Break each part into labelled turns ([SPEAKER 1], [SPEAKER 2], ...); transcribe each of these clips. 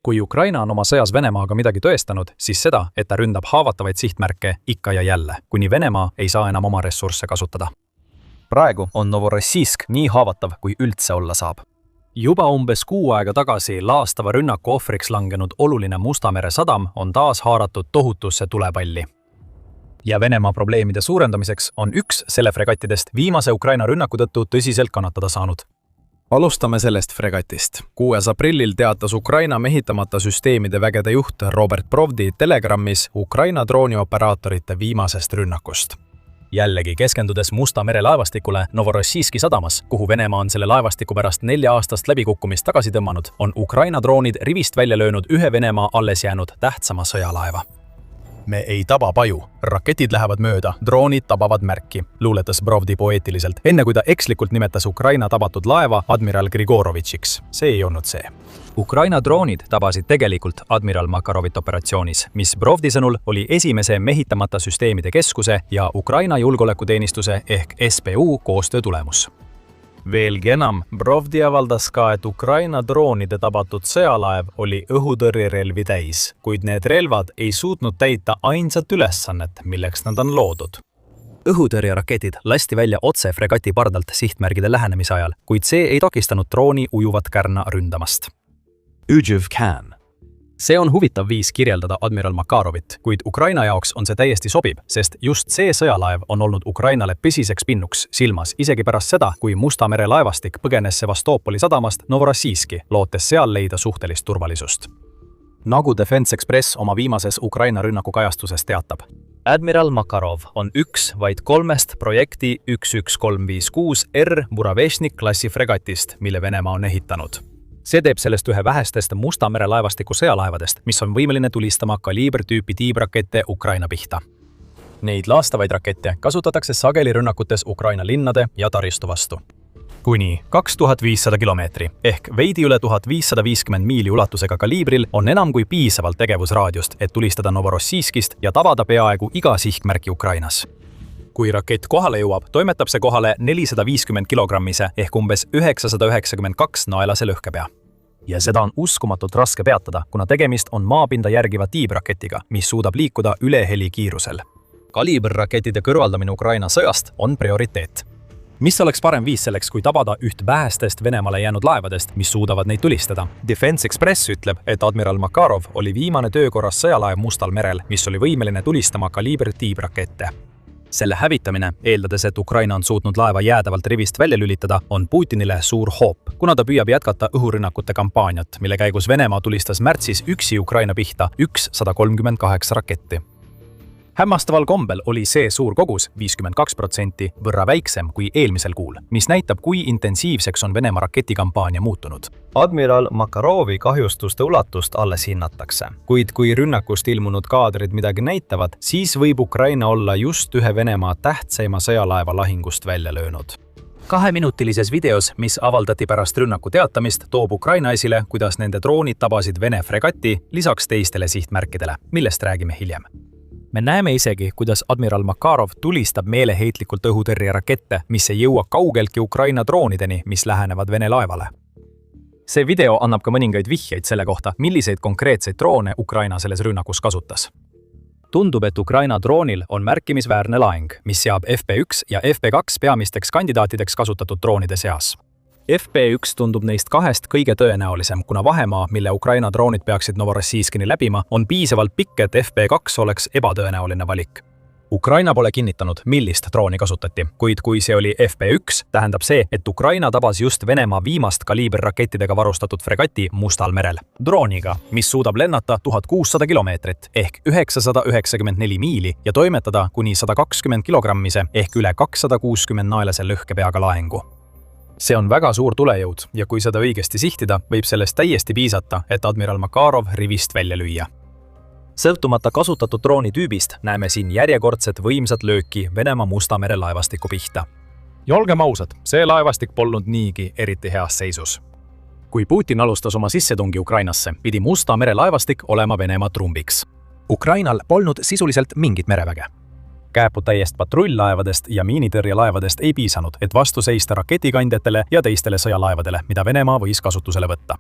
[SPEAKER 1] Kui Ukraina on oma sõjas Venemaaga midagi tõestanud, siis seda, et ta ründab haavatavaid sihtmärke ikka ja jälle, kuni Venemaa ei saa enam oma ressursse kasutada.
[SPEAKER 2] Praegu on Novorossijsk nii haavatav, kui üldse olla saab.
[SPEAKER 1] Juba umbes 6 aega tagasi laastava rünnaku ohvriks langenud oluline Musta mere sadam on taas haaratud tohutusse tulepalli. Ja Venemaa probleemide suurendamiseks on üks selle fregattidest viimase Ukraina rünnaku tõttu tõsiselt kannatada saanud.
[SPEAKER 3] Alustame sellest fregatist. 6. aprillil teatas Ukraina mehitamata süsteemide vägede juht Robert Brovdi Telegrammis Ukraina droonioperaatorite viimasest rünnakust.
[SPEAKER 1] Jällegi keskendudes Musta mere laevastikule Novorossijski sadamas, kuhu Venemaa on selle laevastiku pärast 4 aastast läbikukkumist tagasi tõmmanud, on Ukraina droonid rivist välja löönud ühe Venemaa alles jäänud tähtsama sõjalaeva.
[SPEAKER 3] Me ei taba paju, raketid lähevad mööda, droonid tabavad märki, luuletas Brovdi poeetiliselt, enne kui ta ekslikult nimetas Ukraina tabatud laeva admiral Grigorovitšiks. See ei olnud see.
[SPEAKER 1] Ukraina droonid tabasid tegelikult admiral Makarovit operatsioonis, mis Brovdi sõnul oli esimese mehitamata süsteemide keskuse ja Ukraina julgeolekuteenistuse ehk SBU koostöö tulemus.
[SPEAKER 3] Veelgi enam, Brovdi avaldas ka, et Ukraina droonide tabatud sõjalaev oli õhutõrjerelvi täis, kuid need relvad ei suutnud täita ainsat ülesannet, milleks nad on loodud.
[SPEAKER 1] Õhutõrjeraketid lasti välja otse fregati pardalt sihtmärgide lähenemise ajal, kuid see ei takistanud drooni ujuvat kärna ründamast. See on huvitav viis kirjeldada admiral Makarovit, kuid Ukraina jaoks on see täiesti sobib, sest just see sõjalaev on olnud Ukrainale pisiseks pinnuks silmas isegi pärast seda, kui Musta mere laevastik põgenes Sevastopoli sadamast Novorossijski, lootes seal leida suhtelist turvalisust. Nagu Defense Express oma viimases Ukraina rünnaku kajastuses teatab.
[SPEAKER 2] Admiral Makarov on üks vaid 3 projekti 11356R Buraveshnik klassi fregatist, mille Venemaa on ehitanud.
[SPEAKER 1] See teeb sellest ühe vähestest Musta mere laevastiku sõjalaevadest, mis on võimeline tulistama kaliibertüüpi tiibrakette Ukraina pihta. Neid laastavaid rakette kasutatakse sageli rünnakutes Ukraina linnade ja taristu vastu. Kuni 2500 kilomeetri ehk veidi üle 1550 miili ulatusega kaliibril on enam kui piisavalt tegevusraadiost, et tulistada Novorossijskist ja tabada peaaegu iga sihtmärki Ukrainas. Kui rakett kohale jõuab, toimetab see kohale 450 kilogrammise ehk umbes 992 naelase lõhkepea. Ja seda on uskumatult raske peatada, kuna tegemist on maapinda järgiva tiibraketiga, mis suudab liikuda üle helikiirusel. Kaliiberrakettide kõrvaldamine Ukraina sõjast on prioriteet. Mis oleks parem viis selleks, kui tabada üht vähestest Venemaale jäänud laevadest, mis suudavad neid tulistada? Defense Express ütleb, et admiral Makarov oli viimane töökorras sõjalaev Mustal merel, mis oli võimeline tulistama kaliibertiibrakette. Selle hävitamine, eeldades, et Ukraina on suutnud laeva jäädavalt rivist välja lülitada, on Putinile suur hoop, kuna ta püüab jätkata õhurünnakute kampaaniat, mille käigus Venemaa tulistas märtsis üksi Ukraina pihta 138 raketti. Hämmastaval kombel oli see suur kogus, 52%, võrra väiksem kui eelmisel kuul, mis näitab, kui intensiivseks on Venemaa raketikampaania muutunud.
[SPEAKER 2] Admiral Makarovi kahjustuste ulatust alles hinnatakse, kuid kui rünnakust ilmunud kaadrid midagi näitavad, siis võib Ukraina olla just ühe Venemaa tähtsaima sõjalaeva lahingust välja löönud. 2-minutilises videos, mis avaldati pärast rünnaku teatamist, toob Ukraina esile, kuidas nende droonid tabasid Vene fregati lisaks teistele sihtmärkidele, millest räägime hiljem. Me näeme isegi, kuidas admiral Makarov tulistab meeleheitlikult õhutõrjerakette, mis ei jõua kaugeltki Ukraina droonideni, mis lähenevad Vene laevale. See video annab ka mõningaid vihjeid selle kohta, milliseid konkreetseid droone Ukraina selles rünnakus kasutas. Tundub, et Ukraina droonil on märkimisväärne laeng, mis seab FP1 ja FP2 peamisteks kandidaatideks kasutatud droonide seas. FP1 tundub neist 2 kõige tõenäolisem, kuna vahemaa, mille Ukraina droonid peaksid Novorossijskini läbima, on piisavalt pikk, et FP2 oleks ebatõenäoline valik. Ukraina pole kinnitanud, millist drooni kasutati, kuid kui see oli FP1, tähendab see, et Ukraina tabas just Venemaa viimast kaliiberrakettidega varustatud fregati Mustal merel. Drooniga, mis suudab lennata 1600 kilomeetrit ehk 994 miili ja toimetada kuni 120 kilogrammise ehk üle 260 naelase lõhkepeaga laengu. See on väga suur tulejõud ja kui seda õigesti sihtida, võib sellest täiesti piisata, et admiral Makarov rivist välja lüüa. Sõltumata kasutatud drooni tüübist näeme siin järjekordset võimsat lööki Venemaa Musta mere laevastiku pihta. Ja olgem ausad, see laevastik polnud niigi eriti heas seisus. Kui Putin alustas oma sissetungi Ukrainasse, pidi Musta mere laevastik olema Venemaa trumbiks. Ukrainal polnud sisuliselt mingit mereväge. Käeputäiest patrull-laevadest ja miinitõrjelaevadest ei piisanud, et vastu seista raketikandjatele ja teistele sõjalaevadele, mida Venemaa võis kasutusele võtta.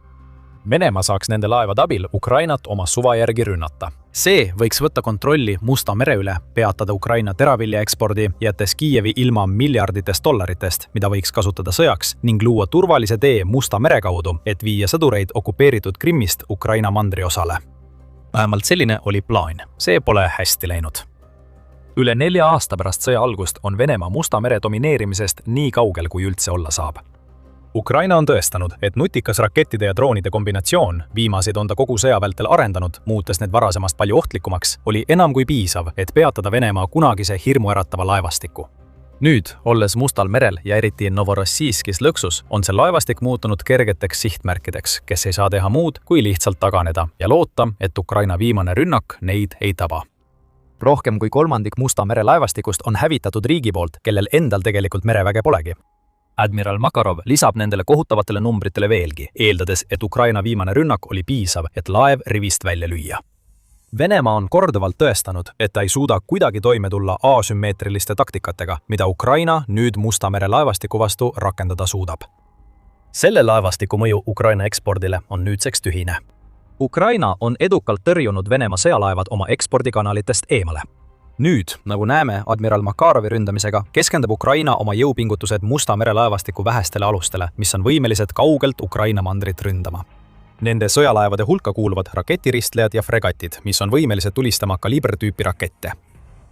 [SPEAKER 1] Venemaa saaks nende laevade abil Ukrainat oma suva järgi rünnata. See võiks võtta kontrolli Musta mere üle, peatada Ukraina teravilja ekspordi, jättes Kiievi ilma miljarditest dollaritest, mida võiks kasutada sõjaks, ning luua turvalise tee Musta mere kaudu, et viia sõdureid okupeeritud Krimmist Ukraina mandriosale. Vähemalt selline oli plaan. See pole hästi läinud. Üle 4 aasta pärast sõja algust on Venemaa Musta mere domineerimisest nii kaugel, kui üldse olla saab. Ukraina on tõestanud, et nutikas rakettide ja droonide kombinatsioon, viimaseid on ta kogu sõja vältel arendanud, muutes need varasemast palju ohtlikumaks, oli enam kui piisav, et peatada Venemaa kunagise hirmuäratava laevastiku. Nüüd, olles Mustal merel ja eriti Novorossijskis lõksus, on see laevastik muutunud kergeteks sihtmärkideks, kes ei saa teha muud, kui lihtsalt taganeda ja loota, et Ukraina viimane rünnak neid ei taba. Rohkem kui 1/3 Musta mere laevastikust on hävitatud riigi poolt, kellel endal tegelikult mereväge polegi. Admiral Makarov lisab nendele kohutavatele numbritele veelgi, eeldades, et Ukraina viimane rünnak oli piisav, et laev rivist välja lüüa. Venemaa on korduvalt tõestanud, et ta ei suuda kuidagi toime tulla asümmeetriliste taktikatega, mida Ukraina nüüd Musta mere laevastiku vastu rakendada suudab. Selle laevastiku mõju Ukraina ekspordile on nüüdseks tühine. Ukraina on edukalt tõrjunud Venemaa sõjalaevad oma ekspordikanalitest eemale. Nüüd, nagu näeme Admiral Makarovi ründamisega, keskendub Ukraina oma jõupingutused Musta mere laevastiku vähestele alustele, mis on võimelised kaugelt Ukraina mandrit ründama. Nende sõjalaevade hulka kuuluvad raketiristlejad ja fregatid, mis on võimelised tulistama kaliibertüüpi rakette.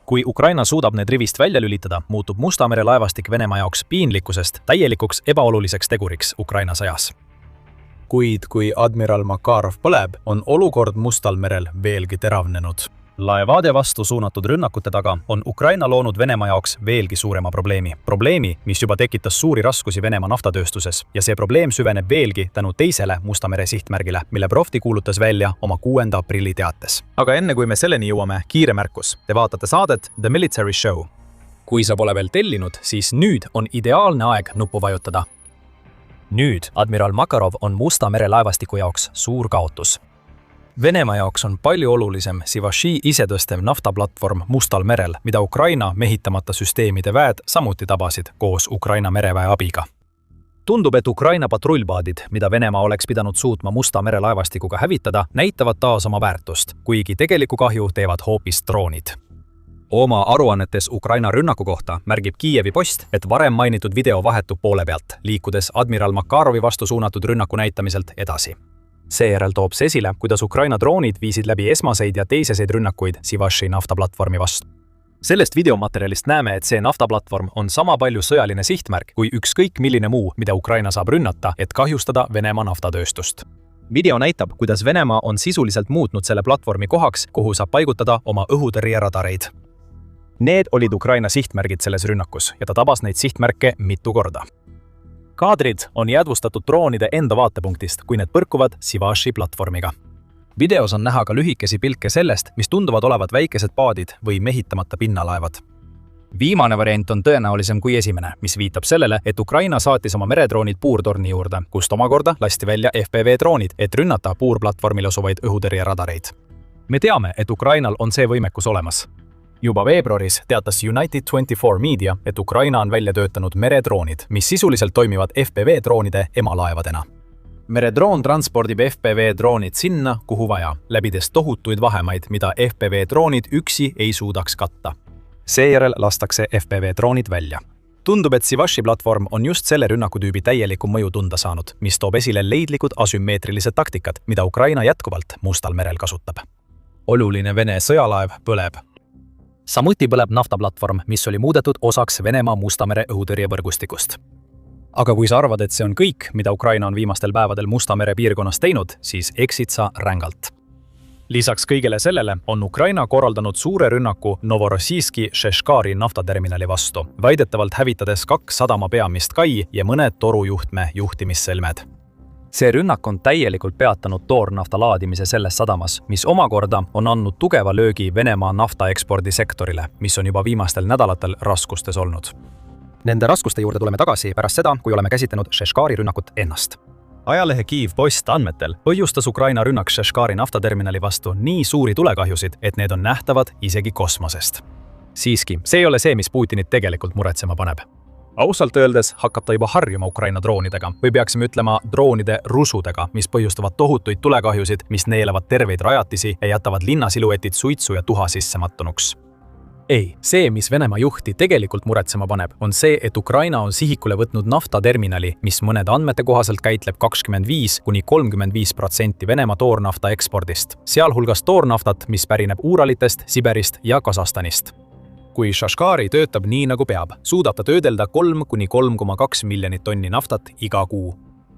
[SPEAKER 1] Kui Ukraina suudab need rivist välja lülitada, muutub Musta mere laevastik Venemaa jaoks piinlikkusest täielikuks ebaoluliseks teguriks Ukraina sõjas. Kuid kui Admiral Makarov põleb, on olukord Mustal merel veelgi teravnenud. Laevade vastu suunatud rünnakute taga on Ukraina loonud Venemaa jaoks veelgi suurema probleemi. Probleemi, mis juba tekitas suuri raskusi Venemaa naftatööstuses, ja see probleem süveneb veelgi tänu teisele Musta mere sihtmärgile, mille Provdi kuulutas välja oma 6. aprilli teates. Aga enne kui me selleni jõuame, kiire märkus. Te vaatate saadet The Military Show. Kui sa pole veel tellinud, siis nüüd on ideaalne aeg nuppu vajutada. Nüüd Admiral Makarov on Musta mere laevastiku jaoks suur kaotus. Venemaa jaoks on palju olulisem Sivaši isetõstev naftaplatvorm Mustal merel, mida Ukraina mehitamata süsteemide väed samuti tabasid koos Ukraina mereväe abiga. Tundub, et Ukraina patrullpaadid, mida Venemaa oleks pidanud suutma Musta mere laevastikuga hävitada, näitavad taas oma väärtust, kuigi tegeliku kahju teevad hoopis droonid. Oma aruannetes Ukraina rünnaku kohta märgib Kiievi Post, et varem mainitud video vahetub poole pealt, liikudes Admiral Makarovi vastu suunatud rünnaku näitamiselt edasi. Seejärel toob see esile, kuidas Ukraina droonid viisid läbi esmaseid ja teiseseid rünnakuid Sivaši naftaplatvormi vastu. Sellest videomaterjalist näeme, et see naftaplatvorm on sama palju sõjaline sihtmärk kui ükskõik milline muu, mida Ukraina saab rünnata, et kahjustada Venemaa naftatööstust. Video näitab, kuidas Venemaa on sisuliselt muutnud selle platvormi kohaks, kuhu saab paigutada oma õhutõrjeradareid. Need olid Ukraina sihtmärgid selles rünnakus ja ta tabas neid sihtmärke mitu korda. Kaadrid on jäädvustatud droonide enda vaatepunktist, kui need põrkuvad Sivaši platvormiga. Videos on näha ka lühikesi pilke sellest, mis tunduvad olevat väikesed paadid või mehitamata pinnalaevad. Viimane variant on tõenäolisem kui esimene, mis viitab sellele, et Ukraina saatis oma meredroonid puurtorni juurde, kust omakorda lasti välja FPV-droonid, et rünnata puurplatvormil asuvaid õhutõrjeradareid. Me teame, et Ukrainal on see võimekus olemas. Juba veebruaris teatas United24 Media, et Ukraina on välja töötanud meredroonid, mis sisuliselt toimivad FPV-droonide emalaevadena. Meredroon transpordib FPV-droonid sinna, kuhu vaja, läbides tohutuid vahemaid, mida FPV-droonid üksi ei suudaks katta. Seejärel lastakse FPV-droonid välja. Tundub, et Sivaši platvorm on just selle rünnakutüübi täieliku mõju tunda saanud, mis toob esile leidlikud asümmeetrilised taktikad, mida Ukraina jätkuvalt Mustal merel kasutab. Oluline Vene sõjalaev põleb. Samuti põleb naftaplatvorm, mis oli muudetud osaks Venemaa Musta mere õhutõrjevõrgustikust. Aga kui sa arvad, et see on kõik, mida Ukraina on viimastel päevadel Musta mere piirkonnas teinud, siis eksid sa rängalt. Lisaks kõigele sellele on Ukraina korraldanud suure rünnaku Novorossijski Šeškari naftaterminali vastu, väidetavalt hävitades 2 sadama peamist kai ja mõned torujuhtme juhtimisselmed. See rünnak on täielikult peatanud toornafta laadimise selles sadamas, mis omakorda on andnud tugeva löögi Venemaa naftaekspordisektorile, mis on juba viimastel nädalatel raskustes olnud. Nende raskuste juurde tuleme tagasi pärast seda, kui oleme käsitlenud Šeškari rünnakut ennast. Ajalehe Kyiv Post andmetel põhjustas Ukraina rünnak Šeškari naftaterminali vastu nii suuri tulekahjusid, et need on nähtavad isegi kosmosest. Siiski, see ei ole see, mis Putinit tegelikult muretsema paneb. ausalt öeldes hakkab ta juba harjuma Ukraina droonidega või peaksime ütlema droonide rusudega, mis põhjustavad tohutuid tulekahjusid, mis neelavad terveid rajatisi ja jätavad linnasiluetid suitsu ja tuha sisse mattunuks. Ei, see, mis Venemaa juhti tegelikult muretsema paneb, on see, et Ukraina on sihikule võtnud naftaterminali, mis mõnede andmete kohaselt käitleb 25–35% Venemaa toornafta ekspordist, sealhulgas toornaftat, mis pärineb Uuralitest, Siberist ja Kasahstanist. Kui Shashkari töötab nii nagu peab, suudab ta töödelda 3–3,2 miljonit tonni naftat iga kuu.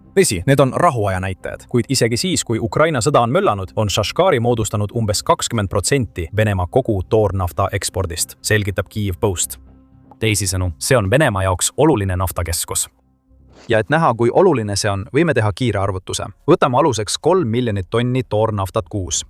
[SPEAKER 1] Tõsi, need on rahuaja näitajad, kuid isegi siis, kui Ukraina sõda on möllanud, on Shashkari moodustanud umbes 20% Venemaa kogu toornafta ekspordist, selgitab Kyiv Post. Teisisõnu, see on Venemaa jaoks oluline naftakeskus. Ja et näha, kui oluline see on, võime teha kiire arvutuse. Võtame aluseks 3 miljonit tonni toornaftat kuus.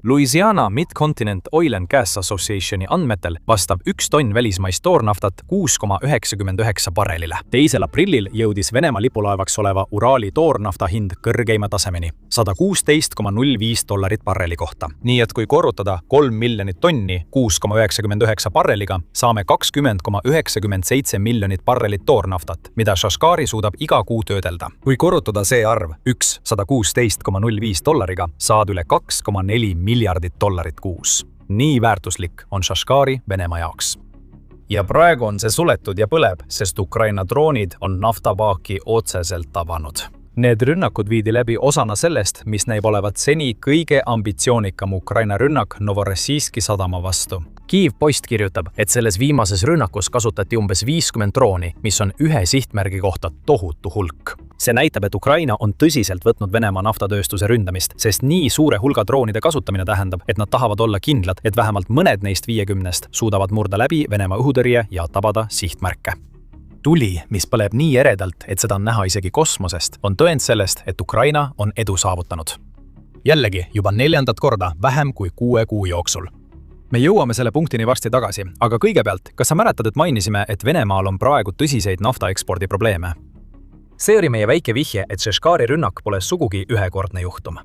[SPEAKER 1] Louisiana Mid-Continent Oil and Gas Associationi andmetel vastab 1 tonn välismaist toornaftat 6,99 barrelile. 2. aprillil jõudis Venemaa lipulaevaks oleva Uraali toornafta hind kõrgeima tasemeni, $116,05 barreli kohta. Nii et kui korrutada 3 miljonit tonni 6,99 barreliga, saame 20,97 miljonit barrelit toornaftat, mida Shashkari suudab iga kuu töödelda. Kui korrutada see arv $116,05, saad üle 2,4 miljardit dollarit kuus. Nii väärtuslik on Shashkari Venemaa jaoks. Ja praegu on see suletud ja põleb, sest Ukraina droonid on naftapaaki otseselt tabanud. Need rünnakud viidi läbi osana sellest, mis näib olevat seni kõige ambitsioonikam Ukraina rünnak Novorossijski sadama vastu. Kyiv Post kirjutab, et selles viimases rünnakus kasutati umbes 50 drooni, mis on ühe sihtmärgi kohta tohutu hulk. See näitab, et Ukraina on tõsiselt võtnud Venemaa naftatööstuse ründamist, sest nii suure hulga droonide kasutamine tähendab, et nad tahavad olla kindlad, et vähemalt mõned neist 50 suudavad murda läbi Venemaa õhutõrje ja tabada sihtmärke. Tuli, mis põleb nii eredalt, et seda on näha isegi kosmosest, on tõend sellest, et Ukraina on edu saavutanud. Jällegi juba 4. korda vähem kui 6 kuu jooksul. Me jõuame selle punktini varsti tagasi, aga kõigepealt, kas sa mäletad, et mainisime, et Venemaal on praegu tõsiseid naftaekspordi probleeme? See oli meie väike vihje, et Shashkari rünnak pole sugugi ühekordne juhtum.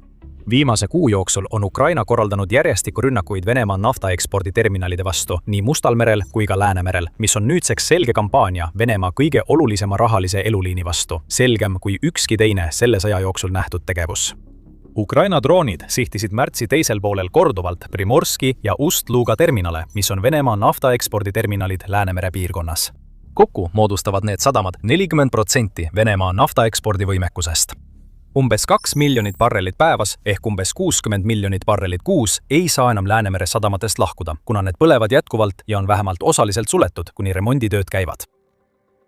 [SPEAKER 1] Viimase kuu jooksul on Ukraina korraldanud järjestikku rünnakuid Venemaa naftaekspordi terminalide vastu nii Mustal merel kui ka Läänemerel, mis on nüüdseks selge kampaania Venemaa kõige olulisema rahalise eluliini vastu, selgem kui ükski teine selle sõja jooksul nähtud tegevus. Ukraina droonid sihtisid märtsi teisel poolel korduvalt Primorski ja Ust-Luga terminale, mis on Venemaa naftaekspordi terminalid Läänemere piirkonnas. Kokku moodustavad need sadamad 40% Venemaa naftaekspordi võimekusest. Umbes 2 miljonit barrelit päevas ehk umbes 60 miljonit barrelit kuus ei saa enam Läänemere sadamatest lahkuda, kuna need põlevad jätkuvalt ja on vähemalt osaliselt suletud, kuni remonditööd käivad.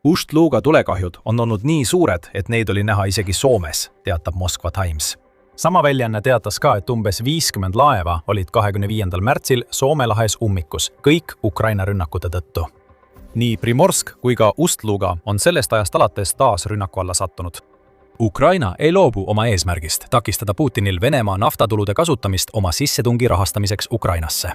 [SPEAKER 1] Ust-Luga tulekahjud on olnud nii suured, et neid oli näha isegi Soomes, teatab Moskva Times. Sama väljaanne teatas ka, et umbes 50 laeva olid 25. märtsil Soome lahes ummikus, kõik Ukraina rünnakute tõttu. Nii Primorsk kui ka Ust-Luga on sellest ajast alates taas rünnaku alla sattunud. Ukraina ei loobu oma eesmärgist takistada Putinil Venemaa naftatulude kasutamist oma sissetungi rahastamiseks Ukrainasse.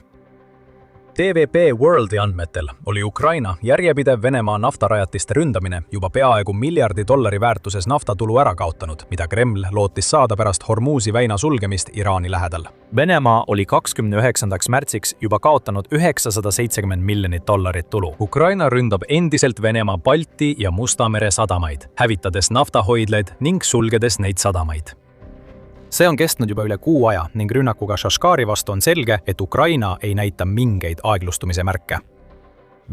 [SPEAKER 1] TVP Worldi andmetel oli Ukraina järjepidev Venemaa naftarajatiste ründamine juba peaaegu $1 miljardi väärtuses naftatulu ära kaotanud, mida Kreml lootis saada pärast Hormuzi väina sulgemist Iraani lähedal. Venemaa oli 29. märtsiks juba kaotanud $970 miljonit tulu. Ukraina ründab endiselt Venemaa Balti ja Musta mere sadamaid, hävitades naftahoidlaid ning sulgedes neid sadamaid. See on kestnud juba üle kuu aja ning rünnakuga Shashkari vastu on selge, et Ukraina ei näita mingeid aeglustumise märke.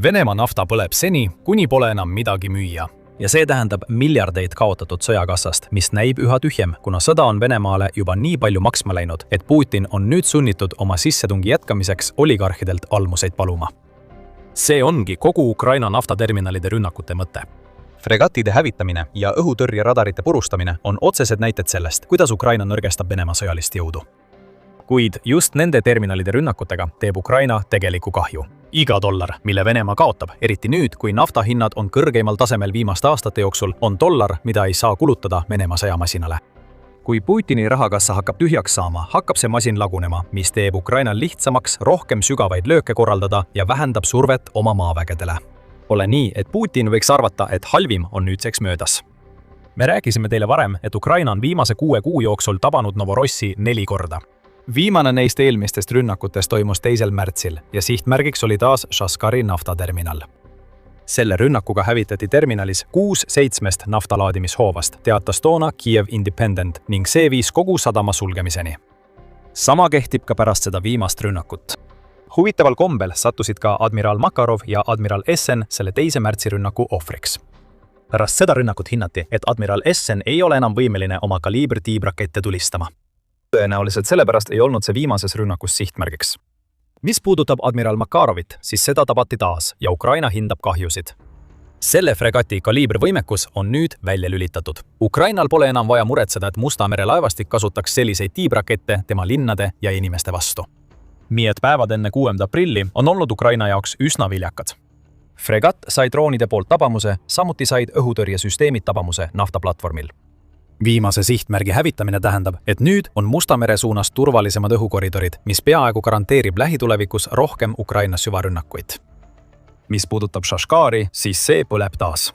[SPEAKER 1] Venemaa nafta põleb seni, kuni pole enam midagi müüa. Ja see tähendab miljardeid kaotatud sõjakassast, mis näib üha tühjem, kuna sõda on Venemaale juba nii palju maksma läinud, et Putin on nüüd sunnitud oma sissetungi jätkamiseks oligarhidelt almuseid paluma. See ongi kogu Ukraina naftaterminalide rünnakute mõte. Fregatide hävitamine ja õhutõrjeradarite purustamine on otsesed näited sellest, kuidas Ukraina nõrgestab Venemaa sõjalist jõudu. Kuid just nende terminalide rünnakutega teeb Ukraina tegeliku kahju. Iga dollar, mille Venemaa kaotab, eriti nüüd, kui naftahinnad on kõrgeimal tasemel viimaste aastate jooksul, on dollar, mida ei saa kulutada Venemaa sõjamasinale. Kui Putini rahakassa hakkab tühjaks saama, hakkab see masin lagunema, mis teeb Ukrainal lihtsamaks rohkem sügavaid lööke korraldada ja vähendab survet oma maavägedele. Ole nii, et Putin võiks arvata, et halvim on nüüdseks möödas. Me rääkisime teile varem, et Ukraina on viimase 6 kuu jooksul tabanud Novorossi 4 korda. Viimane neist eelmistest rünnakutest toimus 2. märtsil ja sihtmärgiks oli taas Shashkari naftaterminal. Selle rünnakuga hävitati terminalis 6 7 naftalaadimishoovast, teatas toona Kiev Independent ning see viis kogu sadama sulgemiseni. Sama kehtib ka pärast seda viimast rünnakut. Huvitaval kombel sattusid ka admiral Makarov ja admiral Essen selle 2. märtsi rünnaku ohvriks. Pärast seda rünnakut hinnati, et admiral Essen ei ole enam võimeline oma kaliiber-tiibrakette tulistama. Tõenäoliselt sellepärast ei olnud see viimases rünnakus sihtmärgiks. Mis puudutab admiral Makarovit, siis seda tabati taas ja Ukraina hindab kahjusid. Selle fregati kaliibrivõimekus on nüüd välja lülitatud. Ukrainal pole enam vaja muretseda, et Musta mere laevastik kasutaks selliseid tiibrakette tema linnade ja inimeste vastu. Nii et päevad enne 6. aprilli on olnud Ukraina jaoks üsna viljakad. Fregat sai droonide poolt tabamuse, samuti said õhutõrjesüsteemid tabamuse naftaplatvormil. Viimase sihtmärgi hävitamine tähendab, et nüüd on Musta mere suunas turvalisemad õhukoridorid, mis peaaegu garanteerib lähitulevikus rohkem Ukraina süvarünnakuid. Mis puudutab Šaškaari, siis see põleb taas.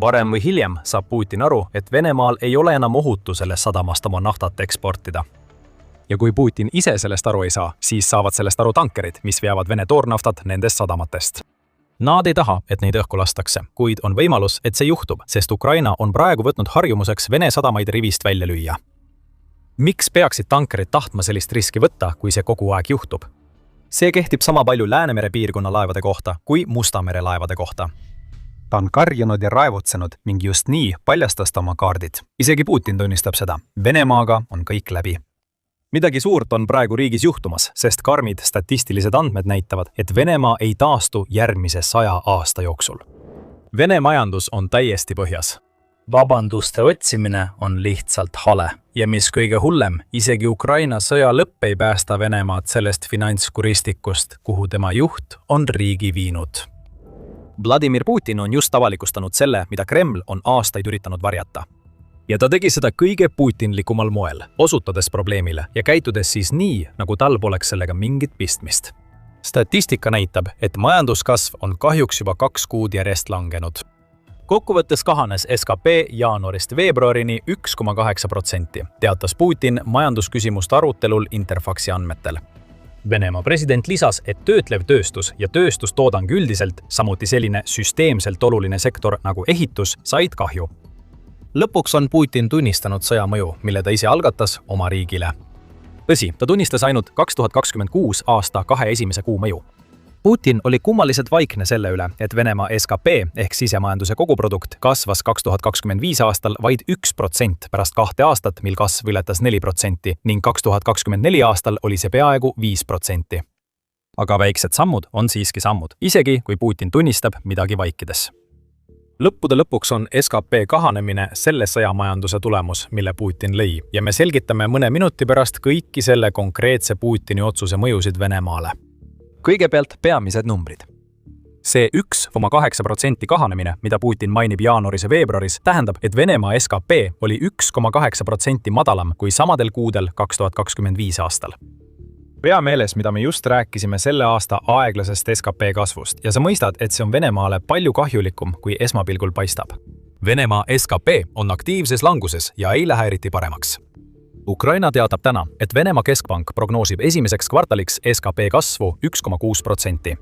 [SPEAKER 1] Varem või hiljem saab Putin aru, et Venemaal ei ole enam ohutu sellest sadamast oma naftat eksportida. Ja kui Putin ise sellest aru ei saa, siis saavad sellest aru tankerid, mis veavad Vene toornaftat nendest sadamatest. Nad ei taha, et neid õhku lastakse, kuid on võimalus, et see juhtub, sest Ukraina on praegu võtnud harjumuseks Vene sadamaid rivist välja lüüa. Miks peaksid tankerid tahtma sellist riski võtta, kui see kogu aeg juhtub? See kehtib sama palju Läänemere piirkonna laevade kohta kui Musta mere laevade kohta. Ta on karjunud ja raevutsenud ning just nii paljastas ta oma kaardid. Isegi Putin tunnistab seda. Venemaaga on kõik läbi. Midagi suurt on praegu riigis juhtumas, sest karmid statistilised andmed näitavad, et Venemaa ei taastu järgmise 100 aasta jooksul. Vene majandus on täiesti põhjas. Vabanduste otsimine on lihtsalt hale. Ja mis kõige hullem, isegi Ukraina sõja lõpp ei päästa Venemaad sellest finantskuristikust, kuhu tema juht on riigi viinud. Vladimir Putin on just avalikustanud selle, mida Kreml on aastaid üritanud varjata. Ja ta tegi seda kõige putinlikumal moel, osutades probleemile ja käitudes siis nii, nagu tal poleks sellega mingit pistmist. Statistika näitab, et majanduskasv on kahjuks juba 2 kuud järjest langenud. Kokkuvõttes kahanes SKP jaanuarist veebruarini 1,8%, teatas Putin majandusküsimuste arutelul Interfaxi andmetel. Venemaa president lisas, et töötlev tööstus ja tööstustoodang üldiselt, samuti selline süsteemselt oluline sektor nagu ehitus, said kahju. Lõpuks on Putin tunnistanud sõja mõju, mille ta ise algatas oma riigile. Tõsi, ta tunnistas ainult 2026 aasta 2 esimese kuu mõju. Putin oli kummaliselt vaikne selle üle, et Venemaa SKP ehk sisemajanduse koguprodukt kasvas 2025 aastal vaid 1% pärast 2 aastat, mil kasv ületas 4% ning 2024 aastal oli see peaaegu 5%. Aga väiksed sammud on siiski sammud, isegi kui Putin tunnistab midagi vaikides. Lõppude lõpuks on SKP kahanemine selle sõjamajanduse tulemus, mille Putin lõi, ja me selgitame mõne minuti pärast kõiki selle konkreetse Putini otsuse mõjusid Venemaale. Kõigepealt peamised numbrid. See 1,8% kahanemine, mida Putin mainib jaanuaris ja veebruaris, tähendab, et Venemaa SKP oli 1,8% madalam kui samadel kuudel 2025 aastal. Pea meeles, mida me just rääkisime selle aasta aeglasest SKP kasvust ja sa mõistad, et see on Venemaale palju kahjulikum, kui esmapilgul paistab. Venemaa SKP on aktiivses languses ja ei lähe eriti paremaks. Ukraina teatab täna, et Venemaa keskpank prognoosib esimeseks kvartaliks SKP kasvu 1,6%.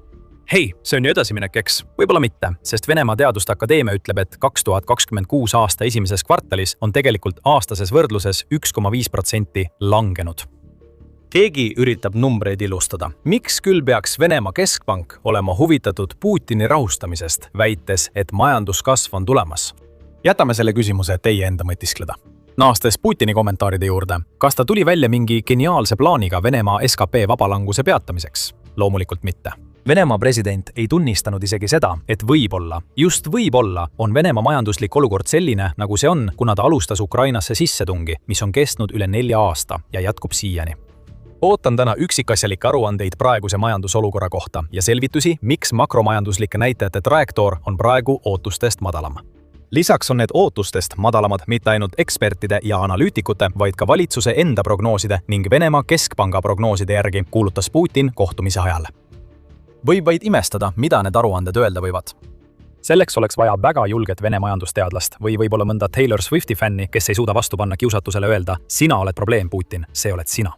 [SPEAKER 1] Hei, see on ju edasiminek, eks? Võib-olla mitte, sest Venemaa Teaduste Akadeemia ütleb, et 2026 aasta esimeses kvartalis on tegelikult aastases võrdluses 1,5% langenud. Keegi üritab numbreid ilustada. Miks küll peaks Venemaa keskpank olema huvitatud Putini rahustamisest, väites, et majanduskasv on tulemas? Jätame selle küsimuse teie enda mõtiskleda. Naastes Putini kommentaaride juurde, kas ta tuli välja mingi geniaalse plaaniga Venemaa SKP vabalanguse peatamiseks? Loomulikult mitte. Venemaa president ei tunnistanud isegi seda, et võib-olla, just võib-olla, on Venemaa majanduslik olukord selline, nagu see on, kuna ta alustas Ukrainasse sissetungi, mis on kestnud üle 4 aasta ja jätkub siiani. Ootan täna üksikasjalikke aruandeid praeguse majandusolukorra kohta ja selvitusi, miks makromajanduslike näitajate trajektoor on praegu ootustest madalam. Lisaks on need ootustest madalamad mitte ainult ekspertide ja analüütikute, vaid ka valitsuse enda prognooside ning Venemaa keskpanga prognooside järgi, kuulutas Putin kohtumise ajal. Võib vaid imestada, mida need aruanded öelda võivad. Selleks oleks vaja väga julget Vene majandusteadlast või võib-olla mõnda Taylor Swifti fänni, kes ei suuda vastu panna kiusatusele öelda, sina oled probleem, Putin, see oled sina.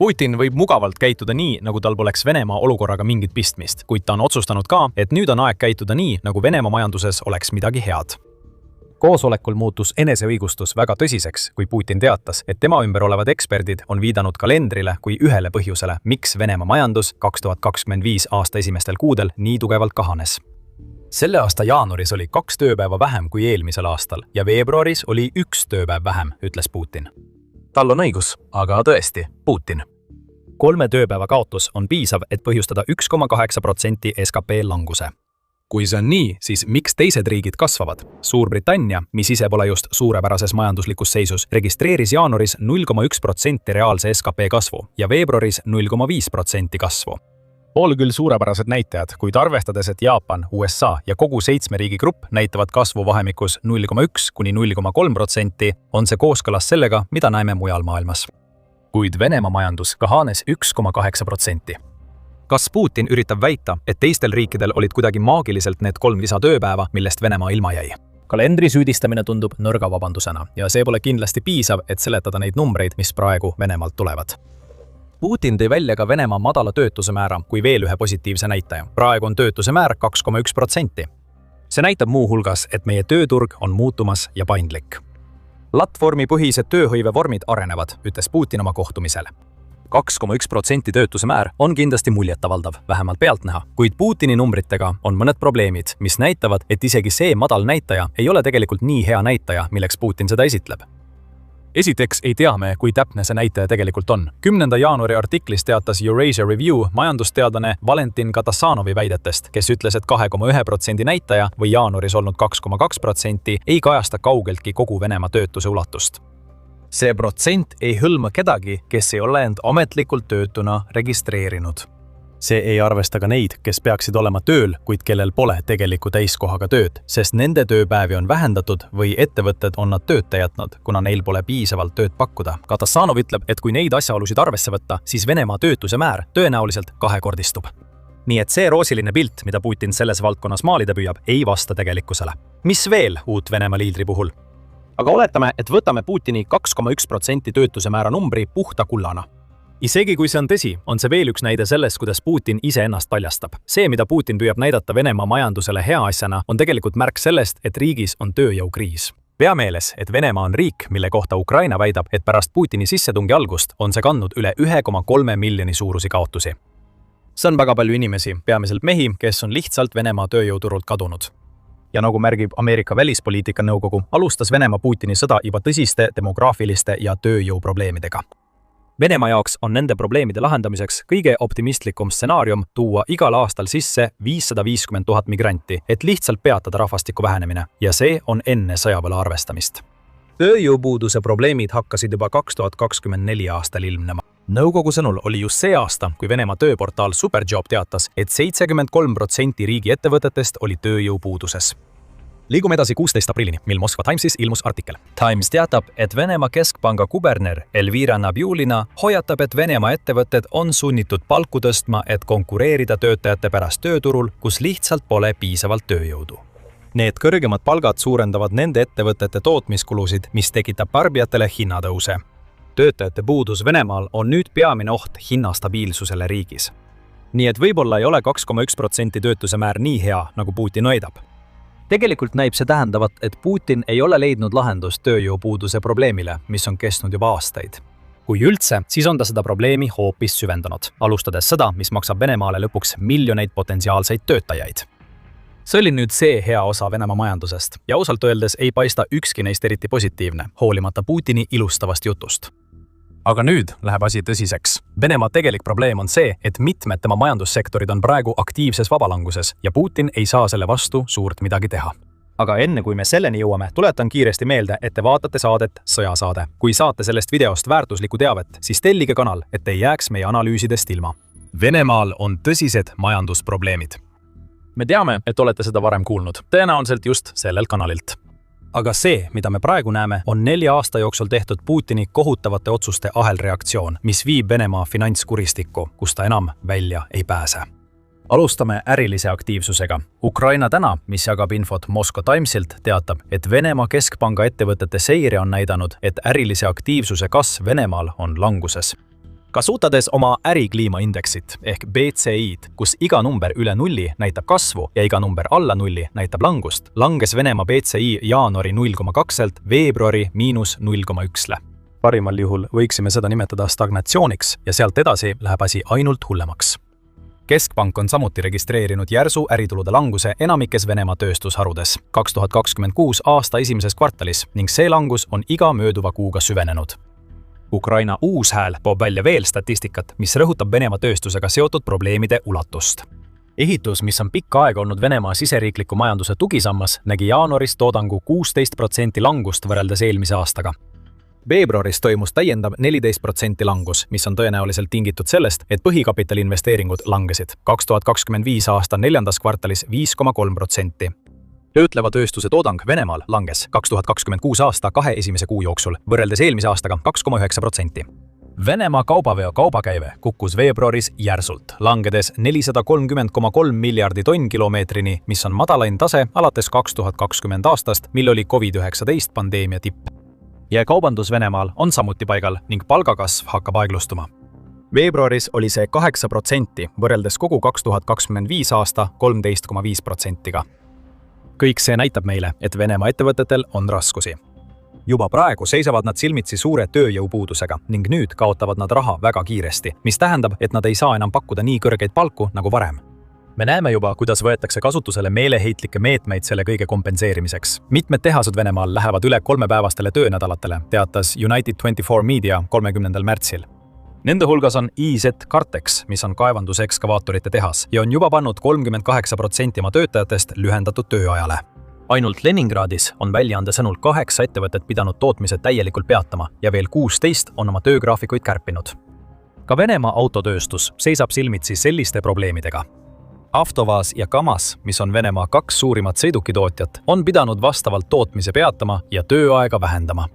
[SPEAKER 1] Putin võib mugavalt käituda nii, nagu tal poleks Venemaa olukorraga mingit pistmist, kuid ta on otsustanud ka, et nüüd on aeg käituda nii, nagu Venemaa majanduses oleks midagi head. Koosolekul muutus eneseõigustus väga tõsiseks, kui Putin teatas, et tema ümber olevad eksperdid on viidanud kalendrile kui ühele põhjusele, miks Venemaa majandus 2025 aasta esimestel kuudel nii tugevalt kahanes. Selle aasta jaanuaris oli 2 tööpäeva vähem kui eelmisel aastal ja veebruaris oli 1 tööpäev vähem, ütles Putin. Tal on õigus, aga tõesti, Putin. 3 tööpäeva kaotus on piisav, et põhjustada 1,8% SKP languse. Kui see on nii, siis miks teised riigid kasvavad? Suurbritannia, mis ise pole just suurepärases majanduslikus seisus, registreeris jaanuaris 0,1% reaalse SKP kasvu ja veebruaris 0,5% kasvu. Pool küll suurepärased näitajad, kuid arvestades, et Jaapan, USA ja kogu 7 riigi grupp näitavad kasvu vahemikus 0,1 kuni 0,3%, on see kooskõlas sellega, mida näeme mujal maailmas. Kuid Venemaa majandus kahanes 1,8%. Kas Putin üritab väita, et teistel riikidel olid kuidagi maagiliselt need 3 lisatööpäeva, millest Venemaa ilma jäi? Kalendri süüdistamine tundub nõrga vabandusena ja see pole kindlasti piisav, et seletada neid numbreid, mis praegu Venemaalt tulevad. Putin tõi välja ka Venemaa madala töötuse määra kui veel ühe positiivse näitaja. Praegu on töötuse määr 2,1%. See näitab muu hulgas, et meie tööturg on muutumas ja paindlik. Platvormipõhised tööhõivevormid arenevad, ütles Putin oma kohtumisel. 2,1% töötuse määr on kindlasti muljetavaldav, vähemalt pealtnäha, kuid Putini numbritega on mõned probleemid, mis näitavad, et isegi see madal näitaja ei ole tegelikult nii hea näitaja, milleks Putin seda esitleb. Esiteks ei tea me, kui täpne see näitaja tegelikult on. 10. jaanuari artiklis teatas Eurasia Review majandusteadlane Valentin Katasanovi väidetest, kes ütles, et 2,1% näitaja või jaanuaris olnud 2,2% ei kajasta kaugeltki kogu Venemaa töötuse ulatust. See protsent ei hõlma kedagi, kes ei ole end ametlikult töötuna registreerinud. See ei arvesta ka neid, kes peaksid olema tööl, kuid kellel pole tegeliku täiskohaga tööd, sest nende tööpäevi on vähendatud või ettevõtted on nad tööta jätnud, kuna neil pole piisavalt tööd pakkuda. Katasanov ütleb, et kui neid asjaolusid arvesse võtta, siis Venemaa töötuse määr tõenäoliselt kahekordistub. Nii et see roosiline pilt, mida Putin selles valdkonnas maalida püüab, ei vasta tegelikkusele. Mis veel uut Venemaa liidri puhul? Aga oletame, et võtame Putini 2,1% töötuse määra numbri puhta kullana. Isegi kui see on tõsi, on see veel üks näide sellest, kuidas Putin ise ennast paljastab. See, mida Putin püüab näidata Venemaa majandusele hea asjana, on tegelikult märk sellest, et riigis on tööjõukriis. Pea meeles, et Venemaa on riik, mille kohta Ukraina väidab, et pärast Putini sissetungi algust on see kandnud üle 1,3 miljoni suurusi kaotusi. See on väga palju inimesi, peamiselt mehi, kes on lihtsalt Venemaa tööjõuturult kadunud. Ja nagu märgib Ameerika välispoliitika nõukogu, alustas Venemaa Putini sõda juba tõsiste demograafiliste ja tööjõuprobleemidega. Venemaa jaoks on nende probleemide lahendamiseks kõige optimistlikum stsenaarium tuua igal aastal sisse 550 000 migranti, et lihtsalt peatada rahvastiku vähenemine, ja see on enne sõjavõla arvestamist. Tööjõupuuduse probleemid hakkasid juba 2024 aastal ilmnema. Nõukogu sõnul oli just see aasta, kui Venemaa tööportaal Superjob teatas, et 73% riigi ettevõtetest oli tööjõupuuduses. Liigume edasi 16. aprillini, mil Moskva Timesis ilmus artikkel. Times teatab, et Venemaa keskpanga kuberner Elvira Nabiulina hoiatab, et Venemaa ettevõtted on sunnitud palku tõstma, et konkureerida töötajate pärast tööturul, kus lihtsalt pole piisavalt tööjõudu. Need kõrgemad palgad suurendavad nende ettevõtete tootmiskulusid, mis tekitab tarbijatele hinnatõuse. Töötajate puudus Venemaal on nüüd peamine oht hinnastabiilsusele riigis. Nii et võib-olla ei ole 2,1% töötuse määr nii hea, nagu Putin väidab. Tegelikult näib see tähendavat, et Putin ei ole leidnud lahendust tööjõupuuduse probleemile, mis on kestnud juba aastaid. Kui üldse, siis on ta seda probleemi hoopis süvendanud, alustades seda, mis maksab Venemaale lõpuks miljoneid potentsiaalseid töötajaid. See oli nüüd see hea osa Venemaa majandusest ja ausalt öeldes ei paista ükski neist eriti positiivne, hoolimata Putini ilustavast jutust. Aga nüüd läheb asi tõsiseks. Venemaa tegelik probleem on see, et mitmed tema majandussektorid on praegu aktiivses vabalanguses ja Putin ei saa selle vastu suurt midagi teha. Aga enne kui me selleni jõuame, tuletan kiiresti meelde, et te vaatate saadet Sõjasaade. Kui saate sellest videost väärtuslikku teavet, siis tellige kanal, et ei jääks meie analüüsidest ilma. Venemaal on tõsised majandusprobleemid. Me teame, et olete seda varem kuulnud, tõenäoliselt just sellelt kanalilt. Aga see, mida me praegu näeme, on 4 aasta jooksul tehtud Putini kohutavate otsuste ahelreaktsioon, mis viib Venemaa finantskuristikku, kus ta enam välja ei pääse. Alustame ärilise aktiivsusega. Ukraina täna, mis jagab infot Moskva Timesilt, teatab, et Venemaa keskpanga ettevõtete seire on näidanud, et ärilise aktiivsuse kasv Venemaal on languses. Kasutades oma ärikliimaindeksit ehk BCI-d, kus iga number üle nulli näitab kasvu ja iga number alla nulli näitab langust, langes Venemaa BCI jaanuari 0,2-lt veebruari -0,1-le. Parimal juhul võiksime seda nimetada stagnatsiooniks ja sealt edasi läheb asi ainult hullemaks. Keskpank on samuti registreerinud järsu äritulude languse enamikes Venemaa tööstusharudes 2026 aasta esimeses kvartalis ning see langus on iga mööduva kuuga süvenenud. Ukraina uus hääl toob välja veel statistikat, mis rõhutab Venemaa tööstusega seotud probleemide ulatust. Ehitus, mis on pikka aega olnud Venemaa siseriikliku majanduse tugisammas, nägi jaanuaris toodangu 16% langust võrreldes eelmise aastaga. Veebruaris toimus täiendav 14% langus, mis on tõenäoliselt tingitud sellest, et põhikapitali investeeringud langesid 2025 aasta 4. kvartalis 5,3%. Töötleva tööstuse toodang Venemaal langes 2026 aasta 2 esimese kuu jooksul, võrreldes eelmise aastaga 2,9%. Venemaa kaubaveo kaubakäive kukkus veebruaris järsult, langedes 430,3 miljardi tonnkilomeetrini, mis on madalaim tase alates 2020 aastast, mil oli COVID-19 pandeemia tipp. Ja kaubandus Venemaal on samuti paigal ning palgakasv hakkab aeglustuma. Veebruaris oli see 8% võrreldes kogu 2025 aasta 13,5%-ga. Kõik see näitab meile, et Venemaa ettevõtetel on raskusi. Juba praegu seisavad nad silmitsi suure tööjõupuudusega ning nüüd kaotavad nad raha väga kiiresti, mis tähendab, et nad ei saa enam pakkuda nii kõrgeid palku nagu varem. Me näeme juba, kuidas võetakse kasutusele meeleheitlikke meetmeid selle kõige kompenseerimiseks. Mitmed tehased Venemaal lähevad üle 3-päevastele töönädalatele, teatas United24 Media 30. märtsil. Nende hulgas on IZ Kartex, mis on kaevandusekskavaatorite tehas ja on juba pannud 38% oma töötajatest lühendatud tööajale. Ainult Leningradis on väljaande sõnul 8 ettevõtet pidanud tootmise täielikult peatama ja veel 16 on oma töögraafikuid kärpinud. Ka Venemaa autotööstus seisab silmitsi selliste probleemidega. Avtovaz ja Kamaz, mis on Venemaa 2 suurimat sõidukitootjat, on pidanud vastavalt tootmise peatama ja tööaega vähendama.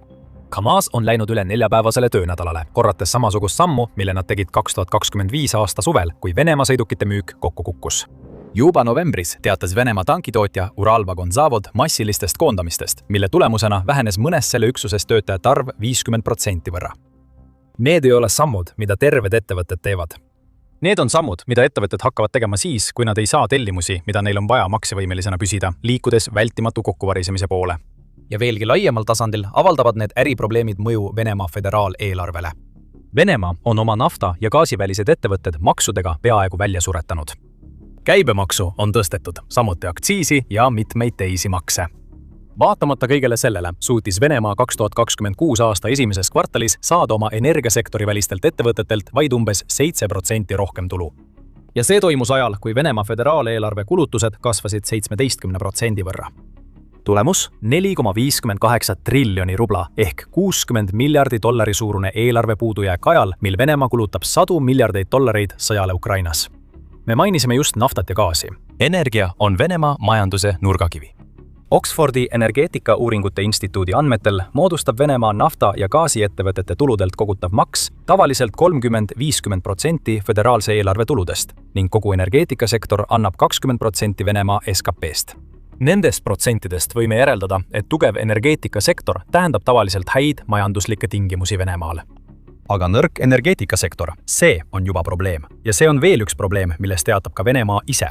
[SPEAKER 1] Kamaz on läinud üle 4-päevasele töönädalale, korrates samasugust sammu, mille nad tegid 2025 aasta suvel, kui Venemaa sõidukite müük kokku kukkus. Juba novembris teatas Venemaa tankitootja Uralvagonzavod massilistest koondamistest, mille tulemusena vähenes mõnes selle üksuses töötajate arv 50% võrra. Need ei ole sammud, mida terved ettevõtted teevad. Need on sammud, mida ettevõtted hakkavad tegema siis, kui nad ei saa tellimusi, mida neil on vaja maksevõimelisena püsida, liikudes vältimatu kokkuvarisemise poole. Ja veelgi laiemal tasandil avaldavad need äriprobleemid mõju Venemaa föderaaleelarvele. Venemaa on oma nafta- ja gaasivälised ettevõtted maksudega peaaegu välja suretanud. Käibemaksu on tõstetud, samuti aktsiisi ja mitmeid teisi makse. Vaatamata kõigele sellele suutis Venemaa 2026 aasta esimeses kvartalis saada oma energiasektori välistelt ettevõtetelt vaid umbes 7% rohkem tulu. Ja see toimus ajal, kui Venemaa föderaaleelarve kulutused kasvasid 17% võrra. Tulemus 4,58 triljoni rubla ehk 60 miljardi dollari suurune eelarve puudujääk ajal, mil Venemaa kulutab sadu miljardeid dollareid sõjale Ukrainas. Me mainisime just naftat ja gaasi. Energia on Venemaa majanduse nurgakivi. Oxfordi energeetikauuringute instituudi andmetel moodustab Venemaa nafta- ja gaasiettevõtete tuludelt kogutav maks tavaliselt 30–50% föderaalse eelarve tuludest ning kogu energeetikasektor annab 20% Venemaa SKP-st. Nendest protsentidest võime järeldada, et tugev energeetikasektor tähendab tavaliselt häid majanduslikke tingimusi Venemaal. Aga nõrk energeetikasektor, see on juba probleem. Ja see on veel üks probleem, millest teatab ka Venemaa ise.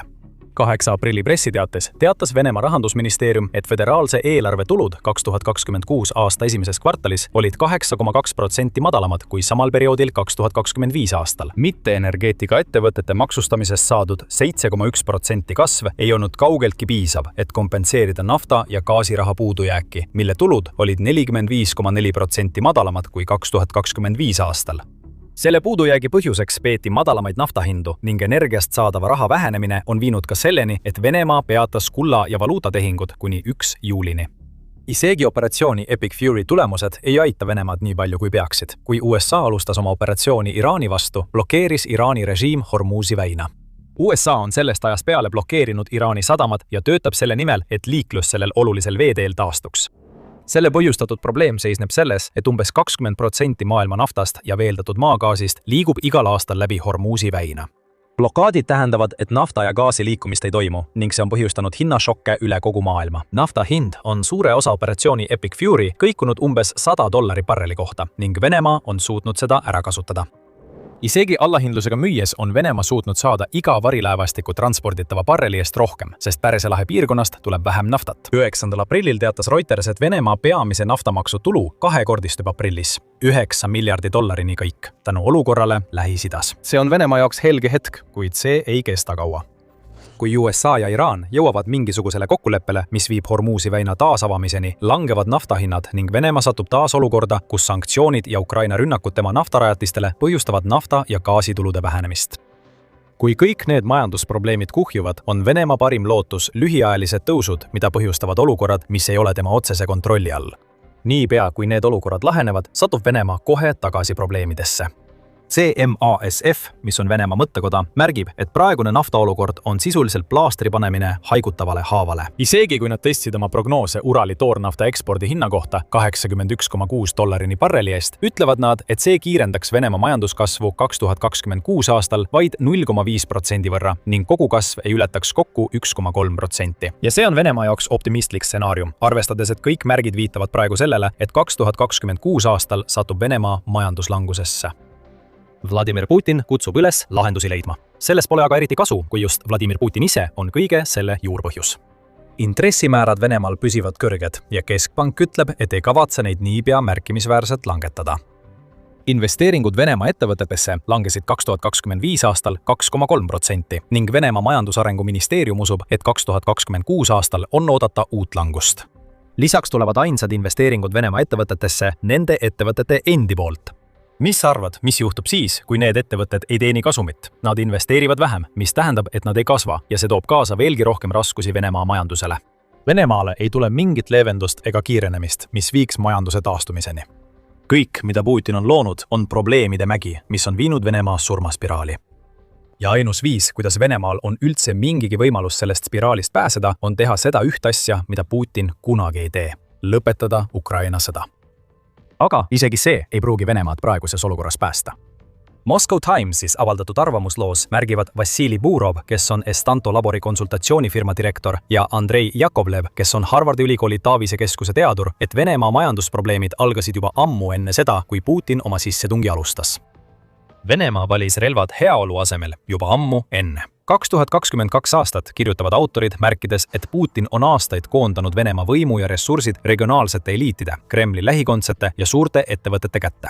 [SPEAKER 1] 8. aprilli pressiteates teatas Venemaa rahandusministeerium, et föderaalse eelarve tulud 2026 aasta esimeses kvartalis olid 8,2% madalamad kui samal perioodil 2025 aastal. Mitte energeetikaettevõtete maksustamisest saadud 7,1% kasv ei olnud kaugeltki piisav, et kompenseerida nafta- ja gaasiraha puudujääki, mille tulud olid 45,4% madalamad kui 2025 aastal. Selle puudujäägi põhjuseks peeti madalamaid naftahindu ning energiast saadava raha vähenemine on viinud ka selleni, et Venemaa peatas kulla- ja valuutatehingud kuni 1 juulini. Isegi operatsiooni Epic Fury tulemused ei aita Venemaad nii palju kui peaksid. Kui USA alustas oma operatsiooni Iraani vastu, blokeeris Iraani režiim Hormuzi väina. USA on sellest ajast peale blokeerinud Iraani sadamad ja töötab selle nimel, et liiklus sellel olulisel veeteel taastuks. Selle põhjustatud probleem seisneb selles, et umbes 20% maailma naftast ja veeldatud maagaasist liigub igal aastal läbi Hormuzi väina. Blokaadid tähendavad, et nafta ja gaasi liikumist ei toimu ning see on põhjustanud hinnašokke üle kogu maailma. Nafta hind on suure osa operatsiooni Epic Fury kõikunud umbes $100 barreli kohta ning Venemaa on suutnud seda ära kasutada. Isegi allahindlusega müües on Venemaa suutnud saada iga varilaevastiku transporditava barreli eest rohkem, sest Pärsia lahe piirkonnast tuleb vähem naftat. 9. aprillil teatas Reuters, et Venemaa peamise naftamaksu tulu kahekordistub aprillis. 9 miljardi dollarini kõik, tänu olukorrale Lähis-Idas. See on Venemaa jaoks helge hetk, kuid see ei kesta kaua. Kui USA ja Iraan jõuavad mingisugusele kokkuleppele, mis viib Hormuzi väina taasavamiseni, langevad naftahinnad ning Venemaa satub taas olukorda, kus sanktsioonid ja Ukraina rünnakud tema naftarajatistele põhjustavad nafta- ja gaasitulude vähenemist. Kui kõik need majandusprobleemid kuhjuvad, on Venemaa parim lootus lühiajalised tõusud, mida põhjustavad olukorrad, mis ei ole tema otsese kontrolli all. Niipea, kui need olukorrad lahenevad, satub Venemaa kohe tagasi probleemidesse. CMASF, mis on Venemaa mõttekoda, märgib, et praegune naftaolukord on sisuliselt plaastri panemine haigutavale haavale. Isegi kui nad testsid oma prognoose Urali toornafta ekspordi hinna kohta $81,6 barreli eest, ütlevad nad, et see kiirendaks Venemaa majanduskasvu 2026 aastal vaid 0,5% võrra ning kogukasv ei ületaks kokku 1,3%. Ja see on Venemaa jaoks optimistlik stsenaarium, arvestades, et kõik märgid viitavad praegu sellele, et 2026 aastal satub Venemaa majanduslangusesse. Vladimir Putin kutsub üles lahendusi leidma. Selles pole aga eriti kasu, kui just Vladimir Putin ise on kõige selle juurpõhjus. Intressimäärad Venemaal püsivad kõrged ja keskpank ütleb, et ei kavatse neid niipea märkimisväärselt langetada. Investeeringud Venemaa ettevõtetesse langesid 2025 aastal 2,3% ning Venemaa majandusarengu ministeerium usub, et 2026 aastal on oodata uut langust. Lisaks tulevad ainsad investeeringud Venemaa ettevõtetesse nende ettevõtete endi poolt. Mis arvad, mis juhtub siis, kui need ettevõtted ei teeni kasumit? Nad investeerivad vähem, mis tähendab, et nad ei kasva ja see toob kaasa veelgi rohkem raskusi Venemaa majandusele. Venemaale ei tule mingit leevendust ega kiirenemist, mis viiks majanduse taastumiseni. Kõik, mida Putin on loonud, on probleemide mägi, mis on viinud Venemaa surmaspiraali. Ja ainus viis, kuidas Venemaal on üldse mingigi võimalus sellest spiraalist pääseda, on teha seda üht asja, mida Putin kunagi ei tee. Lõpetada Ukraina sõda. Aga isegi see ei pruugi Venemaad praeguses olukorras päästa. Moscow Timesis avaldatud arvamusloos märgivad Vassili Burov, kes on Estanto labori konsultatsioonifirma direktor, ja Andrei Jakovlev, kes on Harvardi ülikooli Taavise keskuse teadur, et Venemaa majandusprobleemid algasid juba ammu enne seda, kui Putin oma sissetungi alustas. Venemaa valis relvad heaolu asemel juba ammu enne. 2022 aastat kirjutavad autorid, märkides, et Putin on aastaid koondanud Venemaa võimu ja ressursid regionaalsete eliitide, Kremli lähikondsete ja suurte ettevõtete kätte.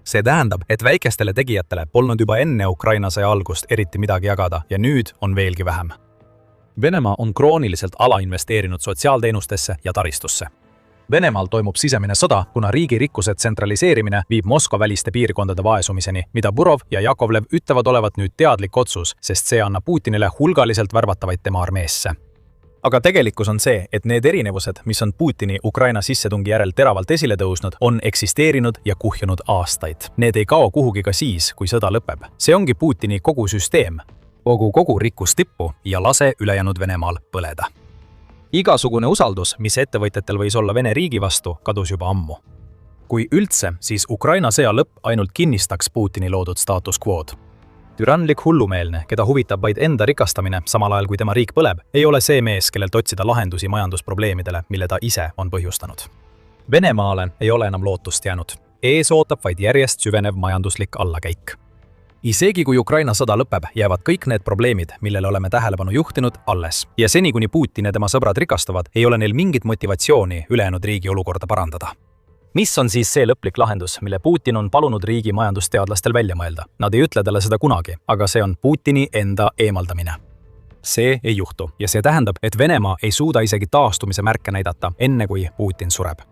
[SPEAKER 1] See tähendab, et väikestele tegijatele polnud juba enne Ukraina sõja algust eriti midagi jagada ja nüüd on veelgi vähem. Venemaa on krooniliselt alainvesteerinud sotsiaalteenustesse ja taristusse. Venemaal toimub sisemine sõda, kuna riigi rikkuse tsentraliseerimine viib Moskva väliste piirkondade vaesumiseni, mida Burov ja Jakovlev ütlevad olevat nüüd teadlik otsus, sest see annab Putinile hulgaliselt värvatavaid tema armeesse. Aga tegelikkus on see, et need erinevused, mis on Putini Ukraina sissetungi järel teravalt esile tõusnud, on eksisteerinud ja kuhjunud aastaid. Need ei kao kuhugi ka siis, kui sõda lõpeb. See ongi Putini kogu süsteem. Kogu rikkus tippu ja lase ülejäänud Venemaal põleda. Igasugune usaldus, mis ettevõtjatel võis olla Vene riigi vastu, kadus juba ammu. Kui üldse, siis Ukraina sõja lõpp ainult kinnistaks Putini loodud status quo'd. Türanlik hullumeelne, keda huvitab vaid enda rikastamine, samal ajal kui tema riik põleb, ei ole see mees, kellelt otsida lahendusi majandusprobleemidele, mille ta ise on põhjustanud. Venemaale ei ole enam lootust jäänud. Ees ootab vaid järjest süvenev majanduslik allakäik. Isegi kui Ukraina sõda lõpeb, jäävad kõik need probleemid, millele oleme tähelepanu juhtinud, alles. Ja seni, kuni Putin ja tema sõbrad rikastuvad, ei ole neil mingit motivatsiooni ülejäänud riigi olukorda parandada. Mis on siis see lõplik lahendus, mille Putin on palunud riigi majandusteadlastel välja mõelda? Nad ei ütle talle seda kunagi, aga see on Putini enda eemaldamine. See ei juhtu ja see tähendab, et Venemaa ei suuda isegi taastumise märke näidata, enne kui Putin sureb.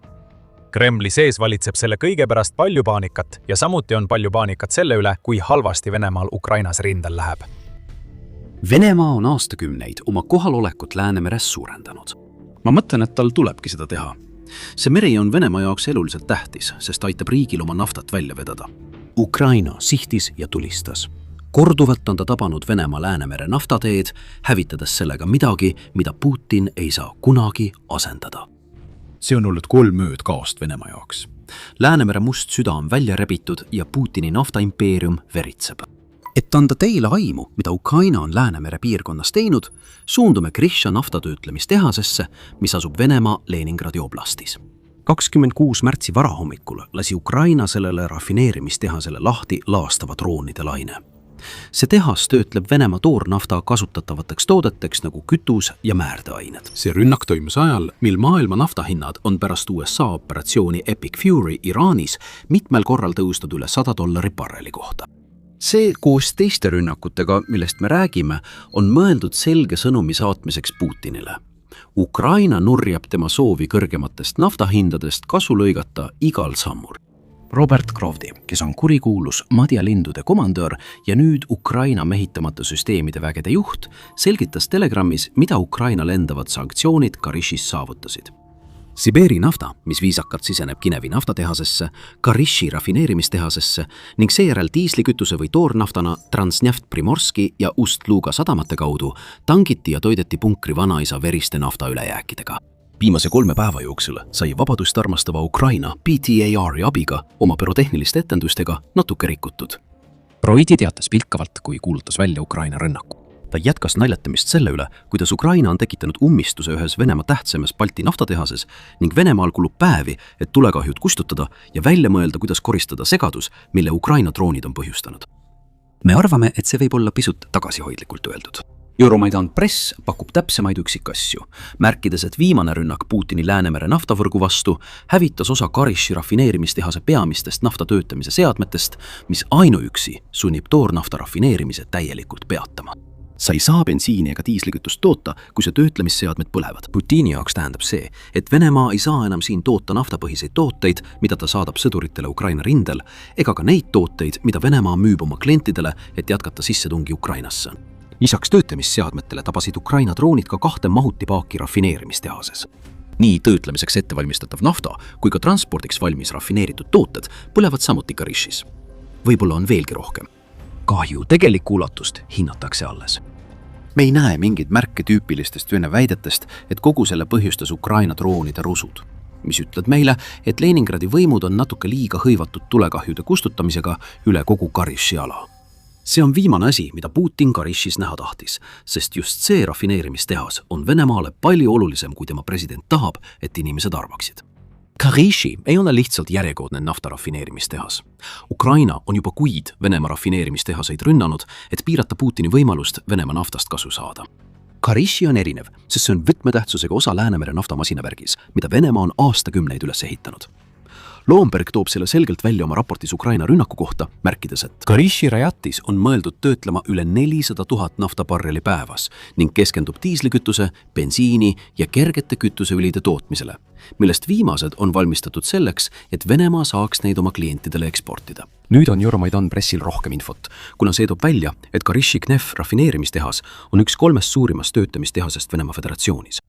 [SPEAKER 1] Kremli sees valitseb selle kõige pärast palju paanikat ja samuti on palju paanikat selle üle, kui halvasti Venemaal Ukrainas rindel läheb.
[SPEAKER 4] Venemaa on aastakümneid oma kohalolekut Läänemeres suurendanud. Ma mõtlen, et tal tulebki seda teha. See meri on Venemaa jaoks eluliselt tähtis, sest aitab riigil oma naftat välja vedada. Ukraina sihtis ja tulistas. Korduvalt on ta tabanud Venemaa Läänemere naftateed, hävitades sellega midagi, mida Putin ei saa kunagi asendada. See on olnud 3 ööd kaost Venemaa jaoks. Läänemere must süda on välja rebitud ja Putini naftaimpeerium veritseb. Et anda teile aimu, mida Ukraina on Läänemere piirkonnas teinud, suundume Grisha naftatöötlemistehasesse, mis asub Venemaa Leningradi oblastis. 26 märtsi varahommikul lasi Ukraina sellele rafineerimistehasele lahti laastava droonide laine. See tehas töötleb Venemaa toornafta kasutatavateks toodeteks nagu kütus ja määrdeained. See rünnak toimus ajal, mil maailma naftahinnad on pärast USA operatsiooni Epic Fury Iraanis mitmel korral tõusnud üle $100 barreli kohta. See koos teiste rünnakutega, millest me räägime, on mõeldud selge sõnumi saatmiseks Putinile. Ukraina nurjab tema soovi kõrgematest naftahindadest kasu lõigata igal sammul. Robert Krovdi, kes on kurikuulus Madja lindude komandöör ja nüüd Ukraina mehitamata süsteemide vägede juht, selgitas Telegrammis, mida Ukraina lendavad sanktsioonid Karishis saavutasid. Siberi nafta, mis viisakalt siseneb Kinevi naftatehasesse, Karishi rafineerimistehasesse ning seejärel diislikütuse või toornaftana Transneft Primorski ja Ust-Luga sadamate kaudu tangiti ja toideti punkri vanaisa veriste nafta ülejääkidega. Viimase 3 päeva jooksul sai vabadust armastava Ukraina PTAR-i abiga oma bürotehniliste etendustega natuke rikutud. Broidi teatas pilkavalt, kui kuulutas välja Ukraina rünnaku. Ta jätkas naljatamist selle üle, kuidas Ukraina on tekitanud ummistuse ühes Venemaa tähtsamas Balti naftatehases ning Venemaal kulub päevi, et tulekahjud kustutada ja välja mõelda, kuidas koristada segadus, mille Ukraina droonid on põhjustanud. Me arvame, et see võib olla pisut tagasihoidlikult öeldud. Euromaidan Press pakub täpsemaid üksikasju, märkides, et viimane rünnak Putini Läänemere naftavõrgu vastu hävitas osa Karishi rafineerimistehase peamistest nafta töötamise seadmetest, mis ainuüksi sunnib toornafta rafineerimise täielikult peatama. Sa ei saa bensiini ega diislikütust toota, kui see töötlemisseadmed põlevad. Putini jaoks tähendab see, et Venemaa ei saa enam siin toota naftapõhiseid tooteid, mida ta saadab sõduritele Ukraina rindel, ega ka neid tooteid, mida Venemaa müüb oma klientidele, et jätkata sissetungi Ukrainasse. Lisaks töötlemisseadmetele tabasid Ukraina droonid ka 2 mahutipaaki rafineerimistehases. Nii töötlemiseks ettevalmistatav nafta kui ka transpordiks valmis rafineeritud tooted põlevad samuti Karishis. Võib-olla on veelgi rohkem. Kahju tegelikku ulatust hinnatakse alles. Me ei näe mingeid märke tüüpilistest Vene väidetest, et kogu selle põhjustas Ukraina droonide rusud, mis ütled meile, et Leningradi võimud on natuke liiga hõivatud tulekahjude kustutamisega üle kogu Karishi ala. See on viimane asi, mida Putin Karishis näha tahtis, sest just see rafineerimistehas on Venemaale palju olulisem, kui tema president tahab, et inimesed arvaksid. Karishi ei ole lihtsalt järjekordne naftarafineerimistehas. Ukraina on juba kuid Venemaa rafineerimistehaseid rünnanud, et piirata Putini võimalust Venemaa naftast kasu saada. Karishi on erinev, sest see on võtmetähtsusega osa Läänemere naftamasinavergis, mida Venemaa on aastakümneid üles ehitanud. Loomberg toob selle selgelt välja oma raportis Ukraina rünnaku kohta, märkides, et Karishi rajatis on mõeldud töötlema üle 400 000 naftabarreli päevas ning keskendub diislikütuse, bensiini ja kergete kütuseõlide tootmisele, millest viimased on valmistatud selleks, et Venemaa saaks neid oma klientidele eksportida. Nüüd on Euromaidan Pressil rohkem infot, kuna see toob välja, et Karishi Knef rafineerimistehas on üks 3 suurimast töötlemistehasest Venemaa Föderatsioonis.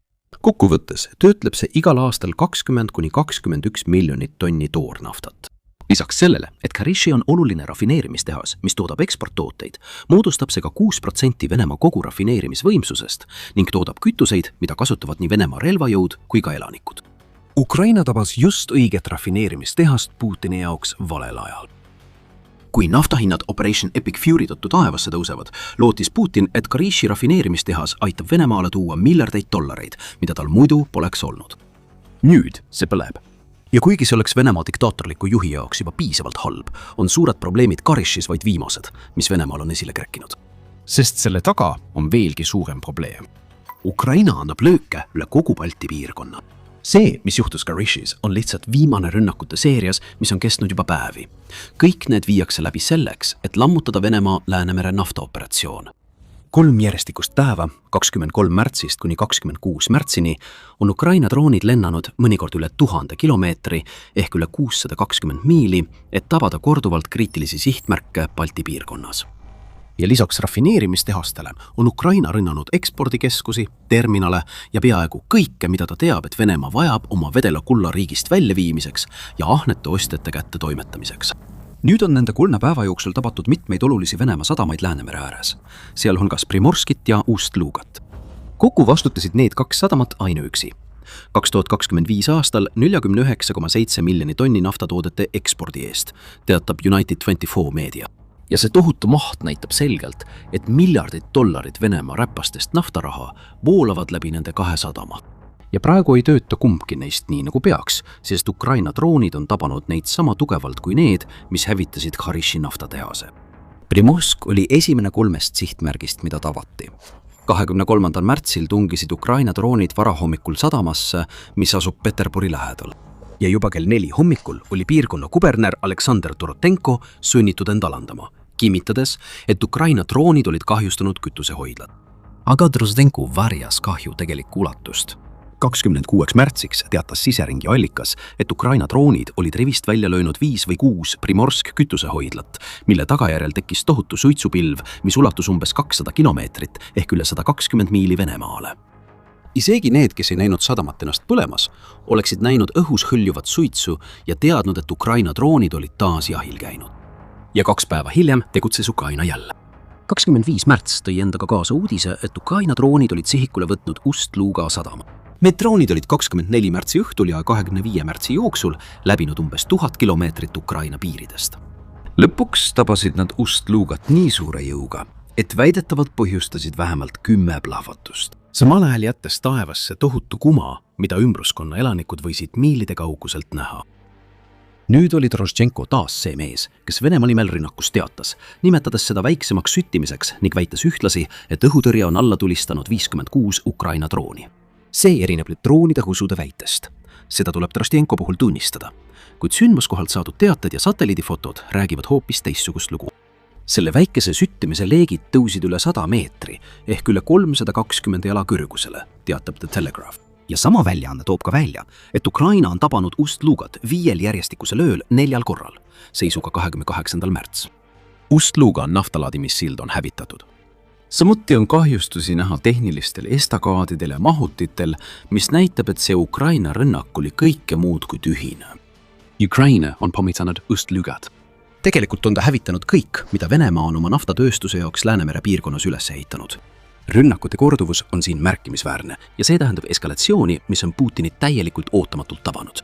[SPEAKER 4] Kokkuvõttes töötleb see igal aastal 20–21 miljonit tonni toornaftat. Lisaks sellele, et Karishi on oluline rafineerimistehas, mis toodab eksporttooteid, moodustab see ka 6% Venemaa kogu rafineerimisvõimsusest ning toodab kütuseid, mida kasutavad nii Venemaa relvajõud kui ka elanikud. Ukraina tabas just õiget rafineerimistehast Putini jaoks valel ajal. Kui naftahinnad Operation Epic Fury tõttu taevasse tõusevad, lootis Putin, et Karishi rafineerimistehas aitab Venemaale tuua miljardeid dollareid, mida tal muidu poleks olnud. Nüüd see põleb. Ja kuigi see oleks Venemaa diktaatorliku juhi jaoks juba piisavalt halb, on suured probleemid Karishis vaid viimased, mis Venemaal on esile kerkinud. Sest selle taga on veelgi suurem probleem. Ukraina annab lööke üle kogu Balti piirkonna. See, mis juhtus Karishis, on lihtsalt viimane rünnakute seerias, mis on kestnud juba päevi. Kõik need viiakse läbi selleks, et lammutada Venemaa Läänemere naftaoperatsioon. 3 järjestikust päeva, 23 märtsist kuni 26 märtsini, on Ukraina droonid lennanud mõnikord üle 1000 kilomeetri ehk üle 620 miili, et tabada korduvalt kriitilisi sihtmärke Balti piirkonnas. Ja lisaks rafineerimistehastele on Ukraina rünnanud ekspordikeskusi, terminale ja peaaegu kõike, mida ta teab, et Venemaa vajab oma vedela kulla riigist väljaviimiseks ja ahnete ostjate kätte toimetamiseks. Nüüd on nende 3 päeva jooksul tabatud mitmeid olulisi Venemaa sadamaid Läänemere ääres, sealhulgas Primorskit ja Ust-Lugat. Kokku vastutasid need 2 sadamat ainuüksi. 2025 aastal 49,7 miljoni tonni naftatoodete ekspordi eest, teatab United24 meedia. Ja see tohutu maht näitab selgelt, et miljardid dollarid Venemaa räpastest naftaraha voolavad läbi nende 2 sadama. ja praegu ei tööta kumbki neist nii nagu peaks, sest Ukraina droonid on tabanud neid sama tugevalt kui need, mis hävitasid Kharishi naftatehase. Primorsk oli esimene 3 sihtmärgist, mida tabati. 23. märtsil tungisid Ukraina droonid varahommikul sadamasse, mis asub Peterburi lähedal. Ja juba kell 4 hommikul oli piirkonna kuberner Aleksandr Torotenko sunnitud end alandama, kinnitades, et Ukraina droonid olid kahjustanud kütusehoidlad. Aga Drozdenko varjas kahju tegelikku ulatust. 26. märtsiks teatas siseringi allikas, et Ukraina droonid olid rivist välja löönud 5 või 6 Primorsk kütusehoidlat, mille tagajärjel tekkis tohutu suitsupilv, mis ulatus umbes 200 kilomeetrit ehk üle 120 miili Venemaale. Isegi need, kes ei näinud sadamat ennast põlemas, oleksid näinud õhus hõljuvat suitsu ja teadnud, et Ukraina droonid olid taas jahil käinud. Ja 2 päeva hiljem tegutses Ukraina jälle. 25. märts tõi endaga kaasa uudise, et Ukraina droonid olid sihikule võtnud Ust-Luga sadama. Need droonid olid 24. märtsi õhtul ja 25. märtsi jooksul läbinud umbes 1000 kilomeetrit Ukraina piiridest. Lõpuks tabasid nad Ust-Lugat nii suure jõuga, et väidetavalt põhjustasid vähemalt 10 plahvatust. Samal ajal jättes taevasse tohutu kuma, mida ümbruskonna elanikud võisid miilide kauguselt näha. Nüüd oli Drozdenko taas see mees, kes Venemaa nimel rünnakust teatas, nimetades seda väiksemaks süttimiseks ning väites ühtlasi, et õhutõrje on alla tulistanud 56 Ukraina drooni. See erineb nüüd droonide husude väitest. Seda tuleb Drozdenko puhul tunnistada, kuid sündmuskohalt saadud teated ja satelliidifotod räägivad hoopis teistsugust lugu. Selle väikese süttimise leegid tõusid üle 100 meetri ehk üle 320 jala kõrgusele, teatab The Telegraph. Ja sama väljaanne toob ka välja, et Ukraina on tabanud Ust-Lugat 5 järjestikuse lööl 4 korral, seisuga 28. märts. Ust-Luga naftalaadimissild on hävitatud. Samuti on kahjustusi näha tehnilistel estakaadidel ja mahutitel, mis näitab, et see Ukraina rünnak oli kõike muud kui tühine. Ukraina on pommitanud Ust-Lugat. Tegelikult on ta hävitanud kõik, mida Venemaa on oma naftatööstuse jaoks Läänemere piirkonnas üles ehitanud. Rünnakute korduvus on siin märkimisväärne ja see tähendab eskalatsiooni, mis on Putinit täielikult ootamatult tabanud.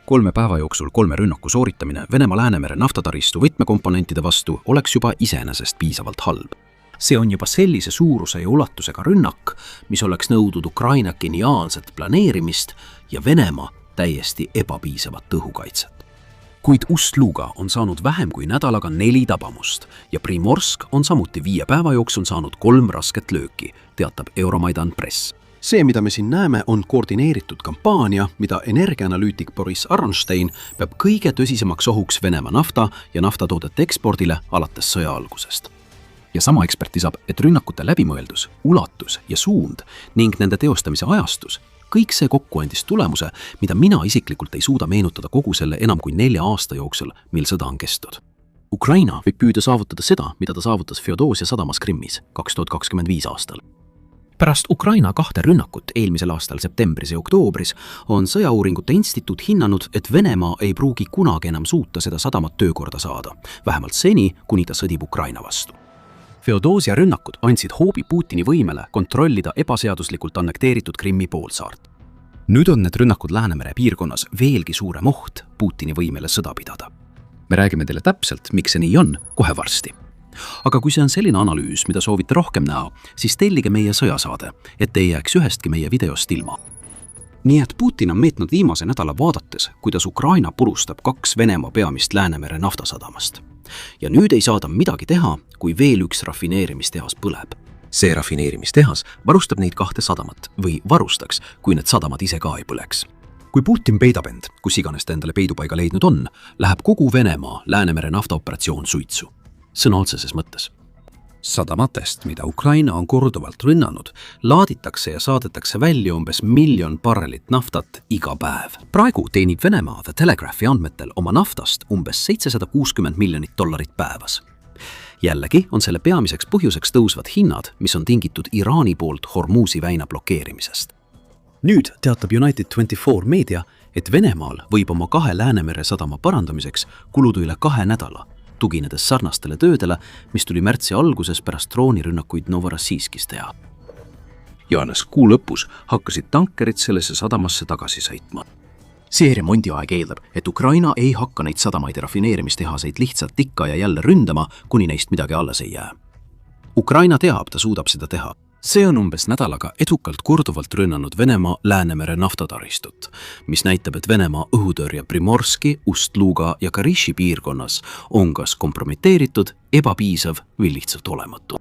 [SPEAKER 4] 3 päeva jooksul 3 rünnaku sooritamine Venemaa Läänemere naftataristu võtmekomponentide vastu oleks juba iseenesest piisavalt halb. See on juba sellise suuruse ja ulatusega rünnak, mis oleks nõudnud Ukraina geniaalset planeerimist ja Venemaa täiesti ebapiisavat õhukaitset. Kuid Ust-Luga on saanud vähem kui nädalaga 4 tabamust ja Primorsk on samuti 5 päeva jooksul saanud 3 rasket lööki, teatab Euromaidan Press. See, mida me siin näeme, on koordineeritud kampaania, mida energiaanalüütik Boris Aronstein peab kõige tõsisemaks ohuks Venemaa nafta ja naftatoodete ekspordile alates sõja algusest. Ja sama ekspert lisab, et rünnakute läbimõeldus, ulatus ja suund ning nende teostamise ajastus, kõik see kokku andis tulemuse, mida mina isiklikult ei suuda meenutada kogu selle enam kui 4 aasta jooksul, mil sõda on kestnud. Ukraina võib püüda saavutada seda, mida ta saavutas Feodosia sadamas Krimmis 2025 aastal. Pärast Ukraina 2 rünnakut eelmisel aastal septembris ja oktoobris on Sõjauuringute Instituut hinnanud, et Venemaa ei pruugi kunagi enam suuta seda sadamat töökorda saada, vähemalt seni, kuni ta sõdib Ukraina vastu. Feodosia rünnakud andsid hoobi Putini võimele kontrollida ebaseaduslikult annekteeritud Krimmi poolsaart. Nüüd on need rünnakud Läänemere piirkonnas veelgi suurem oht Putini võimele sõda pidada. Me räägime teile täpselt, miks see nii on, kohe varsti. Aga kui see on selline analüüs, mida soovite rohkem näha, siis tellige meie sõjasaade, et ei jääks ühestki meie videost ilma. Nii et Putin on meetnud viimase nädala vaadates, kuidas Ukraina purustab 2 Venemaa peamist Läänemere naftasadamast. Ja nüüd ei saada midagi teha, kui veel üks rafineerimistehas põleb. See rafineerimistehas varustab neid 2 sadamat või varustaks, kui need sadamad ise ka ei põleks. Kui Putin peidab end, kus iganes ta endale peidupaiga leidnud on, läheb kogu Venemaa Läänemere naftaoperatsioon suitsu. Sõna otseses mõttes. Sadamatest, mida Ukraina on korduvalt rünnanud, laaditakse ja saadetakse välja umbes 1 miljon barrelit naftat iga päev. Praegu teenib Venemaa The Telegraphi andmetel oma naftast umbes $760 miljonit päevas. Jällegi on selle peamiseks põhjuseks tõusvad hinnad, mis on tingitud Iraani poolt Hormuzi väina blokeerimisest. Nüüd teatab United 24 meedia, et Venemaal võib oma 2 Läänemere sadama parandamiseks kuluda üle 2 nädala, tuginedes sarnastele töödele, mis tuli märtsi alguses pärast droonirünnakuid Novorossijskis teha. Ja alles kuu lõpus hakkasid tankerid sellesse sadamasse tagasi sõitma. See remondiaeg eeldab, et Ukraina ei hakka neid sadamaid ja rafineerimistehaseid lihtsalt ikka ja jälle ründama, kuni neist midagi alles ei jää. Ukraina teab, ta suudab seda teha, See on umbes nädalaga edukalt korduvalt rünnanud Venemaa Läänemere naftataristut, mis näitab, et Venemaa õhutõrje Primorski, Ust-Luga ja Kariši piirkonnas on kas kompromiteeritud, ebapiisav või lihtsalt olematu.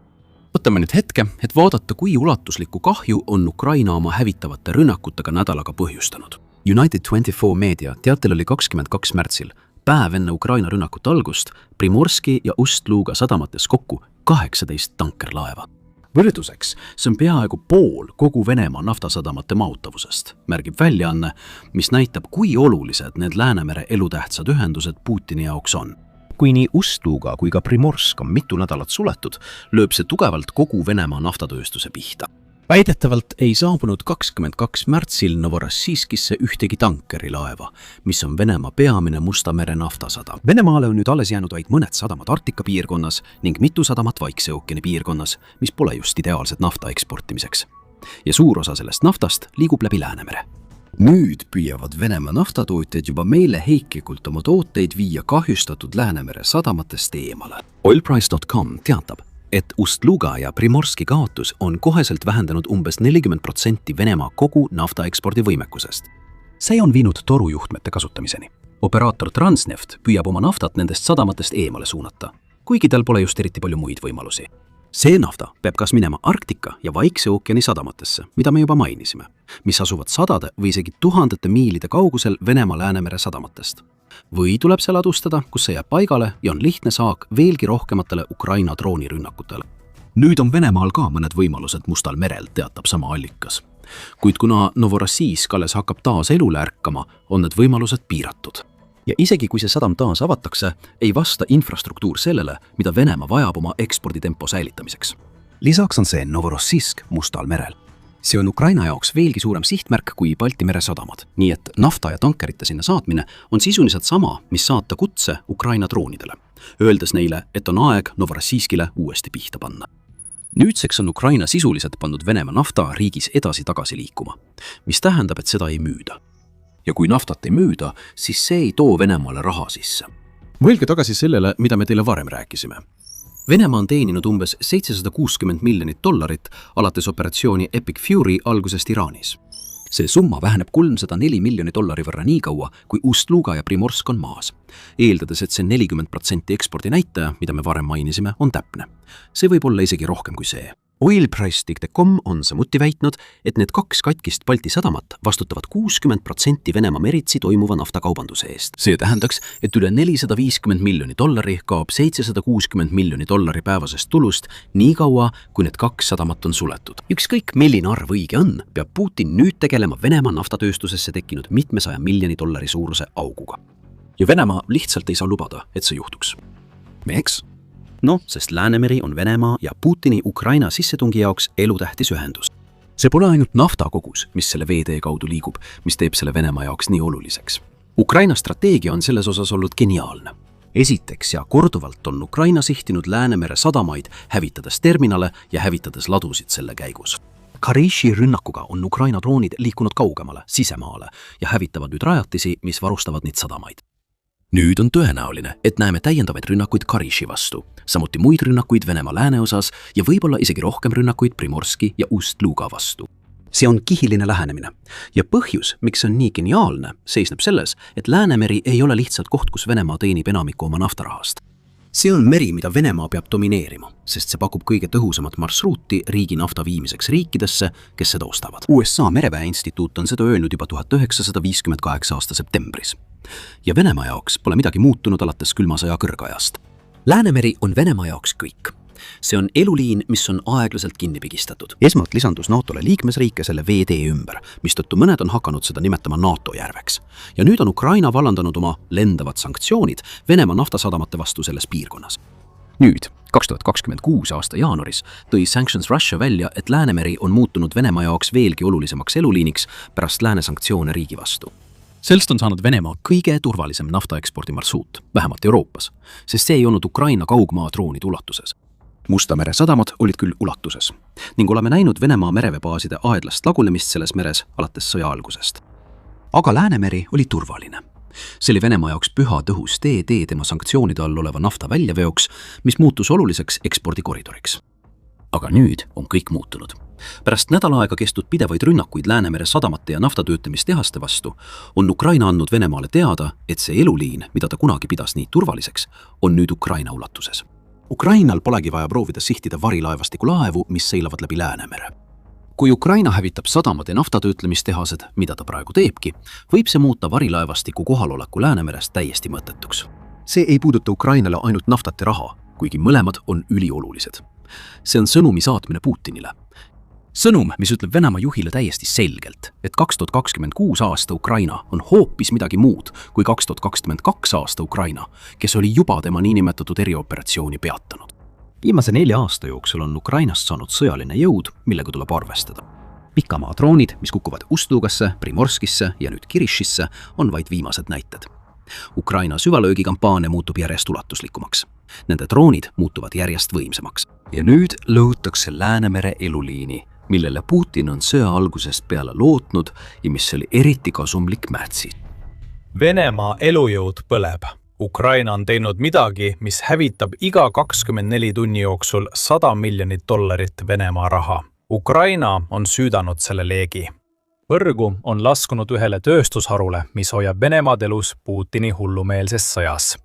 [SPEAKER 4] Võtame nüüd hetke, et vaadata, kui ulatuslikku kahju on Ukraina oma hävitavate rünnakutega nädalaga põhjustanud. United 24 meedia teatel oli 22. märtsil, päev enne Ukraina rünnakute algust, Primorski ja Ust-Luga sadamates kokku 18 tankerlaeva. Võrduseks, see on peaaegu pool kogu Venemaa naftasadamate mahutavusest, märgib väljaanne, mis näitab, kui olulised need Läänemere elutähtsad ühendused Putini jaoks on. Kui nii Ust-Luga kui ka Primorsk on mitu nädalat suletud, lööb see tugevalt kogu Venemaa naftatööstuse pihta. Väidetavalt ei saabunud 22. märtsil Novorossijskisse ühtegi tankerilaeva, mis on Venemaa peamine Musta mere naftasadam. Venemaale on nüüd alles jäänud vaid mõned sadamad Arktika piirkonnas ning mitu sadamat Vaikse ookeani piirkonnas, mis pole just ideaalsed nafta eksportimiseks. Ja suur osa sellest naftast liigub läbi Läänemere. Nüüd püüavad Venemaa naftatootjad juba meile heiklikult oma tooteid viia kahjustatud Läänemere sadamatest eemale. Oilprice.com teatab, et Ust-Luga ja Primorski kaotus on koheselt vähendanud umbes 40% Venemaa kogu naftaekspordi võimekusest. See on viinud torujuhtmete kasutamiseni. Operaator Transneft püüab oma naftat nendest sadamatest eemale suunata, kuigi tal pole just eriti palju muid võimalusi. See nafta peab kas minema Arktika ja Vaikse ookeani sadamatesse, mida me juba mainisime, mis asuvad sadade või isegi tuhandete miilide kaugusel Venemaa Läänemere sadamatest. Või tuleb see ladustada, kus see jääb paigale ja on lihtne saak veelgi rohkematele Ukraina droonirünnakutele. Nüüd on Venemaal ka mõned võimalused Mustal merel, teatab sama allikas. Kuid kuna Novorossijsk alles hakkab taas elule ärkama, on need võimalused piiratud. Ja isegi kui see sadam taas avatakse, ei vasta infrastruktuur sellele, mida Venemaa vajab oma eksporditempo säilitamiseks. Lisaks on see Novorossijsk Mustal merel. See on Ukraina jaoks veelgi suurem sihtmärk kui Balti mere sadamad, nii et nafta ja tankerite sinna saatmine on sisuliselt sama, mis saata kutse Ukraina droonidele, öeldes neile, et on aeg Novorossijskile uuesti pihta panna. Nüüdseks on Ukraina sisuliselt pannud Venemaa nafta riigis edasi-tagasi liikuma, mis tähendab, et seda ei müüda. Ja kui naftat ei müüda, siis see ei too Venemaale raha sisse. Mõelge tagasi sellele, mida me teile varem rääkisime. Venemaa on teeninud umbes $760 miljonit alates operatsiooni Epic Fury algusest Iraanis. See summa väheneb $304 miljoni võrra nii kaua, kui Ust-Luga ja Primorsk on maas. Eeldades, et see 40% ekspordi näitaja, mida me varem mainisime, on täpne. See võib olla isegi rohkem kui see. Oilprice.com on samuti väitnud, et need kaks katkist Balti sadamat vastutavad 60% Venemaa meritsi toimuva naftakaubanduse eest. See tähendaks, et üle $450 miljoni kaob $760 miljoni päevasest tulust nii kaua, kui need kaks sadamat on suletud. Ükskõik milline arv õige on, peab Putin nüüd tegelema Venemaa naftatööstusesse tekkinud $100 miljoni suuruse auguga. Ja Venemaa lihtsalt ei saa lubada, et see juhtuks. Miks? No, sest Läänemeri on Venemaa ja Putini Ukraina sissetungi jaoks elutähtis ühendus. See pole ainult naftakogus, mis selle veetee kaudu liigub, mis teeb selle Venemaa jaoks nii oluliseks. Ukraina strateegia on selles osas olnud geniaalne. Esiteks ja korduvalt on Ukraina sihtinud Läänemere sadamaid, hävitades terminale ja hävitades ladusid selle käigus. Kariši rünnakuga on Ukraina droonid liikunud kaugemale, sisemaale ja hävitavad nüüd rajatisi, mis varustavad neid sadamaid. Nüüd on tõenäoline, et näeme täiendavaid rünnakuid Kariši vastu, samuti muid rünnakuid Venemaa lääneosas ja võib-olla isegi rohkem rünnakuid Primorski ja Ust-Luga vastu. See on kihiline lähenemine ja põhjus, miks on nii geniaalne, seisneb selles, et Läänemeri ei ole lihtsalt koht, kus Venemaa teenib enamiku oma naftarahast. See on meri, mida Venemaa peab domineerima, sest see pakub kõige tõhusamat marsruuti riigi nafta viimiseks riikidesse, kes seda ostavad. USA mereväe instituut on seda öelnud juba 1958 aasta septembris. Ja Venemaa jaoks pole midagi muutunud alates külma sõja kõrgajast. Läänemeri on Venemaa jaoks kõik. See on eluliin, mis on aeglaselt kinni pigistatud. Esmalt lisandus NATO-le liikmesriike selle veetee ümber, mistõttu mõned on hakanud seda nimetama NATO järveks. Ja nüüd on Ukraina vallandanud oma lendavad sanktsioonid Venemaa naftasadamate vastu selles piirkonnas. Nüüd, 2026 aasta jaanuaris, tõi Sanctions Russia välja, et Läänemeri on muutunud Venemaa jaoks veelgi olulisemaks eluliiniks pärast lääne sanktsioone riigi vastu. Sellest on saanud Venemaa kõige turvalisem naftaekspordi marsruut, vähemalt Euroopas, sest see ei olnud Ukraina kaugmaa droonide ulatuses. Musta mere sadamad olid küll ulatuses ning oleme näinud Venemaa mereveebaaside aedlast lagunemist selles meres alates sõja algusest. Aga Läänemeri oli turvaline. See oli Venemaa jaoks püha tõhus tee tema sanktsioonide all oleva nafta väljaveoks, mis muutus oluliseks ekspordikoridoriks. Aga nüüd on kõik muutunud. Pärast nädal aega kestnud pidevaid rünnakuid Läänemere sadamate ja naftatöötlemistehaste vastu on Ukraina andnud Venemaale teada, et see eluliin, mida ta kunagi pidas nii turvaliseks, on nüüd Ukraina ulatuses. Ukrainal polegi vaja proovida sihtida varilaevastiku laevu, mis seilavad läbi Läänemere. Kui Ukraina hävitab sadamad ja naftatöötlemistehased, mida ta praegu teebki, võib see muuta varilaevastiku kohaloleku Läänemeres täiesti mõttetuks. See ei puuduta Ukrainale ainult naftat ja raha, kuigi mõlemad on üliolulised. See on sõnumi saatmine Putinile. Sõnum, mis ütleb Venemaa juhile täiesti selgelt, et 2026 aasta Ukraina on hoopis midagi muud kui 2022 aasta Ukraina, kes oli juba tema niinimetatud erioperatsiooni peatanud. Viimase 4 aasta jooksul on Ukrainast saanud sõjaline jõud, millega tuleb arvestada. Pikamaa droonid, mis kukuvad Ust-Lugasse, Primorskisse ja nüüd Kirishisse, on vaid viimased näited. Ukraina süvalöögikampaania muutub järjest ulatuslikumaks. Nende droonid muutuvad järjest võimsamaks. Ja nüüd lõhutakse Läänemere eluliini, millele Putin on sõja algusest peale lootnud ja mis oli eriti kasumlik märtsis.
[SPEAKER 3] Venemaa elujõud põleb. Ukraina on teinud midagi, mis hävitab iga 24 tunni jooksul $100 miljonit Venemaa raha. Ukraina on süüdanud selle leegi. Põrgu on laskunud ühele tööstusharule, mis hoiab Venemaad elus Putini hullumeelses sõjas.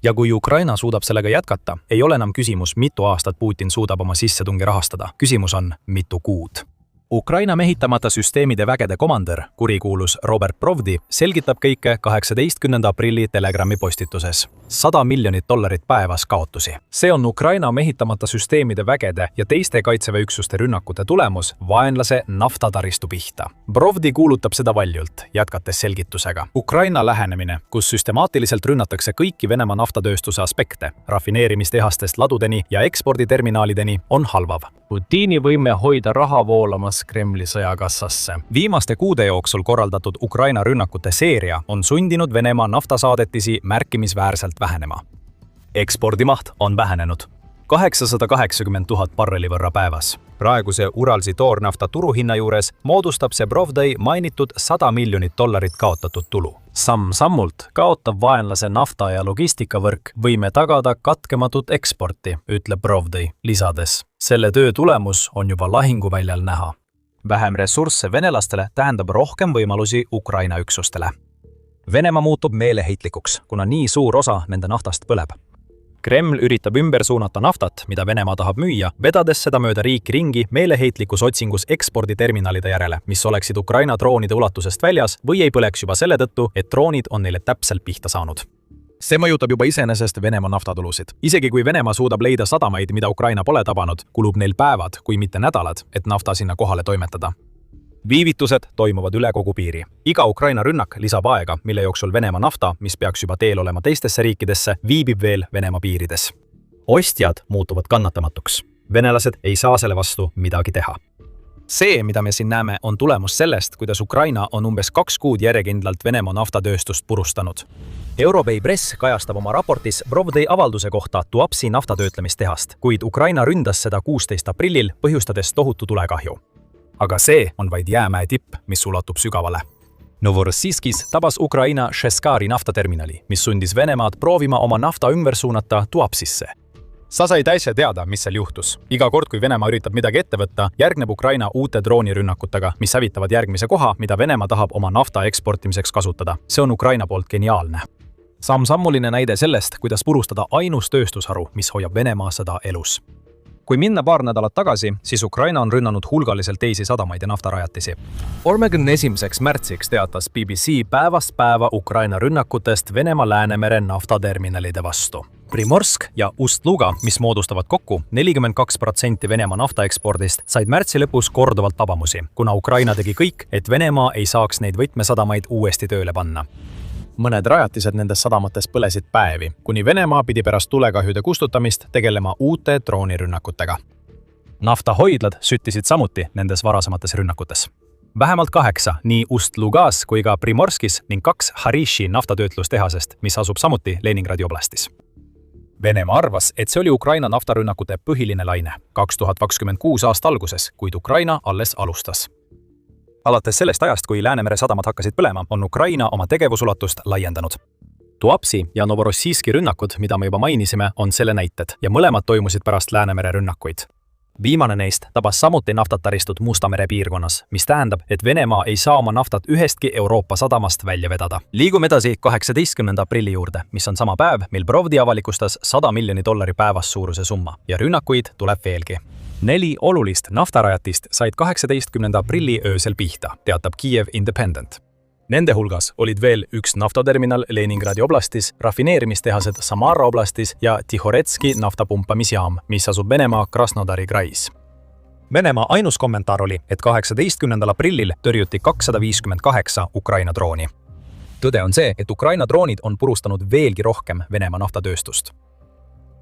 [SPEAKER 3] Ja kui Ukraina suudab sellega jätkata, ei ole enam küsimus, mitu aastat Putin suudab oma sissetungi rahastada. Küsimus on, mitu kuud. Ukraina mehitamata süsteemide vägede komandör, kurikuulus Robert Brovdi, selgitab kõike 18. aprilli Telegrami postituses. $100 miljonit päevas kaotusi. See on Ukraina mehitamata süsteemide vägede ja teiste kaitseväeüksuste rünnakute tulemus vaenlase naftataristu pihta. Brovdi kuulutab seda valjult, jätkates selgitusega. Ukraina lähenemine, kus süstemaatiliselt rünnatakse kõiki Venemaa naftatööstuse aspekte, rafineerimistehastest ladudeni ja eksporditerminaalideni, on halvav. Putini võime hoida raha voolamas Kremli sõjakassasse. Viimaste kuude jooksul korraldatud Ukraina rünnakute seeria on sundinud Venemaa naftasaadetisi märkimisväärselt vähenema. Ekspordimaht on vähenenud 880 000 barreli võrra päevas. Praeguse Uralsi toornafta turuhinna juures moodustab see Brovdi mainitud $100 miljonit kaotatud tulu. Samm-sammult kaotab vaenlase nafta- ja logistikavõrk võime tagada katkematut eksporti, ütleb Brovdi, lisades. Selle töö tulemus on juba lahinguväljal näha. Vähem ressursse venelastele tähendab rohkem võimalusi Ukraina üksustele. Venemaa muutub meeleheitlikuks, kuna nii suur osa nende naftast põleb. Kreml üritab ümber suunata naftat, mida Venemaa tahab müüa, vedades seda mööda riiki ringi meeleheitlikus otsingus eksporditerminalide järele, mis oleksid Ukraina droonide ulatusest väljas või ei põleks juba selle tõttu, et droonid on neile täpselt pihta saanud. See mõjutab juba iseenesest Venemaa naftatulusid. Isegi kui Venemaa suudab leida sadamaid, mida Ukraina pole tabanud, kulub neil päevad, kui mitte nädalad, et nafta sinna kohale toimetada. Viivitused toimuvad üle kogu piiri. Iga Ukraina rünnak lisab aega, mille jooksul Venemaa nafta, mis peaks juba teel olema teistesse riikidesse, viibib veel Venemaa piirides. Ostjad muutuvad kannatamatuks. Venelased ei saa selle vastu midagi teha. See, mida me siin näeme, on tulemus sellest, kuidas Ukraina on umbes 2 kuud järjekindlalt Venemaa naftatööstust purustanud. Europei Press kajastab oma raportis Brovdi avalduse kohta Tuapsi naftatöötlemistehast, kuid Ukraina ründas seda 16. aprillil, põhjustades tohutu tulekahju. Aga see on vaid jäämäe tipp, mis ulatub sügavale. Novorossijskis tabas Ukraina Šeskari naftaterminali, mis sundis Venemaad proovima oma nafta ümber suunata Tuapsisse. Sa said äsja teada, mis seal juhtus. Iga kord, kui Venemaa üritab midagi ette võtta, järgneb Ukraina uute droonirünnakutega, mis hävitavad järgmise koha, mida Venemaa tahab oma nafta eksportimiseks kasutada. See on Ukraina poolt geniaalne. Samm-sammuline näide sellest, kuidas purustada ainus tööstusharu, mis hoiab Venemaa sõda elus. Kui minna paar nädalat tagasi, siis Ukraina on rünnanud hulgaliselt teisi sadamaid ja naftarajatisi. 31. märtsiks teatas BBC päevast päeva Ukraina rünnakutest Venemaa Läänemere naftaterminalide vastu. Primorsk ja Ust-Luga, mis moodustavad kokku 42% Venemaa naftaekspordist, said märtsi lõpus korduvalt tabamusi, kuna Ukraina tegi kõik, et Venemaa ei saaks neid võtmesadamaid uuesti tööle panna. Mõned rajatised nendes sadamates põlesid päevi, kuni Venemaa pidi pärast tulekahjude kustutamist tegelema uute droonirünnakutega. Naftahoidlad süttisid samuti nendes varasemates rünnakutes. Vähemalt 8 nii Ust-Lugas kui ka Primorskis ning 2 Harishi naftatöötlustehasest, mis asub samuti Leningradi oblastis. Venemaa arvas, et see oli Ukraina naftarünnakute põhiline laine 2026 aasta alguses, kuid Ukraina alles alustas. Alates sellest ajast, kui Läänemere sadamad hakkasid põlema, on Ukraina oma tegevusulatust laiendanud. Tuapsi ja Novorossijski rünnakud, mida me juba mainisime, on selle näited ja mõlemad toimusid pärast Läänemere rünnakuid.
[SPEAKER 1] Viimane neist tabas samuti naftataristut Musta mere piirkonnas, mis tähendab, et Venemaa ei saa oma naftat ühestki Euroopa sadamast välja vedada. Liigume edasi 18. aprilli juurde, mis on sama päev, mil Brovdi avalikustas $100 miljoni päevas suuruse summa ja rünnakuid tuleb veelgi. 4 olulist naftarajatist said 18. aprilli öösel pihta, teatab Kiev Independent. Nende hulgas olid veel üks naftaterminal Leningradi oblastis, rafineerimistehased Samara oblastis ja Tihoretski naftapumpamisjaam, mis asub Venemaa Krasnodari krais. Venemaa ainus kommentaar oli, et 18. aprillil tõrjuti 258 Ukraina drooni. Tõde on see, et Ukraina droonid on purustanud veelgi rohkem Venemaa naftatööstust.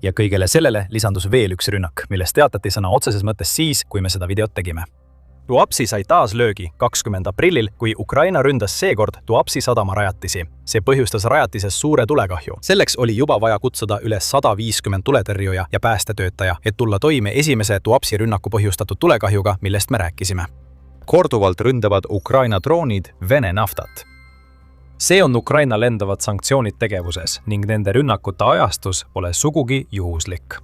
[SPEAKER 1] Ja kõigele sellele lisandus veel üks rünnak, millest teatati sõna otseses mõttes siis, kui me seda videot tegime. Tuapsi sai taas löögi 20. aprillil, kui Ukraina ründas seekord Tuapsi sadama rajatisi. See põhjustas rajatises suure tulekahju. Selleks oli juba vaja kutsuda üle 150 tuletõrjuja ja päästetöötaja, et tulla toime esimese Tuapsi rünnaku põhjustatud tulekahjuga, millest me rääkisime. Korduvalt ründavad Ukraina droonid Vene naftat. See on Ukraina lendavad sanktsioonid tegevuses ning nende rünnakute ajastus pole sugugi juhuslik.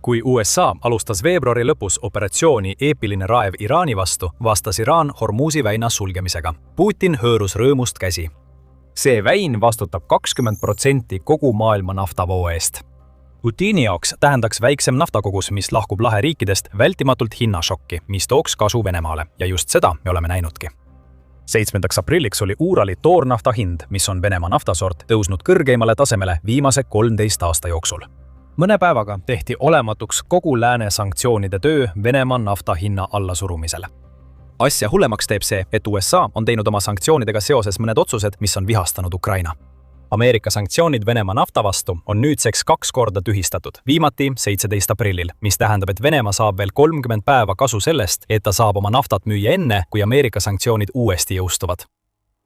[SPEAKER 1] Kui USA alustas veebruari lõpus operatsiooni Eepiline raev Iraani vastu, vastas Iraan Hormuzi väina sulgemisega. Putin hõõrus rõõmust käsi. See väin vastutab 20% kogu maailma naftavoo eest. Putini jaoks tähendaks väiksem naftakogus, mis lahkub laheriikidest, vältimatult hinnašokki, mis tooks kasu Venemaale ja just seda me oleme näinudki. 7. aprilliks oli Uurali toornafta hind, mis on Venemaa naftasort, tõusnud kõrgeimale tasemele viimase 13 aasta jooksul. Mõne päevaga tehti olematuks kogu lääne sanktsioonide töö Venemaa nafta hinna allasurumisele. Asja hullemaks teeb see, et USA on teinud oma sanktsioonidega seoses mõned otsused, mis on vihastanud Ukraina. Ameerika sanktsioonid Venemaa nafta vastu on nüüdseks 2 korda tühistatud, viimati 17. aprillil, mis tähendab, et Venemaa saab veel 30 päeva kasu sellest, et ta saab oma naftat müüa enne, kui Ameerika sanktsioonid uuesti jõustuvad.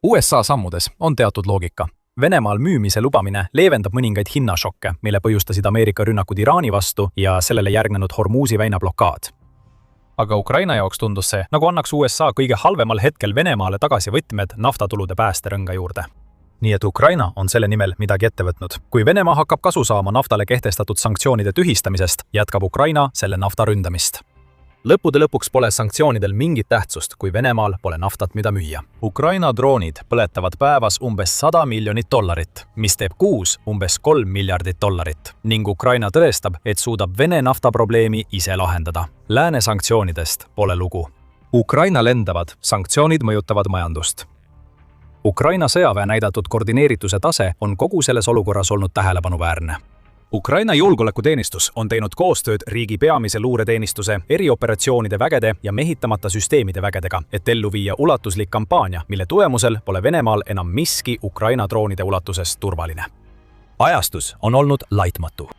[SPEAKER 1] USA sammudes on teatud loogika. Venemaal müümise lubamine leevendab mõningaid hinnašokke, mille põhjustasid Ameerika rünnakud Iraani vastu ja sellele järgnenud Hormuzi väina blokaad. Aga Ukraina jaoks tundus see, nagu annaks USA kõige halvemal hetkel Venemaale tagasi võtmed naftatulude päästerõnga juurde. Nii et Ukraina on selle nimel midagi ette võtnud. Kui Venemaa hakkab kasu saama naftale kehtestatud sanktsioonide tühistamisest, jätkab Ukraina selle nafta ründamist. Lõppude lõpuks pole sanktsioonidel mingit tähtsust, kui Venemaal pole naftat, mida müüa. Ukraina droonid põletavad päevas umbes $100 miljonit, mis teeb kuus umbes $3 miljardit ning Ukraina tõestab, et suudab Vene naftaprobleemi ise lahendada. Lääne sanktsioonidest pole lugu. Ukraina lendavad, sanktsioonid mõjutavad majandust. Ukraina sõjaväe näidatud koordineerituse tase on kogu selles olukorras olnud tähelepanuväärne. Ukraina julgeolekuteenistus on teinud koostööd riigi peamise luureteenistuse, erioperatsioonide vägede ja mehitamata süsteemide vägedega, et ellu viia ulatuslik kampaania, mille tulemusel pole Venemaal enam miski Ukraina droonide ulatuses turvaline. Ajastus on olnud laitmatu.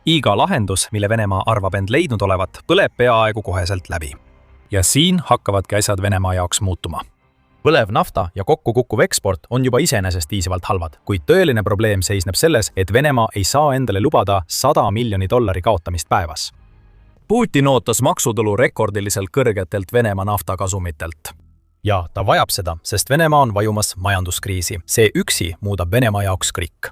[SPEAKER 1] Iga lahendus, mille Venemaa arvab end leidnud olevat, põleb peaaegu koheselt läbi. Ja siin hakkavadki asjad Venemaa jaoks muutuma. Põlev nafta ja kokkukukkuv eksport on juba iseenesest piisavalt halvad, kuid tõeline probleem seisneb selles, et Venemaa ei saa endale lubada $100 miljoni kaotamist päevas. Putin ootas maksutulu rekordiliselt kõrgetelt Venemaa naftakasumitelt. Ja ta vajab seda, sest Venemaa on vajumas majanduskriisi. See üksi muudab Venemaa jaoks kõik.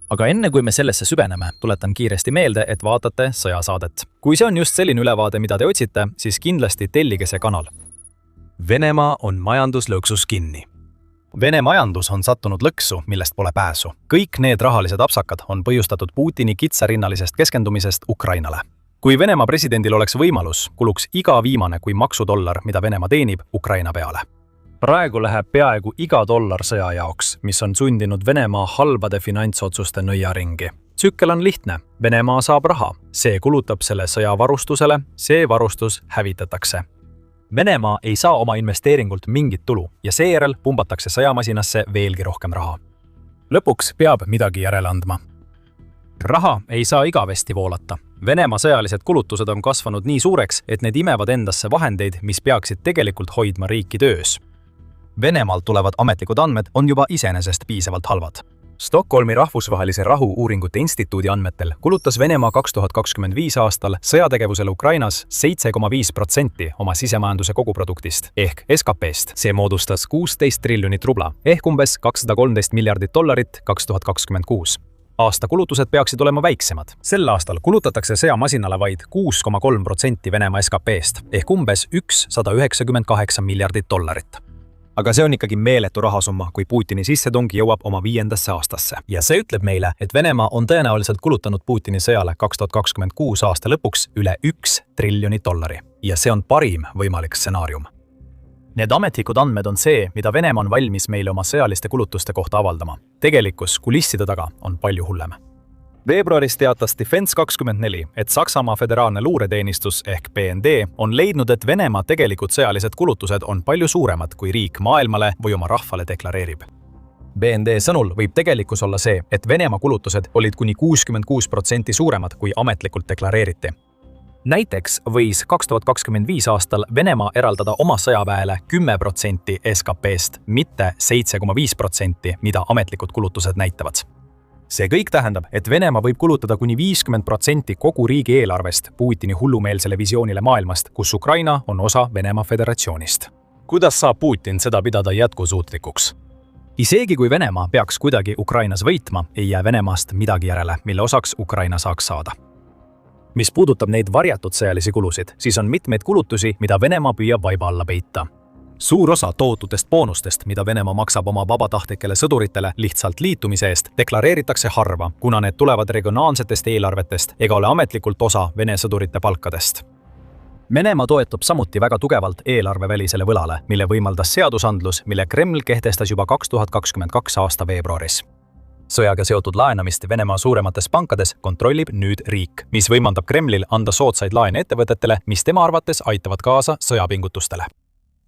[SPEAKER 1] Aga enne kui me sellesse süveneme, tuletan kiiresti meelde, et vaatate sõjasaadet. Kui see on just selline ülevaade, mida te otsite, siis kindlasti tellige see kanal. Venemaa on majanduslõksus kinni. Vene majandus on sattunud lõksu, millest pole pääsu. Kõik need rahalised apsakad on põhjustatud Putini kitsarinnalisest keskendumisest Ukrainale. Kui Venemaa presidendil oleks võimalus, kuluks iga viimane kui maksudollar, mida Venemaa teenib, Ukraina peale. Praegu läheb peaaegu iga dollar sõja jaoks, mis on sundinud Venemaa halbade finantsotsuste nõiaringi. Tsükkel on lihtne. Venemaa saab raha. See kulutab selle sõjavarustusele, see varustus hävitatakse. Venemaa ei saa oma investeeringult mingit tulu ja seejärel pumbatakse sõjamasinasse veelgi rohkem raha. Lõpuks peab midagi järele andma. Raha ei saa igavesti voolata. Venemaa sõjalised kulutused on kasvanud nii suureks, et need imevad endasse vahendeid, mis peaksid tegelikult hoidma riiki töös. Venemaalt tulevad ametlikud andmed on juba iseenesest piisavalt halvad. Stockholmi rahvusvahelise rahu-uuringute instituudi andmetel kulutas Venemaa 2025 aastal sõjategevusele Ukrainas 7,5% oma sisemajanduse koguproduktist ehk SKP-st. See moodustas 16 triljonit rubla ehk umbes $213 miljardit 2026. Aasta kulutused peaksid olema väiksemad. Sel aastal kulutatakse sõjamasinale vaid 6,3% Venemaa SKP-st ehk umbes 198 miljardit dollarit.
[SPEAKER 2] Aga see on ikkagi meeletu rahasumma, kui Putini sissetung jõuab oma 5. aastasse.
[SPEAKER 1] Ja see ütleb meile, et Venemaa on tõenäoliselt kulutanud Putini sõjale 2026 aasta lõpuks üle 1 triljoni dollari. Ja see on parim võimalik stsenaarium. Need ametlikud andmed on see, mida Venemaa on valmis meile oma sõjaliste kulutuste kohta avaldama. Tegelikkus kulisside taga on palju hullem. Veebruaris teatas Defense24, et Saksamaa föderaalne luureteenistus ehk BND on leidnud, et Venemaa tegelikud sõjalised kulutused on palju suuremad, kui riik maailmale või oma rahvale deklareerib. BND sõnul võib tegelikkus olla see, et Venemaa kulutused olid kuni 66% suuremad, kui ametlikult deklareeriti. Näiteks võis 2025 aastal Venemaa eraldada oma sõjaväele 10% SKP-st, mitte 7,5%, mida ametlikud kulutused näitavad. See kõik tähendab, et Venemaa võib kulutada kuni 50% kogu riigi eelarvest Putini hullumeelsele visioonile maailmast, kus Ukraina on osa Venemaa Föderatsioonist. Kuidas saab Putin seda pidada jätkusuutlikuks? Isegi kui Venemaa peaks kuidagi Ukrainas võitma, ei jää Venemaast midagi järele, mille osaks Ukraina saaks saada. Mis puudutab neid varjatud sõjalisi kulusid, siis on mitmeid kulutusi, mida Venemaa püüab vaiba alla peita. Suur osa tohututest boonustest, mida Venemaa maksab oma vabatahtlikele sõduritele lihtsalt liitumise eest, deklareeritakse harva, kuna need tulevad regionaalsetest eelarvetest ega ole ametlikult osa Vene sõdurite palkadest. Venemaa toetub samuti väga tugevalt eelarvevälisele võlale, mille võimaldas seadusandlus, mille Kreml kehtestas juba 2022 aasta veebruaris. Sõjaga seotud laenamist Venemaa suuremates pankades kontrollib nüüd riik, mis võimaldab Kremlil anda soodsaid laene ettevõtetele, mis tema arvates aitavad kaasa sõjapingutustele.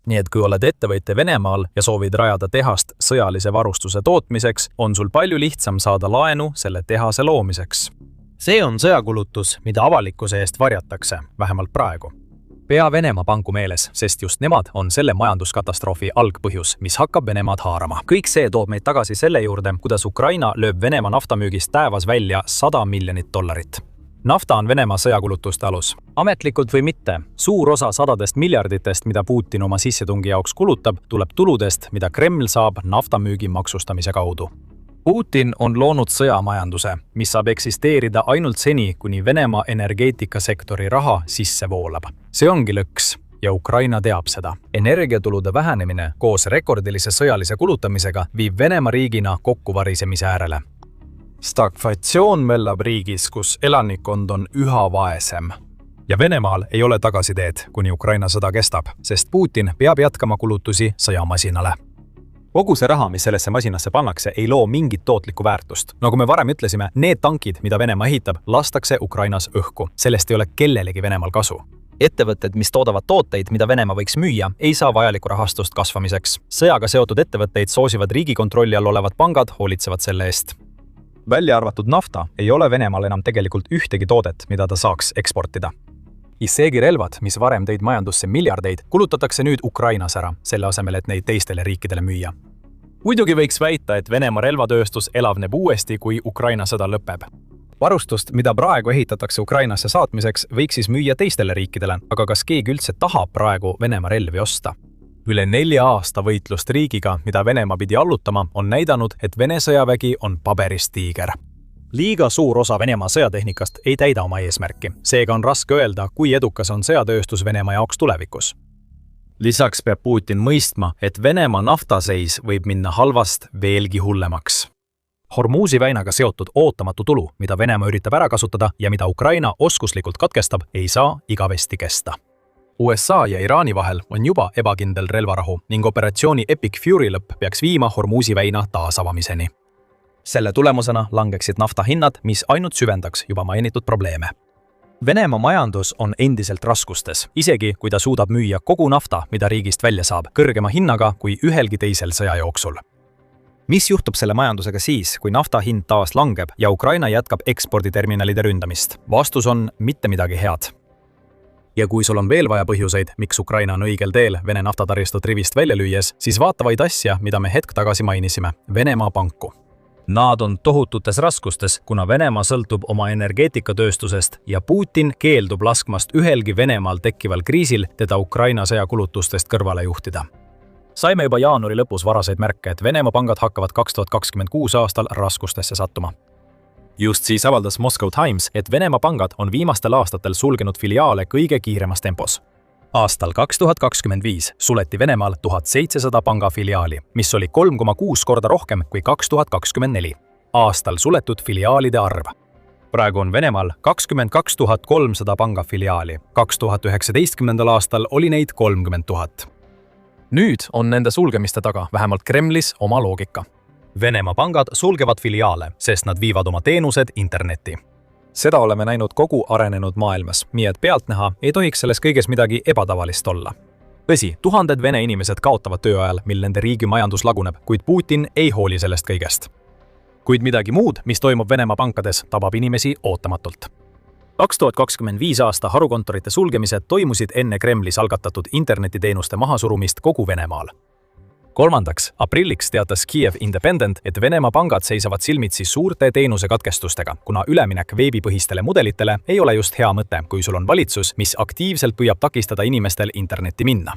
[SPEAKER 1] Nii et kui oled ettevõtja Venemaal ja soovid rajada tehast sõjalise varustuse tootmiseks, on sul palju lihtsam saada laenu selle tehase loomiseks. See on sõjakulutus, mida avalikkuse eest varjatakse, vähemalt praegu. Pea Venemaa panku meeles, sest just nemad on selle majanduskatastroofi algpõhjus, mis hakkab Venemaad haarama. Kõik see toob meid tagasi selle juurde, kuidas Ukraina lööb Venemaa naftamüügist päevas välja 100 miljonit dollarit. Nafta on Venemaa sõjakulutuste alus. Ametlikult või mitte, suur osa sadadest miljarditest, mida Putin oma sissetungi jaoks kulutab, tuleb tuludest, mida Kreml saab naftamüügi maksustamise kaudu. Putin on loonud sõjamajanduse, mis saab eksisteerida ainult seni, kuni Venemaa energeetikasektori raha sisse voolab. See ongi lõks ja Ukraina teab seda. Energiatulude vähenemine koos rekordilise sõjalise kulutamisega viib Venemaa riigina kokkuvarisemise äärele. Stagflatsioon mellab riigis, kus elanikkond on üha vaesem. Ja Venemaal ei ole tagasiteed, kuni Ukraina sõda kestab, sest Putin peab jätkama kulutusi sõjamasinale. Kogu see raha, mis sellesse masinasse pannakse, ei loo mingit tootlikku väärtust. Nagu me varem ütlesime, need tankid, mida Venemaa ehitab, lastakse Ukrainas õhku. Sellest ei ole kellelegi Venemaal kasu. Ettevõtted, mis toodavad tooteid, mida Venemaa võiks müüa, ei saa vajalikku rahastust kasvamiseks. Sõjaga seotud ettevõtteid soosivad riigikontrolli all olevad pangad hoolitsevad selle eest. Välja arvatud nafta ei ole Venemaal enam tegelikult ühtegi toodet, mida ta saaks eksportida. Isegi relvad, mis varem tõid majandusse miljardeid, kulutatakse nüüd Ukrainas ära, selle asemel, et neid teistele riikidele müüa. Muidugi võiks väita, et Venemaa relvatööstus elavneb uuesti, kui Ukraina sõda lõpeb. Varustust, mida praegu ehitatakse Ukrainasse saatmiseks, võiks siis müüa teistele riikidele, aga kas keegi üldse tahab praegu Venemaa relvi osta? Üle 4 aasta võitlust riigiga, mida Venemaa pidi allutama, on näidanud, et Vene sõjavägi on paberist tiiger. Liiga suur osa Venemaa sõjatehnikast ei täida oma eesmärki, seega on raske öelda, kui edukas on sõjatööstus Venemaa jaoks tulevikus. Lisaks peab Putin mõistma, et Venemaa naftaseis võib minna halvast veelgi hullemaks. Hormuzi väinaga seotud ootamatu tulu, mida Venemaa üritab ära kasutada ja mida Ukraina oskuslikult katkestab, ei saa igavesti kesta. USA ja Iraani vahel on juba ebakindel relvarahu ning operatsiooni Epic Fury lõpp peaks viima Hormuzi väina taasavamiseni. Selle tulemusena langeksid nafta hinnad, mis ainult süvendaks juba mainitud probleeme. Venemaa majandus on endiselt raskustes, isegi kui ta suudab müüa kogu nafta, mida riigist välja saab, kõrgema hinnaga kui ühelgi teisel sõja jooksul. Mis juhtub selle majandusega siis, kui nafta hind taas langeb ja Ukraina jätkab eksporditerminalide ründamist? Vastus on mitte midagi head. Ja kui sul on veel vaja põhjuseid, miks Ukraina on õigel teel Vene naftataristut rivist välja lüües, siis vaata vaid asja, mida me hetk tagasi mainisime, Venemaa panku. Nad on tohututes raskustes, kuna Venemaa sõltub oma energeetikatööstusest ja Putin keeldub laskmast ühelgi Venemaal tekkival kriisil teda Ukraina sõjakulutustest kõrvale juhtida. Saime juba jaanuari lõpus varaseid märke, et Venemaa pangad hakkavad 2026 aastal raskustesse sattuma. Just siis avaldas Moscow Times, et Venemaa pangad on viimastel aastatel sulgenud filiaale kõige kiiremas tempos. Aastal 2025 suleti Venemaal 1700 pangafiliaali, mis oli 3,6 korda rohkem kui 2024. Aastal suletud filiaalide arv. Praegu on Venemaal 22 300 pangafiliaali. 2019. aastal oli neid 30 000. Nüüd on nende sulgemiste taga vähemalt Kremlis oma loogika. Venemaa pangad sulgevad filiaale, sest nad viivad oma teenused internetti. Seda oleme näinud kogu arenenud maailmas, nii et pealtnäha ei tohiks selles kõiges midagi ebatavalist olla. Tõsi, tuhanded vene inimesed kaotavad töö ajal, mil nende riigi majandus laguneb, kuid Putin ei hooli sellest kõigest. Kuid midagi muud, mis toimub Venemaa pankades, tabab inimesi ootamatult. 2025 aasta harukontorite sulgemised toimusid enne Kremlis algatatud internetiteenuste mahasurumist kogu Venemaal. Kolmandaks, aprilliks teatas Kiev Independent, et Venemaa pangad seisavad silmitsi suurte teenusekatkestustega, kuna üleminek veebipõhistele mudelitele ei ole just hea mõte, kui sul on valitsus, mis aktiivselt püüab takistada inimestel internetti minna.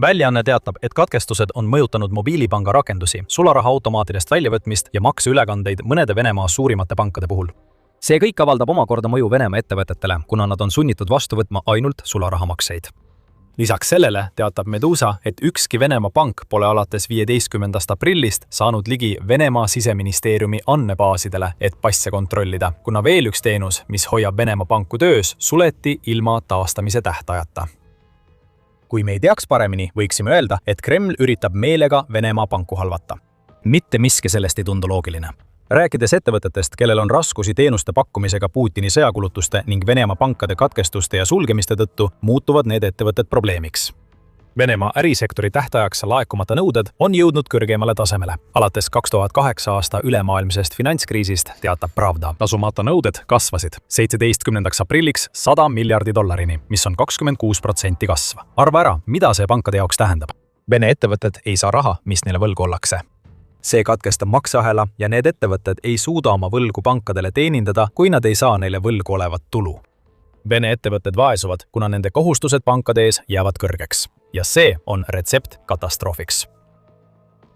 [SPEAKER 1] Väljaanne teatab, et katkestused on mõjutanud mobiilipanga rakendusi, sularahaautomaatidest väljavõtmist ja makseülekandeid mõnede Venemaa suurimate pankade puhul. See kõik avaldab omakorda mõju Venemaa ettevõtetele, kuna nad on sunnitud vastu võtma ainult sularahamakseid. Lisaks sellele teatab Medusa, et ükski Venemaa pank pole alates 15. aprillist saanud ligi Venemaa siseministeeriumi andmebaasidele, et passe kontrollida, kuna veel üks teenus, mis hoiab Venemaa panku töös, suleti ilma taastamise tähtajata. Kui me ei teaks paremini, võiksime öelda, et Kreml üritab meelega Venemaa panku halvata. Mitte miski sellest ei tundu loogiline. Rääkides ettevõtetest, kellel on raskusi teenuste pakkumisega Putini sõjakulutuste ning Venemaa pankade katkestuste ja sulgemiste tõttu, muutuvad need ettevõtted probleemiks. Venemaa ärisektori tähtajaks laekumata nõuded on jõudnud kõrgemale tasemele. Alates 2008 aasta ülemaailmsest finantskriisist teatab Pravda. Tasumata nõuded kasvasid 17. aprilliks $100 miljardi, mis on 26% kasv. Arva ära, mida see pankade jaoks tähendab. Vene ettevõtted ei saa raha, mis neile võlgu ollakse. See katkestab makseahela ja need ettevõtted ei suuda oma võlgu pankadele teenindada, kui nad ei saa neile võlgu olevat tulu. Vene ettevõtted vaesuvad, kuna nende kohustused pankade ees jäävad kõrgeks. Ja see on retsept katastroofiks.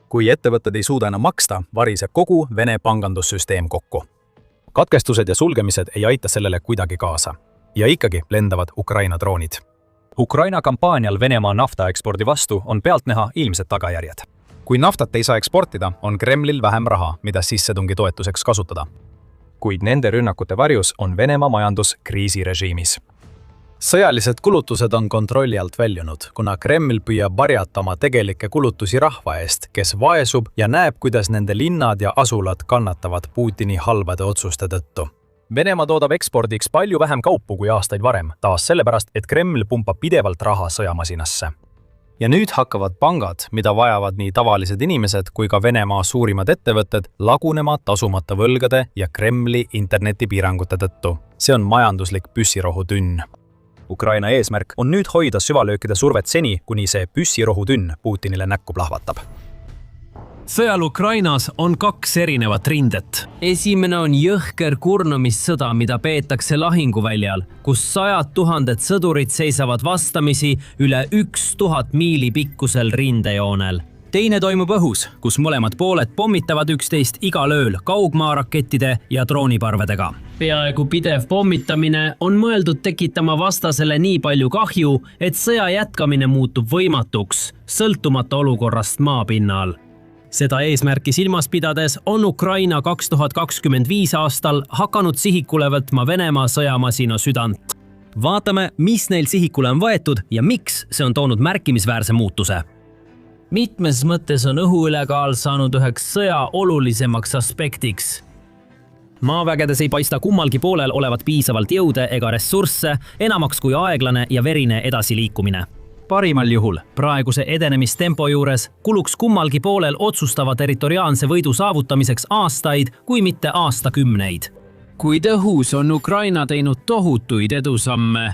[SPEAKER 1] Kui ettevõtted ei suuda enam maksta, variseb kogu Vene pangandussüsteem kokku. Katkestused ja sulgemised ei aita sellele kuidagi kaasa. Ja ikkagi lendavad Ukraina droonid. Ukraina kampaanial Venemaa naftaekspordi vastu on pealtnäha ilmsed tagajärjed. Kui naftat ei saa eksportida, on Kremlil vähem raha, mida sissetungi toetuseks kasutada. Kuid nende rünnakute varjus on Venemaa majandus kriisirežiimis. Sõjalised kulutused on kontrolli alt väljunud, kuna Kreml püüab varjata oma tegelikke kulutusi rahva eest, kes vaesub ja näeb, kuidas nende linnad ja asulad kannatavad Putini halbade otsuste tõttu. Venemaa toodab ekspordiks palju vähem kaupu kui aastaid varem, taas sellepärast, et Kreml pumpab pidevalt raha sõjamasinasse. Ja nüüd hakkavad pangad, mida vajavad nii tavalised inimesed kui ka Venemaa suurimad ettevõtted, lagunema tasumata võlgade ja Kremli internetipiirangute tõttu. See on majanduslik püssirohutünn. Ukraina eesmärk on nüüd hoida süvalöökide survet seni, kuni see püssirohutünn Putinile näkku plahvatab.
[SPEAKER 5] Sõjal Ukrainas on 2 erinevat rindet. Esimene on jõhker kurnamissõda, mida peetakse lahinguväljal, kus 100 000 sõdurid seisavad vastamisi üle 1000 miili pikkusel rindejoonel. Teine toimub õhus, kus mõlemad pooled pommitavad üksteist igal ööl kaugmaarakettide ja drooniparvedega. Peaaegu pidev pommitamine on mõeldud tekitama vastasele nii palju kahju, et sõja jätkamine muutub võimatuks, sõltumata olukorrast maapinnal. Seda eesmärki silmas pidades on Ukraina 2025 aastal hakanud sihikule võtma Venemaa sõjamasina südant. Vaatame, mis neil sihikule on võetud ja miks see on toonud märkimisväärse muutuse. Mitmes mõttes on õhuülekaal saanud üheks sõja olulisemaks aspektiks. Maavägedes ei paista kummalgi poolel olevat piisavalt jõude ega ressursse, enamaks kui aeglane ja verine edasiliikumine. Parimal juhul praeguse edenemistempo juures kuluks kummalgi poolel otsustava territoriaalse võidu saavutamiseks aastaid, kui mitte aastakümneid. Kuid õhus on Ukraina teinud tohutuid edusamme.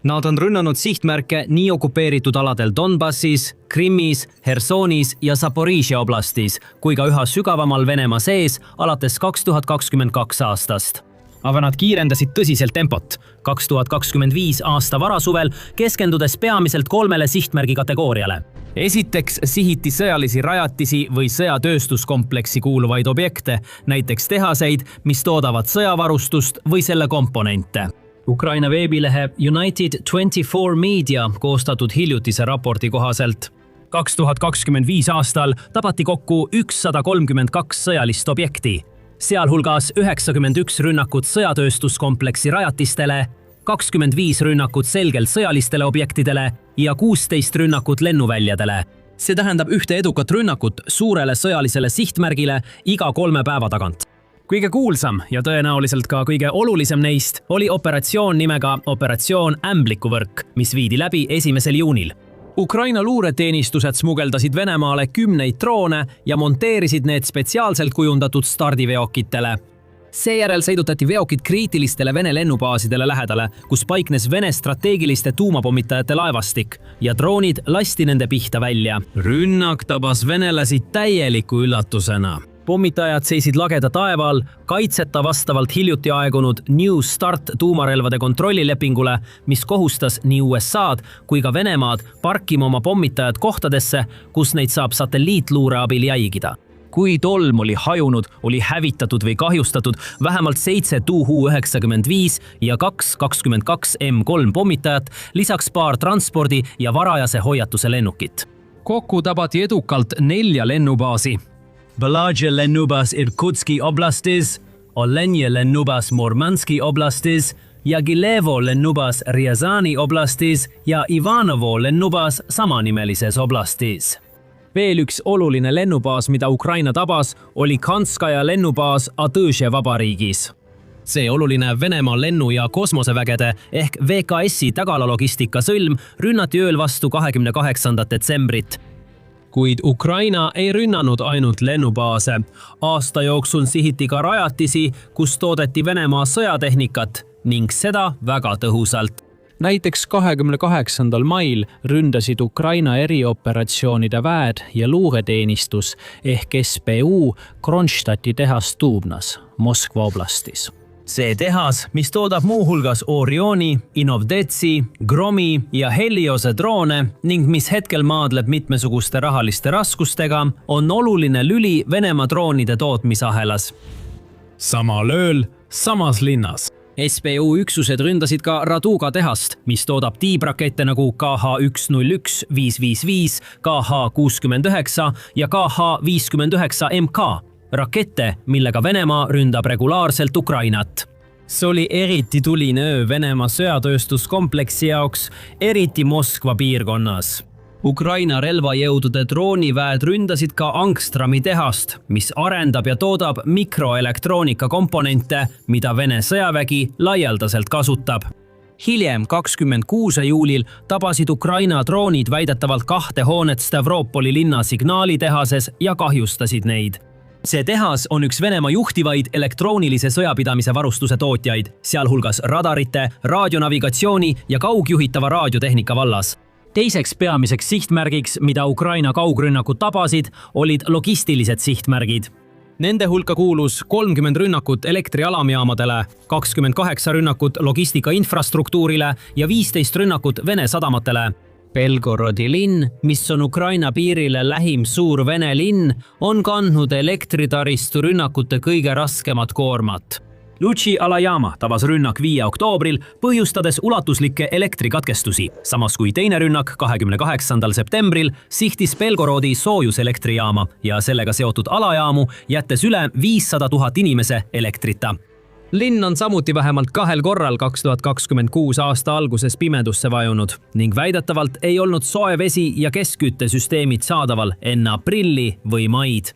[SPEAKER 5] Nad on rünnanud sihtmärke nii okupeeritud aladel Donbassis, Krimmis, Hersonis ja Zaporižžja oblastis, kui ka üha sügavamal Venemaa sees alates 2022 aastast. Aga nad kiirendasid tõsiselt tempot. 2025 aasta varasuvel keskendudes peamiselt 3 sihtmärgi kategooriale. Esiteks sihiti sõjalisi rajatisi või sõjatööstuskompleksi kuuluvaid objekte, näiteks tehaseid, mis toodavad sõjavarustust või selle komponente. Ukraina veebilehe United24 Media koostatud hiljutise raporti kohaselt 2025 aastal tabati kokku 132 sõjalist objekti, sealhulgas 91 rünnakut sõjatööstuskompleksi rajatistele, 25 rünnakut selgelt sõjalistele objektidele ja 16 rünnakut lennuväljadele. See tähendab ühte edukat rünnakut suurele sõjalisele sihtmärgile iga 3 päeva tagant. Kõige kuulsam ja tõenäoliselt ka kõige olulisem neist oli operatsioon nimega Operatsioon Ämblikuvõrk, mis viidi läbi 1. juunil. Ukraina luureteenistused smugeldasid Venemaale 10 droone ja monteerisid need spetsiaalselt kujundatud stardiveokitele. Seejärel sõidutati veokid kriitilistele Vene lennubaasidele lähedale, kus paiknes Vene strateegiliste tuumapommitajate laevastik ja droonid lasti nende pihta välja. Rünnak tabas venelasi täieliku üllatusena. Pommitajad seisid lageda taeval, kaitseta vastavalt hiljuti aegunud New Start tuumarelvade kontrollilepingule, mis kohustas nii USA'd kui ka Venemaad parkima oma pommitajad kohtadesse, kus neid saab satelliitluure abil jälgida. Kui tolm oli hajunud, oli hävitatud või kahjustatud vähemalt 7 Tu-95 ja 2 M3 pommitajat, lisaks paar transpordi ja varajase hoiatuse lennukit. Kokku tabati edukalt 4 lennubaasi. Balazhe lennubas Irkutski oblastis, Olenje lennubas Murmanski oblastis, Jagilevo lennubas Riazani oblastis ja Ivanovo lennubas samanimelises oblastis. Veel üks oluline lennubaas, mida Ukraina tabas, oli Kanskaja lennubaas Adõže vabariigis. See oluline Venemaa lennu- ja kosmosevägede ehk VKS-i tagalalogistika sõlm rünnati ööl vastu 28. detsembrit. Kuid Ukraina ei rünnanud ainult lennubaase. Aasta jooksul sihiti ka rajatisi, kus toodeti Venemaa sõjatehnikat ning seda väga tõhusalt. Näiteks 28. mail ründasid Ukraina erioperatsioonide väed ja luureteenistus ehk SBU Kronstadti tehas Dubnas, Moskva oblastis. See tehas, mis toodab muuhulgas Orioni, Inovdetsi, Gromi ja Heliose droone ning mis hetkel maadleb mitmesuguste rahaliste raskustega, on oluline lüli Venemaa droonide tootmisahelas. Samal ööl, samas linnas. SBU üksused ründasid ka Raduga tehast, mis toodab tiibrakette nagu KH-101, 555, KH-69 ja KH-59MK. Rakette, millega Venemaa ründab regulaarselt Ukrainat. See oli eriti tuline öö Venemaa sõjatööstuskompleksi jaoks, eriti Moskva piirkonnas. Ukraina relvajõudude drooniväed ründasid ka Angstrami tehast, mis arendab ja toodab mikroelektroonika komponente, mida Vene sõjavägi laialdaselt kasutab. Hiljem 26. juulil tabasid Ukraina droonid väidetavalt 2 hoonet Stavropoli linna signaalitehases ja kahjustasid neid. See tehas on üks Venemaa juhtivaid elektroonilise sõjapidamise varustuse tootjaid, sealhulgas radarite, raadionavigatsiooni ja kaugjuhitava raadiotehnika vallas. Teiseks peamiseks sihtmärgiks, mida Ukraina kaugrünnakud tabasid, olid logistilised sihtmärgid. Nende hulka kuulus 30 rünnakut elektrialamjaamadele, 28 rünnakut logistika infrastruktuurile ja 15 rünnakut Vene sadamatele. Belgorodi linn, mis on Ukraina piirile lähim suur Vene linn, on kandnud elektritaristu rünnakute kõige raskemat koormat. Luči Alajama tabas rünnak 5. oktoobril, põhjustades ulatuslikke elektrikatkestusi, samas kui teine rünnak 28. septembril sihtis Belgorodi soojuselektrijaama ja sellega seotud alajaamu, jättes üle 500 000 inimese elektrita. Linn on samuti vähemalt 2 korral 2026 aasta alguses pimedusse vajunud ning väidetavalt ei olnud soe vesi ja keskküttesüsteemid saadaval enne aprilli või maid.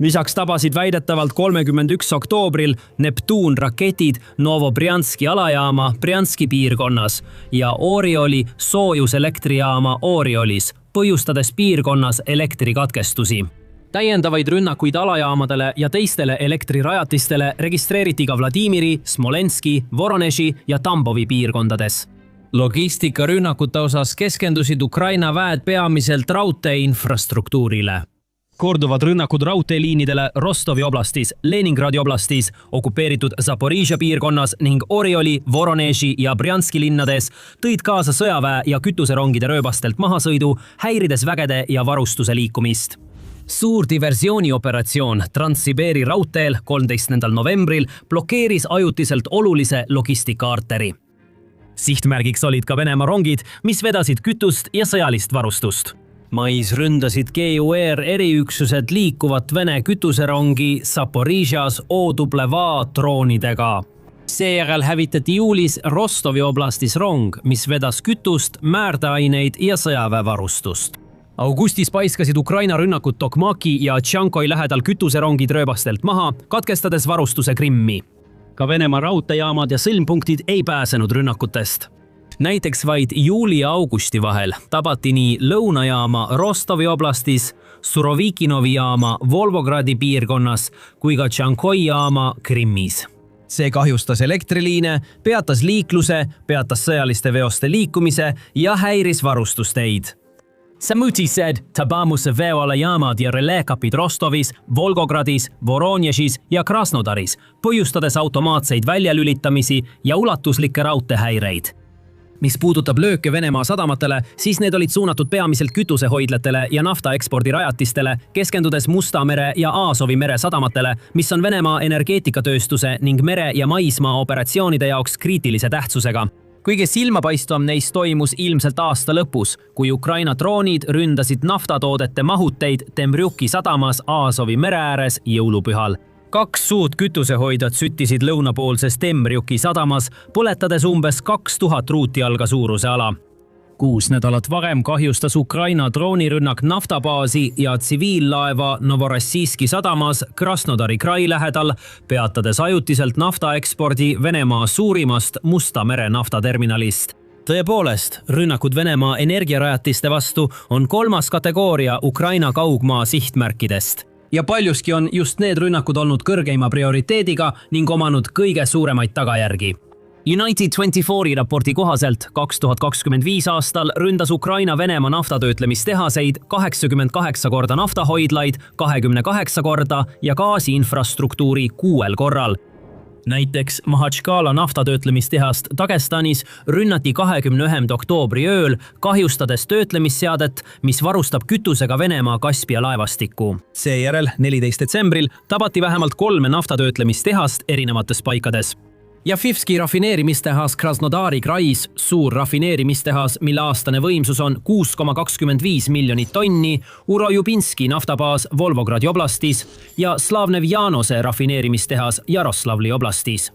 [SPEAKER 5] Lisaks tabasid väidetavalt 31. oktoobril Neptun raketid Novobrianski alajaama Brianski piirkonnas ja Orioli soojuselektrijaama Oriolis, põhjustades piirkonnas elektrikatkestusi. Täiendavaid rünnakuid alajaamadele ja teistele elektrirajatistele registreeriti ka Vladimiri, Smolenski, Voroneži ja Tambovi piirkondades. Logistikarünnakute osas keskendusid Ukraina väed peamiselt raudtee infrastruktuurile. korduvad rünnakud raudteeliinidele Rostovi oblastis, Leningradi oblastis, okupeeritud Zaporižja piirkonnas ning Orioli, Voroneži ja Brjanski linnades tõid kaasa sõjaväe ja kütuserongide rööbastelt mahasõidu, häirides vägede ja varustuse liikumist. Suur diversioonioperatsioon Trans-Sibeeri raudteel 13. novembril blokeeris ajutiselt olulise logistikaarteri. Sihtmärgiks olid ka Venemaa rongid, mis vedasid kütust ja sõjalist varustust. Mais ründasid GUR eriüksused liikuvat Vene kütuserongi Zaporižjas OW droonidega. Seejärel hävitati juulis Rostovi oblastis rong, mis vedas kütust, määrdeaineid ja sõjaväevarustust. Augustis paiskasid Ukraina rünnakud Tokmaki ja Tšankoi lähedal kütuserongid rööbastelt maha, katkestades varustuse Krimmi. Ka Venemaa raudteejaamad ja sõlmpunktid ei pääsenud rünnakutest. Näiteks vaid juuli ja augusti vahel tabati nii lõunajaama Rostovi oblastis, Surovikinovi jaama Volgogradi piirkonnas kui ka Tšankoi jaama Krimmis. See kahjustas elektriliine, peatas liikluse, peatas sõjaliste veoste liikumise ja häiris varustusteid. Samuti said Tabamuse veoalajaamad ja relekapid Rostovis, Volgogradis, Voronežis ja Krasnodaris, põhjustades automaatseid väljalülitamisi ja ulatuslikke raudteehäireid. Mis puudutab lööke Venemaa sadamatele, siis need olid suunatud peamiselt kütusehoidlatele ja naftaekspordirajatistele, keskendudes Musta mere ja Aasovi mere sadamatele, mis on Venemaa energeetikatööstuse ning mere- ja maismaa operatsioonide jaoks kriitilise tähtsusega. Kõige silmapaistvam neist toimus ilmselt aasta lõpus, kui Ukraina droonid ründasid naftatoodete mahuteid Temrjuki sadamas Aasovi mere ääres jõulupühal. 2 suurt kütusehoidjat süttisid lõunapoolses Temrjuki sadamas, põletades umbes 2000 ruutijalga suuruse ala. 6 nädalat varem kahjustas Ukraina droonirünnak naftabaasi ja tsiviillaeva Novorossijski sadamas Krasnodari krai lähedal, peatades ajutiselt naftaekspordi Venemaa suurimast Musta mere naftaterminalist. Tõepoolest, rünnakud Venemaa energiarajatiste vastu on 3. kategooria Ukraina kaugmaa sihtmärkidest. Ja paljuski on just need rünnakud olnud kõrgeima prioriteediga ning omanud kõige suuremaid tagajärgi. United 24 raporti kohaselt 2025 aastal ründas Ukraina Venemaa naftatöötlemistehaseid 88 korda naftahoidlaid, 28 korda ja gaasiinfrastruktuuri 6 korral. Näiteks Mahatškala naftatöötlemistehast Dagestanis rünnati 21. oktoobri ööl, kahjustades töötlemisseadet, mis varustab kütusega Venemaa Kaspia laevastikku. Seejärel 14. detsembril tabati vähemalt 3 naftatöötlemistehast erinevates paikades. Jafivski rafineerimistehas Krasnodari krais, suur rafineerimistehas, mille aastane võimsus on 6,25 miljonit tonni, Urojubinski naftabaas Volgogradi oblastis ja Slavnevjanose rafineerimistehas Jaroslavli oblastis.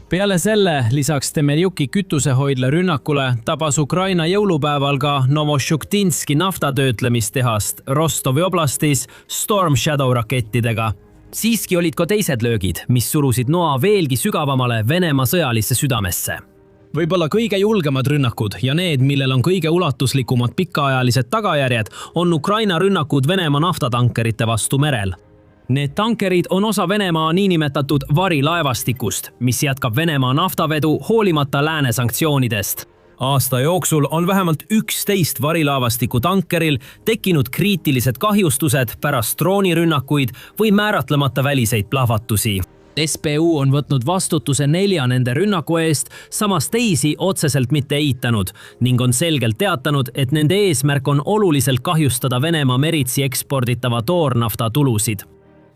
[SPEAKER 5] Peale selle, lisaks Temerjuki kütusehoidla rünnakule, tabas Ukraina jõulupäeval ka Novošuktinski naftatöötlemistehast Rostovi oblastis Storm Shadow rakettidega. Siiski olid ka teised löögid, mis surusid noa veelgi sügavamale Venemaa sõjalisse südamesse. Võib-olla kõige julgemad rünnakud ja need, millel on kõige ulatuslikumad pikaajalised tagajärjed, on Ukraina rünnakud Venemaa naftatankerite vastu merel. Need tankerid on osa Venemaa niinimetatud varilaevastikust, mis jätkab Venemaa naftavedu hoolimata lääne sanktsioonidest. Aasta jooksul on vähemalt 11 varilaevastiku tankeril tekkinud kriitilised kahjustused pärast droonirünnakuid või määratlemata väliseid plahvatusi. SBU on võtnud vastutuse 4 nende rünnaku eest, samas teisi otseselt mitte eitanud ning on selgelt teatanud, et nende eesmärk on oluliselt kahjustada Venemaa meritsi eksporditava toornafta tulusid.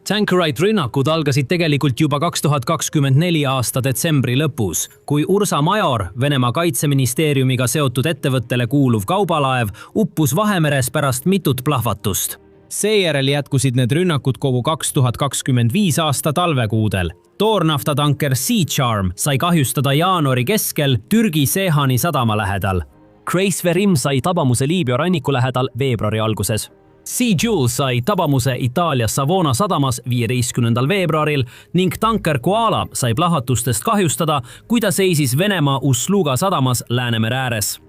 [SPEAKER 5] Tankerite rünnakud algasid tegelikult juba 2024 aasta detsembri lõpus, kui Ursa Major, Venemaa kaitseministeeriumiga seotud ettevõttele kuuluv kaubalaev, uppus Vahemeres pärast mitut plahvatust. Seejärel jätkusid need rünnakud kogu 2025 aasta talvekuudel. Toornaftatanker Sea Charm sai kahjustada jaanuari keskel Türgi Sehani sadama lähedal. Kreisverim sai tabamuse Liibüa ranniku lähedal veebruari alguses. Sea Jewel sai tabamuse Itaalia Savona sadamas 15. veebruaril ning tanker Koala sai plahvatustest kahjustada, kui ta seisis Venemaa Usluga sadamas Läänemere ääres.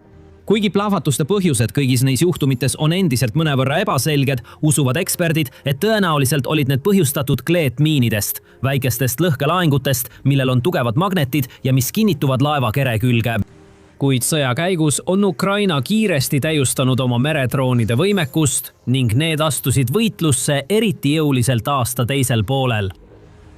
[SPEAKER 5] Kuigi plahvatuste põhjused kõigis neis juhtumites on endiselt mõnevõrra ebaselged, usuvad eksperdid, et tõenäoliselt olid need põhjustatud kleetmiinidest, väikestest lõhkelaengutest, millel on tugevad magnetid ja mis kinnituvad laeva kere külge. Kuid sõja käigus on Ukraina kiiresti täiustanud oma meredroonide võimekust ning need astusid võitlusse eriti jõuliselt aasta teisel poolel.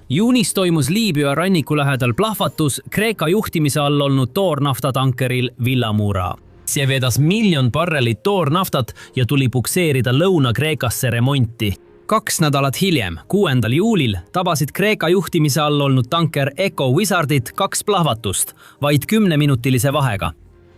[SPEAKER 5] Juunis toimus Liibüa ranniku lähedal plahvatus Kreeka juhtimise all olnud toornaftatankeril Villamura. See vedas 1 000 000 barrelit toornaftat ja tuli pukseerida Lõuna-Kreekasse remonti. 2 nädalat hiljem, 6. juulil, tabasid Kreeka juhtimise all olnud tanker Eco Wizardit 2 plahvatust, vaid 10-minutilise vahega.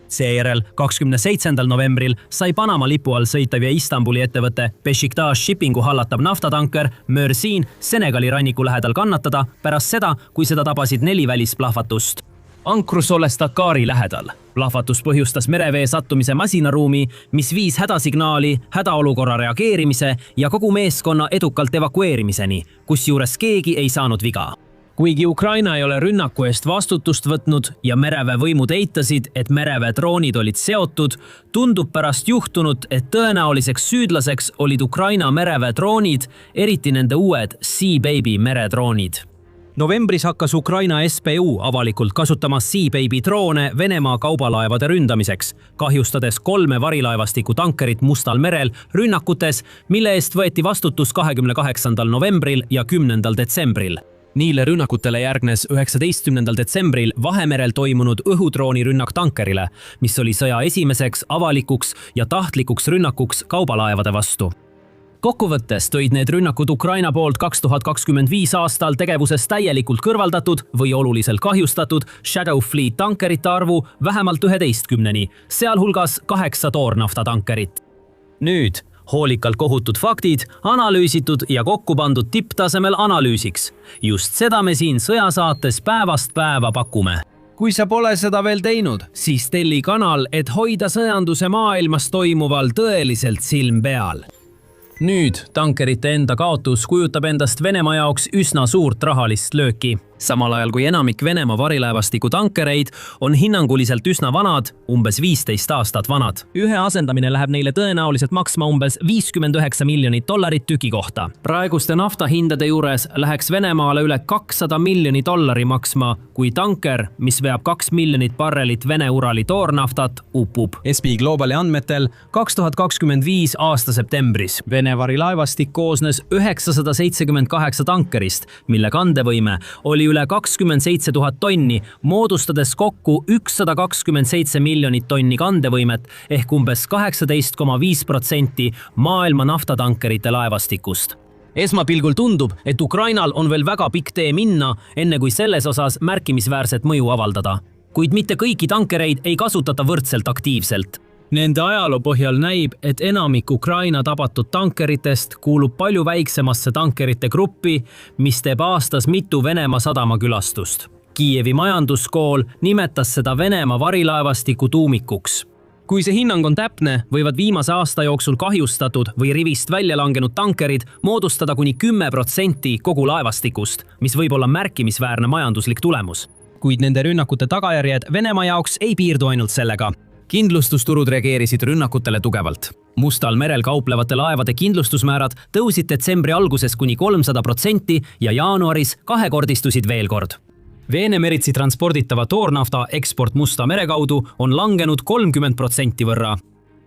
[SPEAKER 5] Seejärel 27. novembril sai Panama lipu all sõitav ja Istanbuli ettevõte Besiktas Shippingu hallatav naftatanker Mersin Senegali ranniku lähedal kannatada pärast seda, kui seda tabasid 4 välisplahvatust. Ankrus olles Dakari lähedal. Plahvatus põhjustas merevee sattumise masinaruumi, mis viis hädasignaali, hädaolukorra reageerimise ja kogu meeskonna edukalt evakueerimiseni, kusjuures keegi ei saanud viga. Kuigi Ukraina ei ole rünnaku eest vastutust võtnud ja mereväe võimud eitasid, et mereväe droonid olid seotud, tundub pärast juhtunut, et tõenäoliseks süüdlaseks olid Ukraina mereväe droonid, eriti nende uued Sea Baby meredroonid. Novembris hakkas Ukraina SBU avalikult kasutama Sea Baby droone Venemaa kaubalaevade ründamiseks, kahjustades 3 varilaevastiku tankerit Mustal merel rünnakutes, mille eest võeti vastutus 28. novembril ja 10. detsembril. Niile rünnakutele järgnes 19. detsembril Vahemerel toimunud õhudrooni rünnak tankerile, mis oli sõja esimeseks avalikuks ja tahtlikuks rünnakuks kaubalaevade vastu. Kokkuvõttes tõid need rünnakud Ukraina poolt 2025 aastal tegevusest täielikult kõrvaldatud või oluliselt kahjustatud Shadow Fleet tankerite arvu vähemalt 11-ni, sealhulgas 8 toornaftatankerit. Nüüd hoolikalt kohutud faktid, analüüsitud ja kokku pandud tipptasemel analüüsiks. Just seda me siin sõjasaates päevast päeva pakume. Kui sa pole seda veel teinud, siis telli kanal, et hoida sõjanduse maailmas toimuval tõeliselt silm peal. Nüüd tankerite enda kaotus kujutab endast Venemaa jaoks üsna suurt rahalist lööki. Samal ajal kui enamik Venemaa varilaevastiku tankereid on hinnanguliselt üsna vanad, umbes 15 aastat vanad. Ühe asendamine läheb neile tõenäoliselt maksma umbes $59 miljonit tüki kohta. Praeguste naftahindade juures läheks Venemaale üle $200 miljonit maksma, kui tanker, mis veab 2 miljonit barrelit Vene-Urali toornaftat, upub. SB Globali andmetel 2025 aasta septembris Vene varilaevastik koosnes 978 tankerist, mille kandevõime oli üle 27 000 tonni, moodustades kokku 127 miljonit tonni kandevõimet ehk umbes 18,5% maailma naftatankerite laevastikust. Esmapilgul tundub, et Ukrainal on veel väga pikk tee minna, enne kui selles osas märkimisväärset mõju avaldada. Kuid mitte kõiki tankereid ei kasutata võrdselt aktiivselt. Nende ajaloo põhjal näib, et enamik Ukraina tabatud tankeritest kuulub palju väiksemasse tankerite gruppi, mis teeb aastas mitu Venemaa sadamakülastust. Kiievi majanduskool nimetas seda Venemaa varilaevastiku tuumikuks. Kui see hinnang on täpne, võivad viimase aasta jooksul kahjustatud või rivist välja langenud tankerid moodustada kuni 10% kogu laevastikust, mis võib olla märkimisväärne majanduslik tulemus. Kuid nende rünnakute tagajärjed Venemaa jaoks ei piirdu ainult sellega. Kindlustusturud reageerisid rünnakutele tugevalt. Mustal merel kauplevate laevade kindlustusmäärad tõusid detsembri alguses kuni 300% ja jaanuaris kahekordistusid veel kord. Veene-meritsi transporditava toornafta eksport Musta mere kaudu on langenud 30% võrra.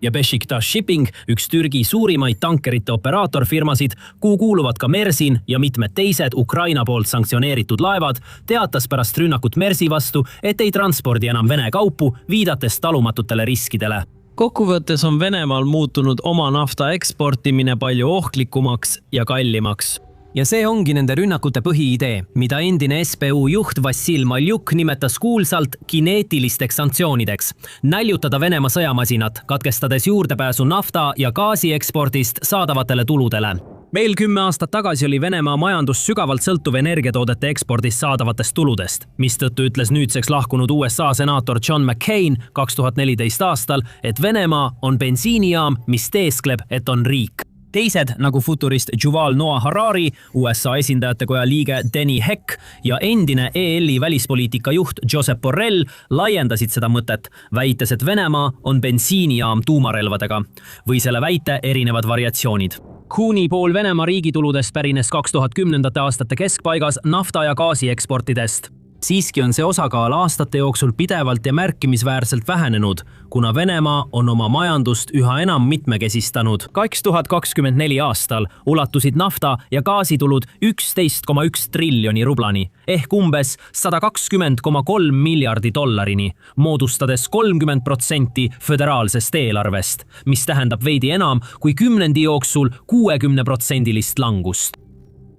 [SPEAKER 5] Ja Besiktas Shipping, üks Türgi suurimaid tankerite operaatorfirmasid, kuhu kuuluvad ka Mersin ja mitmed teised Ukraina poolt sanktsioneeritud laevad, teatas pärast rünnakut Mersi vastu, et ei transpordi enam Vene kaupu, viidates talumatutele riskidele. Kokkuvõttes on Venemaal muutunud oma nafta eksportimine palju ohtlikumaks ja kallimaks. Ja see ongi nende rünnakute põhiidee, mida endine SBU juht Vassil Maljuk nimetas kuulsalt kineetilisteks sanktsioonideks. Näljutada Venemaa sõjamasinat, katkestades juurdepääsu nafta ja gaasi eksportist saadavatele tuludele. Meil 10 aastat tagasi oli Venemaa majandus sügavalt sõltuv energiatoodete ekspordist saadavatest tuludest, mistõttu ütles nüüdseks lahkunud USA senaator John McCain 2014 aastal, et Venemaa on bensiinijaam, mis teeskleb, et on riik. Teised, nagu futurist Yuval Noah Harari, USA esindajatekoja liige Denny Heck ja endine EL-i välispoliitika juht Josep Borrell laiendasid seda mõtet, väites, et Venemaa on bensiinijaam tuumarelvadega või selle väite erinevad variatsioonid. Kuni pool Venemaa riigituludest pärines 2010. aastate keskpaigas nafta ja gaasi eksportidest. Siiski on see osakaal aastate jooksul pidevalt ja märkimisväärselt vähenenud, kuna Venemaa on oma majandust üha enam mitmekesistanud. 2024 aastal ulatusid nafta- ja gaasitulud 11,1 triljoni rublani ehk umbes 120,3 miljardi dollarini, moodustades 30% föderaalsest eelarvest, mis tähendab veidi enam kui kümnendi jooksul 60% langust.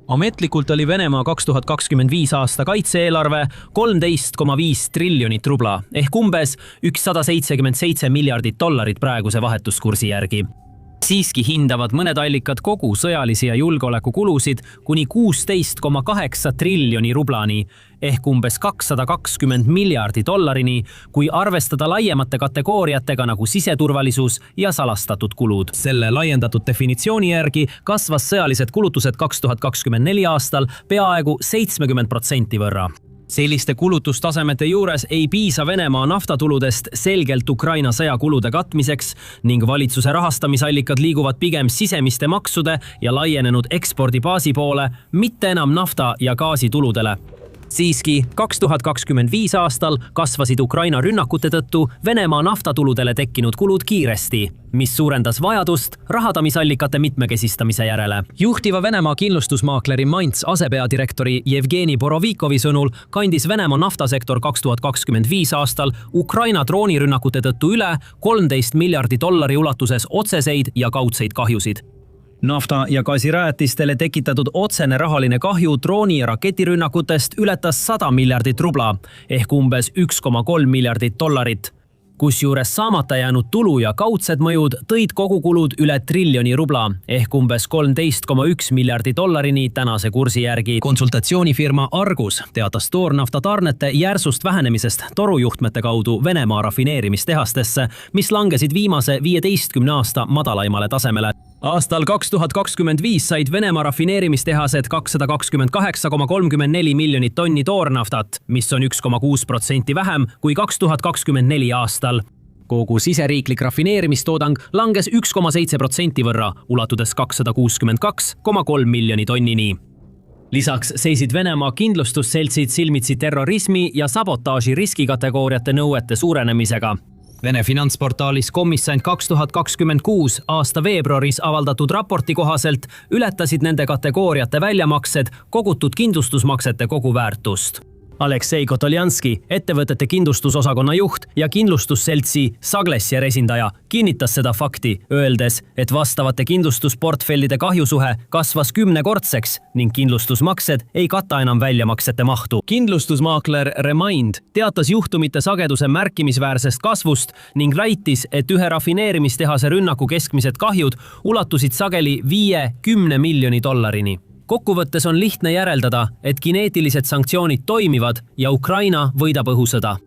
[SPEAKER 5] Ametlikult oli Venemaa 2025 aasta kaitse-eelarve 13,5 triljonit rubla ehk umbes 177 miljardit dollarit praeguse vahetuskursi järgi. Siiski hindavad mõned allikad kogu sõjalisi ja julgeolekukulusid kuni 16,8 triljoni rublani ehk umbes 220 miljardi dollarini, kui arvestada laiemate kategooriatega nagu siseturvalisus ja salastatud kulud. Selle laiendatud definitsiooni järgi kasvas sõjalised kulutused 2024 aastal peaaegu 70% võrra. Selliste kulutustasemete juures ei piisa Venemaa naftatuludest selgelt Ukraina sõjakulude katmiseks ning valitsuse rahastamisallikad liiguvad pigem sisemiste maksude ja laienenud ekspordibaasi poole, mitte enam nafta- ja gaasituludele. Siiski 2025 aastal kasvasid Ukraina rünnakute tõttu Venemaa naftatuludele tekkinud kulud kiiresti, mis suurendas vajadust rahadamisallikate mitmekesistamise järele. Juhtiva Venemaa kindlustusmaakleri Mainz asepeadirektori Jevgeni Borovikovi sõnul kandis Venemaa naftasektor 2025 aastal Ukraina droonirünnakute tõttu üle 13 miljardi dollari ulatuses otseseid ja kaudseid kahjusid. Nafta- ja gaasirajatistele tekitatud otsene rahaline kahju drooni- ja raketirünnakutest ületas 100 miljardit rubla ehk umbes 1,3 miljardit dollarit. Kusjuures saamata jäänud tulu ja kaudsed mõjud tõid kogukulud üle triljoni rubla ehk umbes 13,1 miljardi dollarini tänase kursi järgi. Konsultatsioonifirma Argus teatas toornafta tarnete järsust vähenemisest torujuhtmete kaudu Venemaa rafineerimistehastesse, mis langesid viimase 15 aasta madalaimale tasemele. Aastal 2025 said Venemaa rafineerimistehased 228,34 miljonit tonni toornaftat, mis on 1,6% vähem kui 2024 aastal. Kogu siseriiklik rafineerimistoodang langes 1,7% võrra, ulatudes 262,3 miljoni tonnini. Lisaks seisid Venemaa kindlustusseltsid silmitsi terrorismi ja sabotaaži riskikategooriate nõuete suurenemisega. Vene finantsportaalis Komissant 2026 aasta veebruaris avaldatud raporti kohaselt ületasid nende kategooriate väljamaksed kogutud kindlustusmaksete koguväärtust. Aleksei Kotoljanski, ettevõtete kindlustusosakonna juht ja kindlustusseltsi Saglessier esindaja, kinnitas seda fakti, öeldes, et vastavate kindlustusportfellide kahjusuhe kasvas 10-kordseks ning kindlustusmaksed ei kata enam väljamaksete mahtu. Kindlustusmaakler Remind teatas juhtumite sageduse märkimisväärsest kasvust ning väitis, et ühe rafineerimistehase rünnaku keskmised kahjud ulatusid sageli 5-10 miljoni dollarini. Kokkuvõttes on lihtne järeldada, et kineetilised sanktsioonid toimivad ja Ukraina võidab õhusõda.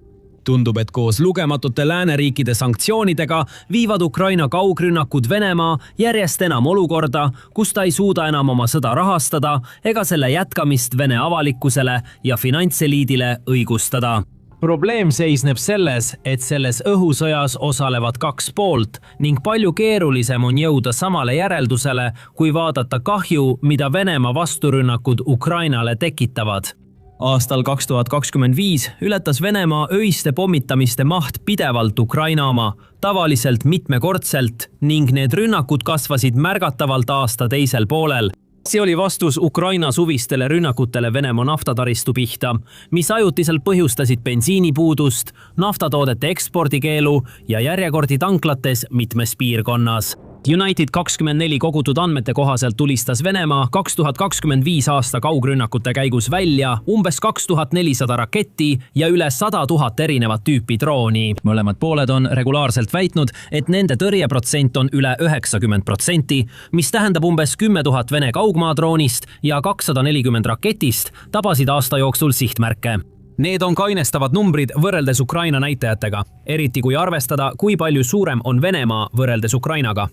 [SPEAKER 5] Tundub, et koos lugematute lääneriikide sanktsioonidega viivad Ukraina kaugrünnakud Venemaa järjest enam olukorda, kus ta ei suuda enam oma sõda rahastada ega selle jätkamist Vene avalikkusele ja finantseliidile õigustada. Probleem seisneb selles, et selles õhusõjas osalevad kaks poolt ning palju keerulisem on jõuda samale järeldusele, kui vaadata kahju, mida Venemaa vasturünnakud Ukrainale tekitavad. Aastal 2025 ületas Venemaa öiste pommitamiste maht pidevalt Ukraina oma, tavaliselt mitmekordselt, ning need rünnakud kasvasid märgatavalt aasta teisel poolel. See oli vastus Ukraina suvistele rünnakutele Venemaa naftataristu pihta, mis ajutiselt põhjustasid bensiinipuudust, naftatoodete ekspordikeelu ja järjekordi tanklates mitmes piirkonnas. United24 kogutud andmete kohaselt tulistas Venemaa 2025 aasta kaugrünnakute käigus välja umbes 2400 raketti ja üle 100 000 erinevat tüüpi drooni. Mõlemad pooled on regulaarselt väitnud, et nende tõrjeprotsent on üle 90%, mis tähendab umbes 10 000 Vene kaugmaadroonist ja 240 raketist tabasid aasta jooksul sihtmärke. Need on kainestavad numbrid võrreldes Ukraina näitajatega, eriti kui arvestada, kui palju suurem on Venemaa võrreldes Ukrainaga.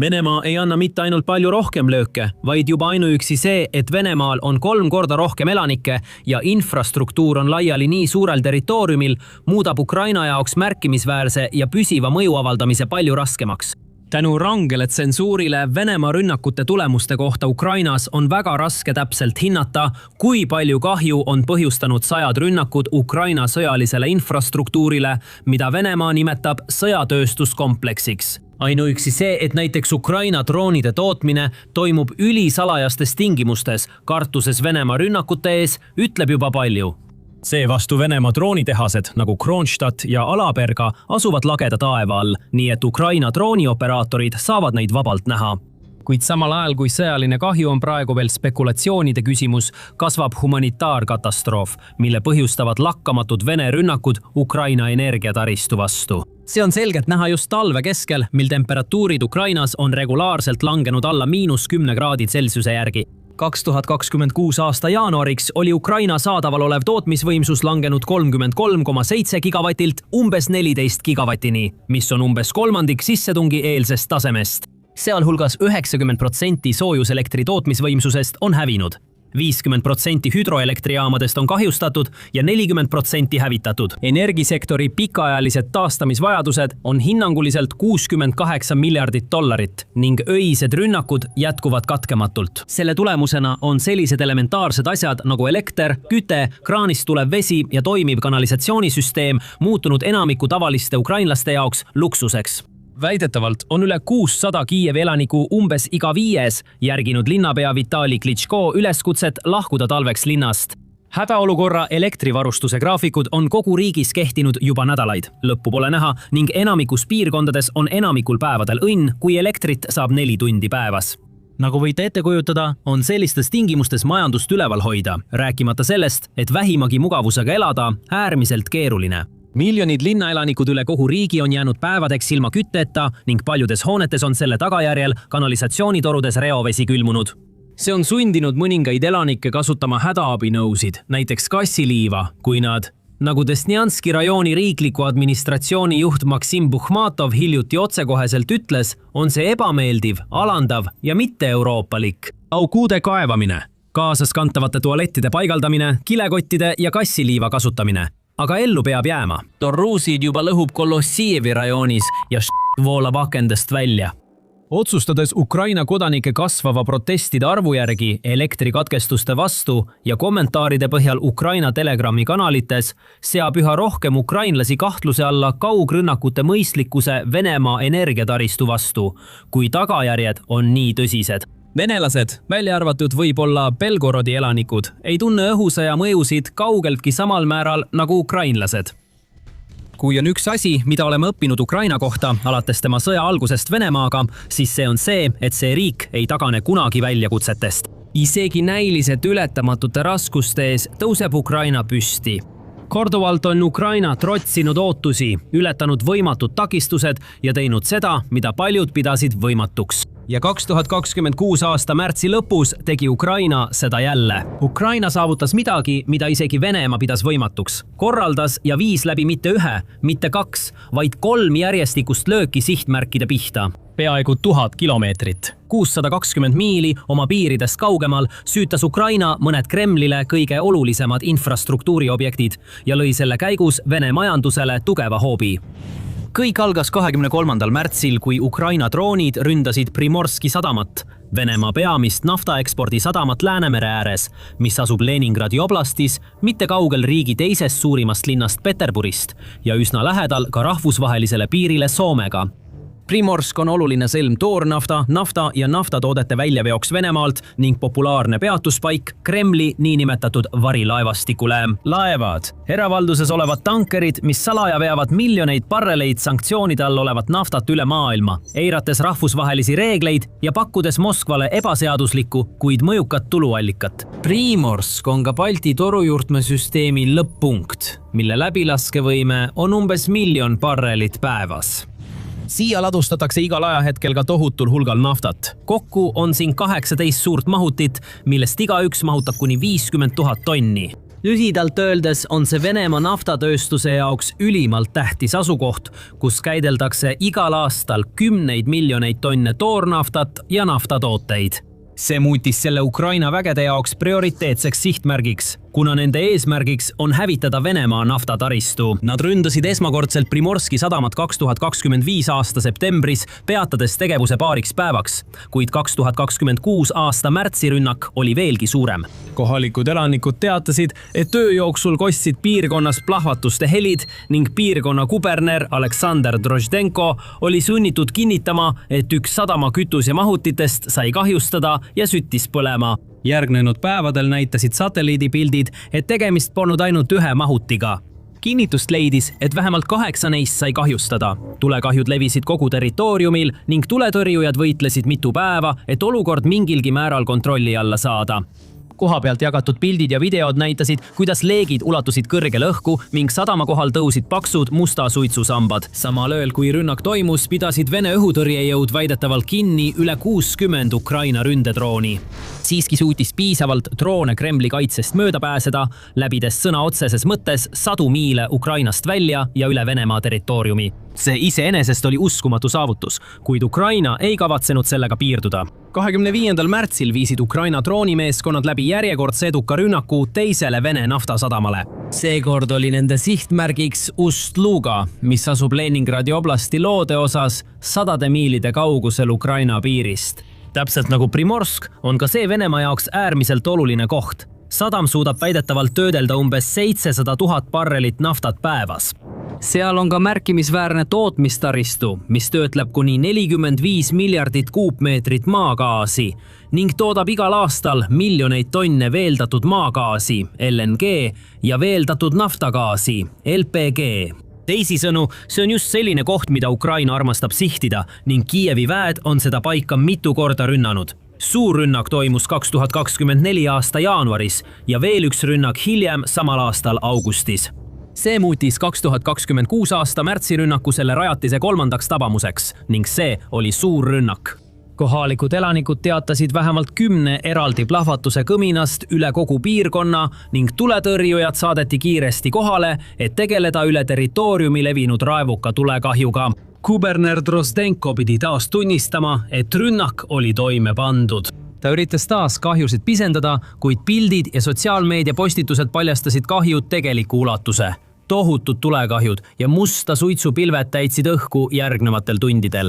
[SPEAKER 5] Venemaa ei anna mitte ainult palju rohkem lööke, vaid juba ainuüksi see, et Venemaal on 3 korda rohkem elanikke ja infrastruktuur on laiali nii suurel territooriumil, muudab Ukraina jaoks märkimisväärse ja püsiva mõju avaldamise palju raskemaks. Tänu rangele tsensuurile Venemaa rünnakute tulemuste kohta Ukrainas on väga raske täpselt hinnata, kui palju kahju on põhjustanud 100 rünnakud Ukraina sõjalisele infrastruktuurile, mida Venemaa nimetab sõjatööstuskompleksiks. Ainuüksi see, et näiteks Ukraina droonide tootmine toimub ülisalajastes tingimustes, kartuses Venemaa rünnakute ees, ütleb juba palju. Seevastu Venemaa droonitehased nagu Kronstadt ja Alaberga asuvad lageda taeva all, nii et Ukraina droonioperaatorid saavad neid vabalt näha. Kuid samal ajal, kui sõjaline kahju on praegu veel spekulatsioonide küsimus, kasvab humanitaarkatastroof, mille põhjustavad lakkamatud Vene rünnakud Ukraina energiataristu vastu. See on selgelt näha just talve keskel, mil temperatuurid Ukrainas on regulaarselt langenud alla -10 kraadi Celsiuse järgi. 2026 aasta jaanuariks oli Ukraina saadaval olev tootmisvõimsus langenud 33,7 gigavatilt umbes 14 gigavatini, mis on umbes kolmandik sissetungi eelsest tasemest. Sealhulgas 90% soojuselektri tootmisvõimsusest on hävinud. 50% hüdroelektrijaamadest on kahjustatud ja 40% hävitatud. Energisektori pikaajalised taastamisvajadused on hinnanguliselt $68 miljardit ning öised rünnakud jätkuvad katkematult. Selle tulemusena on sellised elementaarsed asjad nagu elekter, küte, kraanist tulev vesi ja toimiv kanalisatsioonisüsteem muutunud enamiku tavaliste ukrainlaste jaoks luksuseks. Väidetavalt on üle 600 Kiievi elaniku umbes iga 5. järginud linnapea Vitali Klitschko üleskutset lahkuda talveks linnast. Hädaolukorra elektrivarustuse graafikud on kogu riigis kehtinud juba nädalaid. Lõppu pole näha ning enamikus piirkondades on enamikul päevadel õnn, kui elektrit saab 4 tundi päevas. Nagu võite ette kujutada, on sellistes tingimustes majandust üleval hoida, rääkimata sellest, et vähimagi mugavusega elada äärmiselt keeruline. Miljonid linnaelanikud üle kogu riigi on jäänud päevadeks ilma kütteta ning paljudes hoonetes on selle tagajärjel kanalisatsioonitorudes reovesi külmunud. See on sundinud mõningaid elanikke kasutama hädaabinõusid, näiteks kassiliiva, kui nad, nagu Desnjanski rajooni riikliku administratsiooni juht Maksim Buhmatov hiljuti otsekoheselt ütles, on see ebameeldiv, alandav ja mitte-euroopalik. Aukuude kaevamine, kaasaskantavate tualettide paigaldamine, kilekottide ja kassiliiva kasutamine. Aga ellu peab jääma. Torruusid juba lõhub Kolossievi rajoonis ja voolab akendest välja. Otsustades Ukraina kodanike kasvava protestide arvu järgi elektrikatkestuste vastu ja kommentaaride põhjal Ukraina Telegrami kanalites, seab üha rohkem ukrainlasi kahtluse alla kaugrünnakute mõistlikkuse Venemaa energiataristu vastu, kui tagajärjed on nii tõsised. Venelased, välja arvatud võib-olla Belgorodi elanikud, ei tunne õhusõja mõjusid kaugeltki samal määral nagu ukrainlased. Kui on üks asi, mida oleme õppinud Ukraina kohta alates tema sõja algusest Venemaaga, siis see on see, et see riik ei tagane kunagi väljakutsetest. Isegi näiliselt ületamatute raskuste ees tõuseb Ukraina püsti. Korduvalt on Ukraina trotsinud ootusi, ületanud võimatud takistused ja teinud seda, mida paljud pidasid võimatuks. Ja 2026 aasta märtsi lõpus tegi Ukraina seda jälle. Ukraina saavutas midagi, mida isegi Venemaa pidas võimatuks. Korraldas ja viis läbi mitte 1, mitte 2, vaid 3 järjestikust lööki sihtmärkide pihta. Peaaegu 1000 kilomeetrit. 620 miili oma piiridest kaugemal süütas Ukraina mõned Kremlile kõige olulisemad infrastruktuuriobjektid ja lõi selle käigus Vene majandusele tugeva hoobi. Kõik algas 23. märtsil, kui Ukraina droonid ründasid Primorski sadamat, Venemaa peamist naftaekspordi sadamat Läänemere ääres, mis asub Leningradi oblastis, mitte kaugel riigi teisest suurimast linnast Peterburist ja üsna lähedal ka rahvusvahelisele piirile Soomega. Primorsk on oluline sõlm toornafta, nafta ja naftatoodete väljaveoks Venemaalt ning populaarne peatuspaik Kremli niinimetatud varilaevastikule. Laevad, eravalduses olevad tankerid, mis salaja veavad miljoneid barreleid sanktsioonide all olevat naftat üle maailma, eirates rahvusvahelisi reegleid ja pakkudes Moskvale ebaseaduslikku, kuid mõjukat tuluallikat. Primorsk on ka Balti torujuhtmesüsteemi lõpp-punkt, mille läbilaskevõime on umbes 1 miljon barrelit päevas. Siia ladustatakse igal ajahetkel ka tohutul hulgal naftat. Kokku on siin 18 suurt mahutit, millest igaüks mahutab kuni 50 000 tonni. Lühidalt öeldes on see Venemaa naftatööstuse jaoks ülimalt tähtis asukoht, kus käideldakse igal aastal 10 miljoneid tonne toornaftat ja naftatooteid. See muutis selle Ukraina vägede jaoks prioriteetseks sihtmärgiks. kuna nende eesmärgiks on hävitada Venemaa naftataristu. Nad ründasid esmakordselt Primorski sadamat 2025 aasta septembris, peatades tegevuse paariks päevaks, kuid 2026 aasta märtsirünnak oli veelgi suurem. Kohalikud elanikud teatasid, et öö jooksul kostsid piirkonnas plahvatuste helid ning piirkonna kuberner Aleksandr Drozdenko oli sunnitud kinnitama, et üks sadama kütus ja mahutitest sai kahjustada ja süttis põlema. Järgnenud päevadel näitasid satelliidipildid, et tegemist polnud ainult ühe mahutiga. Kinnitust leidis, et vähemalt 8 neist sai kahjustada. Tulekahjud levisid kogu territooriumil ning tuletõrjujad võitlesid mitu päeva, et olukord mingilgi määral kontrolli alla saada. Koha pealt jagatud pildid ja videod näitasid, kuidas leegid ulatusid kõrgele õhku ning sadama kohal tõusid paksud musta suitsusambad. Samal ööl, kui rünnak toimus, pidasid Vene õhutõrjejõud väidetavalt kinni üle 60 Ukraina ründedrooni. Siiski suutis piisavalt droone Kremli kaitsest mööda pääseda, läbides sõna otseses mõttes 100 miile Ukrainast välja ja üle Venemaa territooriumi. See iseenesest oli uskumatu saavutus, kuid Ukraina ei kavatsenud sellega piirduda. 25. märtsil viisid Ukraina droonimeeskonnad läbi järjekordse eduka rünnaku teisele Vene naftasadamale. Seekord oli nende sihtmärgiks Ust-Luga, mis asub Leningradi oblasti loodeosas 100 miilide kaugusel Ukraina piirist. Täpselt nagu Primorsk on ka see Venemaa jaoks äärmiselt oluline koht. Sadam suudab väidetavalt töödelda umbes 700 000 barrelit naftat päevas. Seal on ka märkimisväärne tootmistaristu, mis töötleb kuni 45 miljardit kuupmeetrit maagaasi ning toodab igal aastal miljoneid tonne veeldatud maagaasi, LNG ja veeldatud naftagaasi, LPG. Teisisõnu, see on just selline koht, mida Ukraina armastab sihtida ning Kiievi väed on seda paika mitu korda rünnanud. Suur rünnak toimus 2024 aasta jaanuaris ja veel üks rünnak hiljem samal aastal augustis. See muutis 2026 aasta märtsirünnaku selle rajatise 3. tabamuseks ning see oli suur rünnak. Kohalikud elanikud teatasid vähemalt 10 eraldi plahvatuse kõminast üle kogu piirkonna ning tuletõrjujad saadeti kiiresti kohale, et tegeleda üle territooriumi levinud raevuka tulekahjuga. Kuberner Drozdenko pidi taas tunnistama, et rünnak oli toime pandud. Ta üritas taas kahjusid pisendada, kuid pildid ja sotsiaalmeedia postitused paljastasid kahjud tegeliku ulatuse. Tohutud tulekahjud ja musta suitsupilved täitsid õhku järgnevatel tundidel.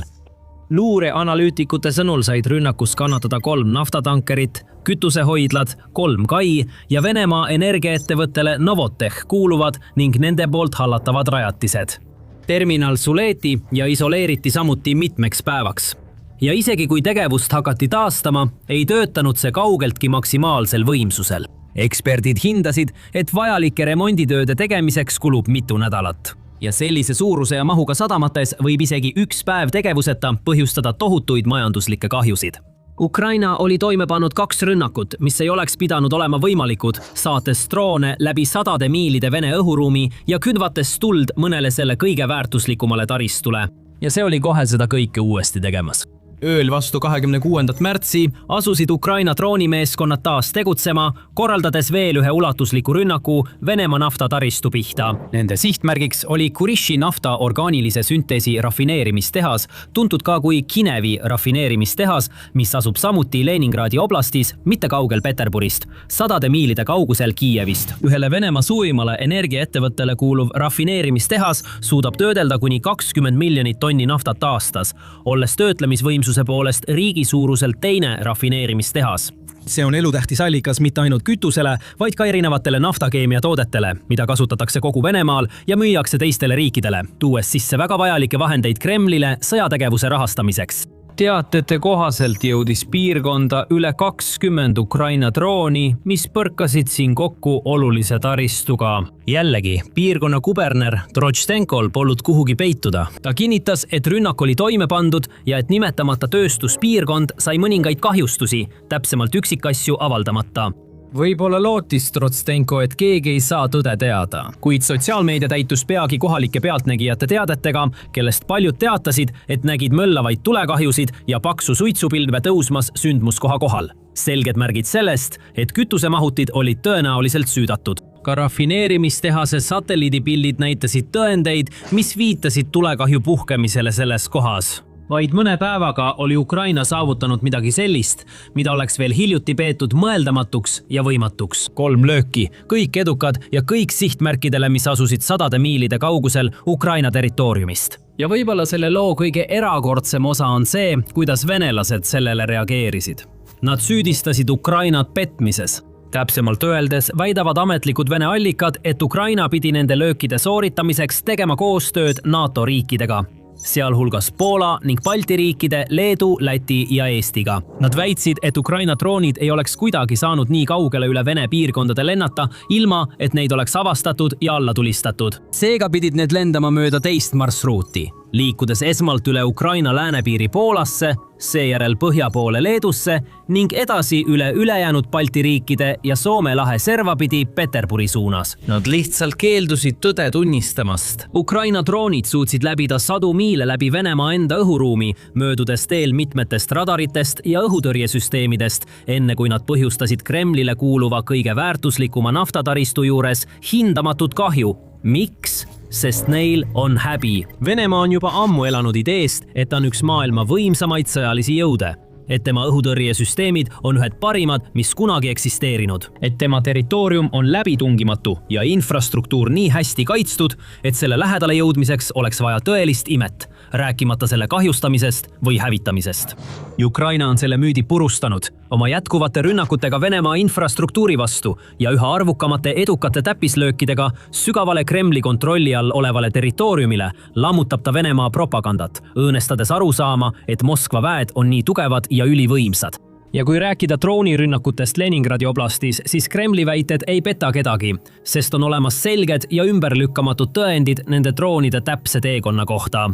[SPEAKER 5] Luureanalüütikute sõnul said rünnakus kannatada 3 naftatankerit, kütusehoidlad, 3 kai ja Venemaa energiaettevõttele Novotech kuuluvad ning nende poolt hallatavad rajatised. Terminal suleti ja isoleeriti samuti mitmeks päevaks. Ja isegi kui tegevust hakati taastama, ei töötanud see kaugeltki maksimaalsel võimsusel. Eksperdid hindasid, et vajalike remonditööde tegemiseks kulub mitu nädalat. Ja sellise suuruse ja mahuga sadamates võib isegi üks päev tegevuseta põhjustada tohutuid majanduslikke kahjusid. Ukraina oli toime pannud 2 rünnakut, mis ei oleks pidanud olema võimalikud, saates droone läbi 100 miilide Vene õhuruumi ja küdvates tuld mõnele selle kõige väärtuslikumale taristule. Ja see oli kohe seda kõike uuesti tegemas. Ööl vastu 26. märtsi asusid Ukraina droonimeeskonnad taas tegutsema, korraldades veel ühe ulatusliku rünnaku Venemaa naftataristu pihta. Nende sihtmärgiks oli Kurishi nafta orgaanilise sünteesi rafineerimistehas, tuntud ka kui Kinevi rafineerimistehas, mis asub samuti Leningradi oblastis, mitte kaugel Peterburist, 100 miilide kaugusel Kiievist. Ühele Venemaa suurimale energiaettevõttele kuuluv rafineerimistehas suudab töödelda kuni 20 miljonit tonni naftat aastas, olles töötlemisvõimsuse poolest riigi suuruselt teine rafineerimistehas. See on elutähtis allikas mitte ainult kütusele, vaid ka erinevatele naftakeemia toodetele, mida kasutatakse kogu Venemaal ja müüakse teistele riikidele, tuues sisse väga vajalikke vahendeid Kremlile sõjategevuse rahastamiseks. Teatete kohaselt jõudis piirkonda üle 20 Ukraina drooni, mis põrkasid siin kokku olulise taristuga. Jällegi, piirkonna kuberner Drozdenkol polnud kuhugi peituda. Ta kinnitas, et rünnak oli toime pandud ja et nimetamata tööstuspiirkond sai mõningaid kahjustusi, täpsemalt üksikasju avaldamata. Võib-olla lootis Drozdenko, et keegi ei saa tõde teada, kuid sotsiaalmeedia täitus peagi kohalike pealtnägijate teadetega, kellest paljud teatasid, et nägid möllavaid tulekahjusid ja paksu suitsupilve tõusmas sündmuskoha kohal. Selged märgid sellest, et kütusemahutid olid tõenäoliselt süüdatud. Ka rafineerimistehase satelliidipildid näitasid tõendeid, mis viitasid tulekahju puhkemisele selles kohas. Vaid mõne päevaga oli Ukraina saavutanud midagi sellist, mida oleks veel hiljuti peetud mõeldamatuks ja võimatuks. 3 lööki, kõik edukad ja kõik sihtmärkidele, mis asusid sadade miilide kaugusel Ukraina territooriumist. Ja võib-olla selle loo kõige erakordsem osa on see, kuidas venelased sellele reageerisid. Nad süüdistasid Ukrainat petmises. Täpsemalt öeldes väidavad ametlikud Vene allikad, et Ukraina pidi nende löökide sooritamiseks tegema koostööd NATO riikidega, sealhulgas Poola ning Balti riikide, Leedu, Läti ja Eestiga. Nad väitsid, et Ukraina droonid ei oleks kuidagi saanud nii kaugele üle Vene piirkondade lennata, ilma et neid oleks avastatud ja alla tulistatud. Seega pidid need lendama mööda teist marsruuti, liikudes esmalt üle Ukraina läänepiiri Poolasse, seejärel põhja poole Leedusse ning edasi üle ülejäänud Balti riikide ja Soome lahe servapidi Peterburi suunas. Nad lihtsalt keeldusid tõde tunnistamast. Ukraina droonid suutsid läbida sadu miile läbi Venemaa enda õhuruumi, möödudes teel mitmetest radaritest ja õhutõrjesüsteemidest, enne kui nad põhjustasid Kremlile kuuluva kõige väärtuslikuma naftataristu juures hindamatut kahju. Miks? Sest neil on häbi. Venemaa on juba ammu elanud ideest, et ta on üks maailma võimsamaid sõjalisi jõude. Et tema õhutõrjesüsteemid on ühed parimad, mis kunagi eksisteerinud. Et tema territoorium on läbitungimatu ja infrastruktuur nii hästi kaitstud, et selle lähedale jõudmiseks oleks vaja tõelist imet, rääkimata selle kahjustamisest või hävitamisest. Ukraina on selle müüdi purustanud oma jätkuvate rünnakutega Venemaa infrastruktuuri vastu ja üha arvukamate edukate täppislöökidega sügavale Kremli kontrolli all olevale territooriumile lammutab ta Venemaa propagandat, õõnestades arusaama, et Moskva väed on nii tugevad ja ülivõimsad. Ja kui rääkida droonirünnakutest Leningradi oblastis, siis Kremli väited ei peta kedagi, sest on olemas selged ja ümberlükkamatud tõendid nende droonide täpse teekonna kohta.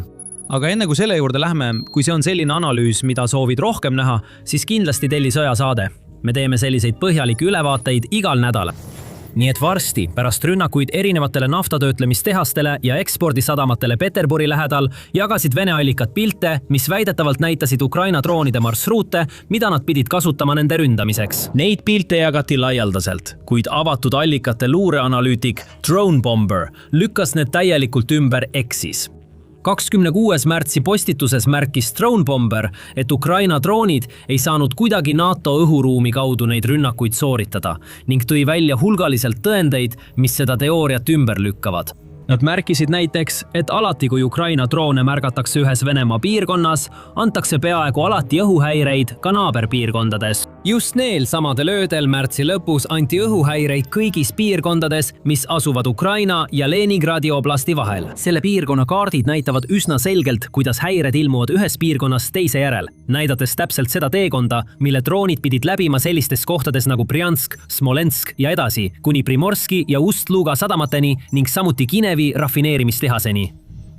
[SPEAKER 5] Aga enne kui selle juurde lähme, kui see on selline analüüs, mida soovid rohkem näha, siis kindlasti telli sõjasaade. Me teeme selliseid põhjalikke ülevaateid igal nädal. Nii et varsti, pärast rünnakuid erinevatele naftatöötlemistehastele ja ekspordisadamatele Peterburi lähedal, jagasid Vene allikad pilte, mis väidetavalt näitasid Ukraina droonide marsruute, mida nad pidid kasutama nende ründamiseks. Neid pilte jagati laialdaselt, kuid avatud allikate luureanalüütik Drone Bomber lükkas need täielikult ümber eksis. 26. märtsi postituses märkis Drone Bomber, et Ukraina droonid ei saanud kuidagi NATO õhuruumi kaudu neid rünnakuid sooritada ning tõi välja hulgaliselt tõendeid, mis seda teooriat ümber lükkavad. Nad märkisid näiteks, et alati kui Ukraina droone märgatakse ühes Venemaa piirkonnas, antakse peaaegu alati õhuhäireid ka naaberpiirkondades. Just neel samadel öödel märtsi lõpus anti õhuhäireid kõigis piirkondades, mis asuvad Ukraina ja Leningradi oblasti vahel. Selle piirkonna kaardid näitavad üsna selgelt, kuidas häired ilmuvad ühes piirkonnas teise järel, näidates täpselt seda teekonda, mille droonid pidid läbima sellistes kohtades nagu Brjansk, Smolensk ja edasi, kuni Primorski ja Ust-Luga sadamateni ning samuti Kinevi rafineerimistehaseni.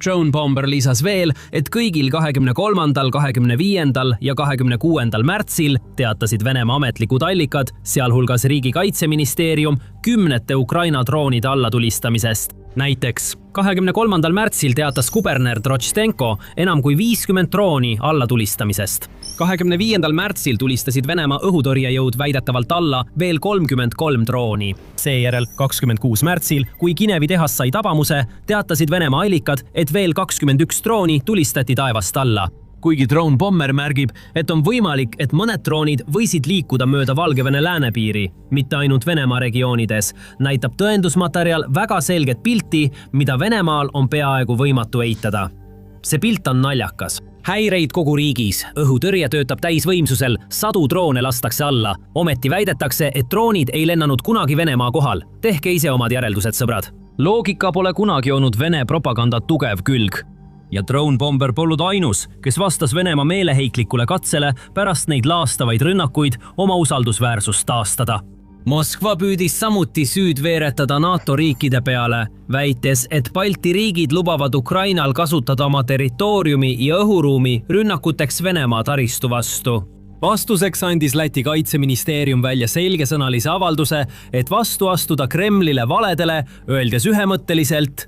[SPEAKER 5] Drone Bomber lisas veel, et kõigil 23., 25. ja 26. märtsil teatasid Venemaa ametlikud allikad, sealhulgas Riigi Kaitseministeerium, 10 Ukraina droonide allatulistamisest. Näiteks 23. märtsil teatas kuberner Trotštenko enam kui 50 drooni allatulistamisest. 25. märtsil tulistasid Venemaa õhutõrjejõud väidetavalt alla veel 33 drooni. Seejärel 26. märtsil, kui Kinevi tehas sai tabamuse, teatasid Venemaa allikad, et veel 21 drooni tulistati taevast alla. Kuigi Drone Bomber märgib, et on võimalik, et mõned droonid võisid liikuda mööda Valgevene läänepiiri, mitte ainult Venemaa regioonides, näitab tõendusmaterjal väga selget pilti, mida Venemaal on peaaegu võimatu eitada. See pilt on naljakas. Häireid kogu riigis, õhutõrje töötab täisvõimsusel, 100 droone lastakse alla. Ometi väidetakse, et droonid ei lennanud kunagi Venemaa kohal. Tehke ise omad järeldused, sõbrad. Loogika pole kunagi olnud Vene propaganda tugev külg. Ja Drone Bomber polnud ainus, kes vastas Venemaa meeleheiklikule katsele pärast neid laastavaid rünnakuid oma usaldusväärsust taastada. Moskva püüdis samuti süüd veeretada NATO riikide peale, väites, et Balti riigid lubavad Ukrainal kasutada oma territooriumi ja õhuruumi rünnakuteks Venemaa taristu vastu. Vastuseks andis Läti kaitseministeerium välja selgesõnalise avalduse, et vastu astuda Kremlile valedele, öeldes ühemõtteliselt: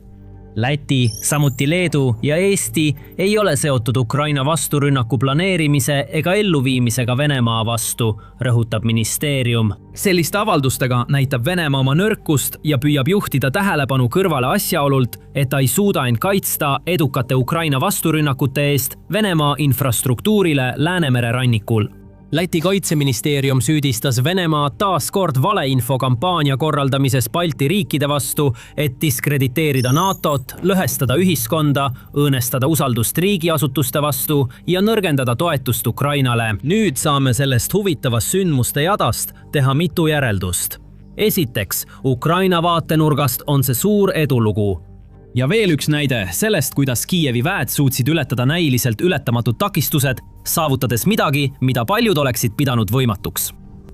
[SPEAKER 5] Läti, samuti Leedu ja Eesti ei ole seotud Ukraina vasturünnaku planeerimise ega elluviimisega Venemaa vastu, rõhutab ministeerium. Selliste avaldustega näitab Venemaa oma nõrkust ja püüab juhtida tähelepanu kõrvale asjaolult, et ta ei suuda end kaitsta edukate Ukraina vasturünnakute eest Venemaa infrastruktuurile Läänemere rannikul. Läti kaitseministeerium süüdistas Venemaa taas kord valeinfokampaania korraldamises Balti riikide vastu, et diskrediteerida NATO-t, lõhestada ühiskonda, õõnestada usaldust riigiasutuste vastu ja nõrgendada toetust Ukrainale. Nüüd saame sellest huvitavast sündmuste jadast teha mitu järeldust. Esiteks, Ukraina vaatenurgast on see suur edulugu. Ja veel üks näide sellest, kuidas Kiievi väed suutsid ületada näiliselt ületamatud takistused, saavutades midagi, mida paljud oleksid pidanud võimatuks.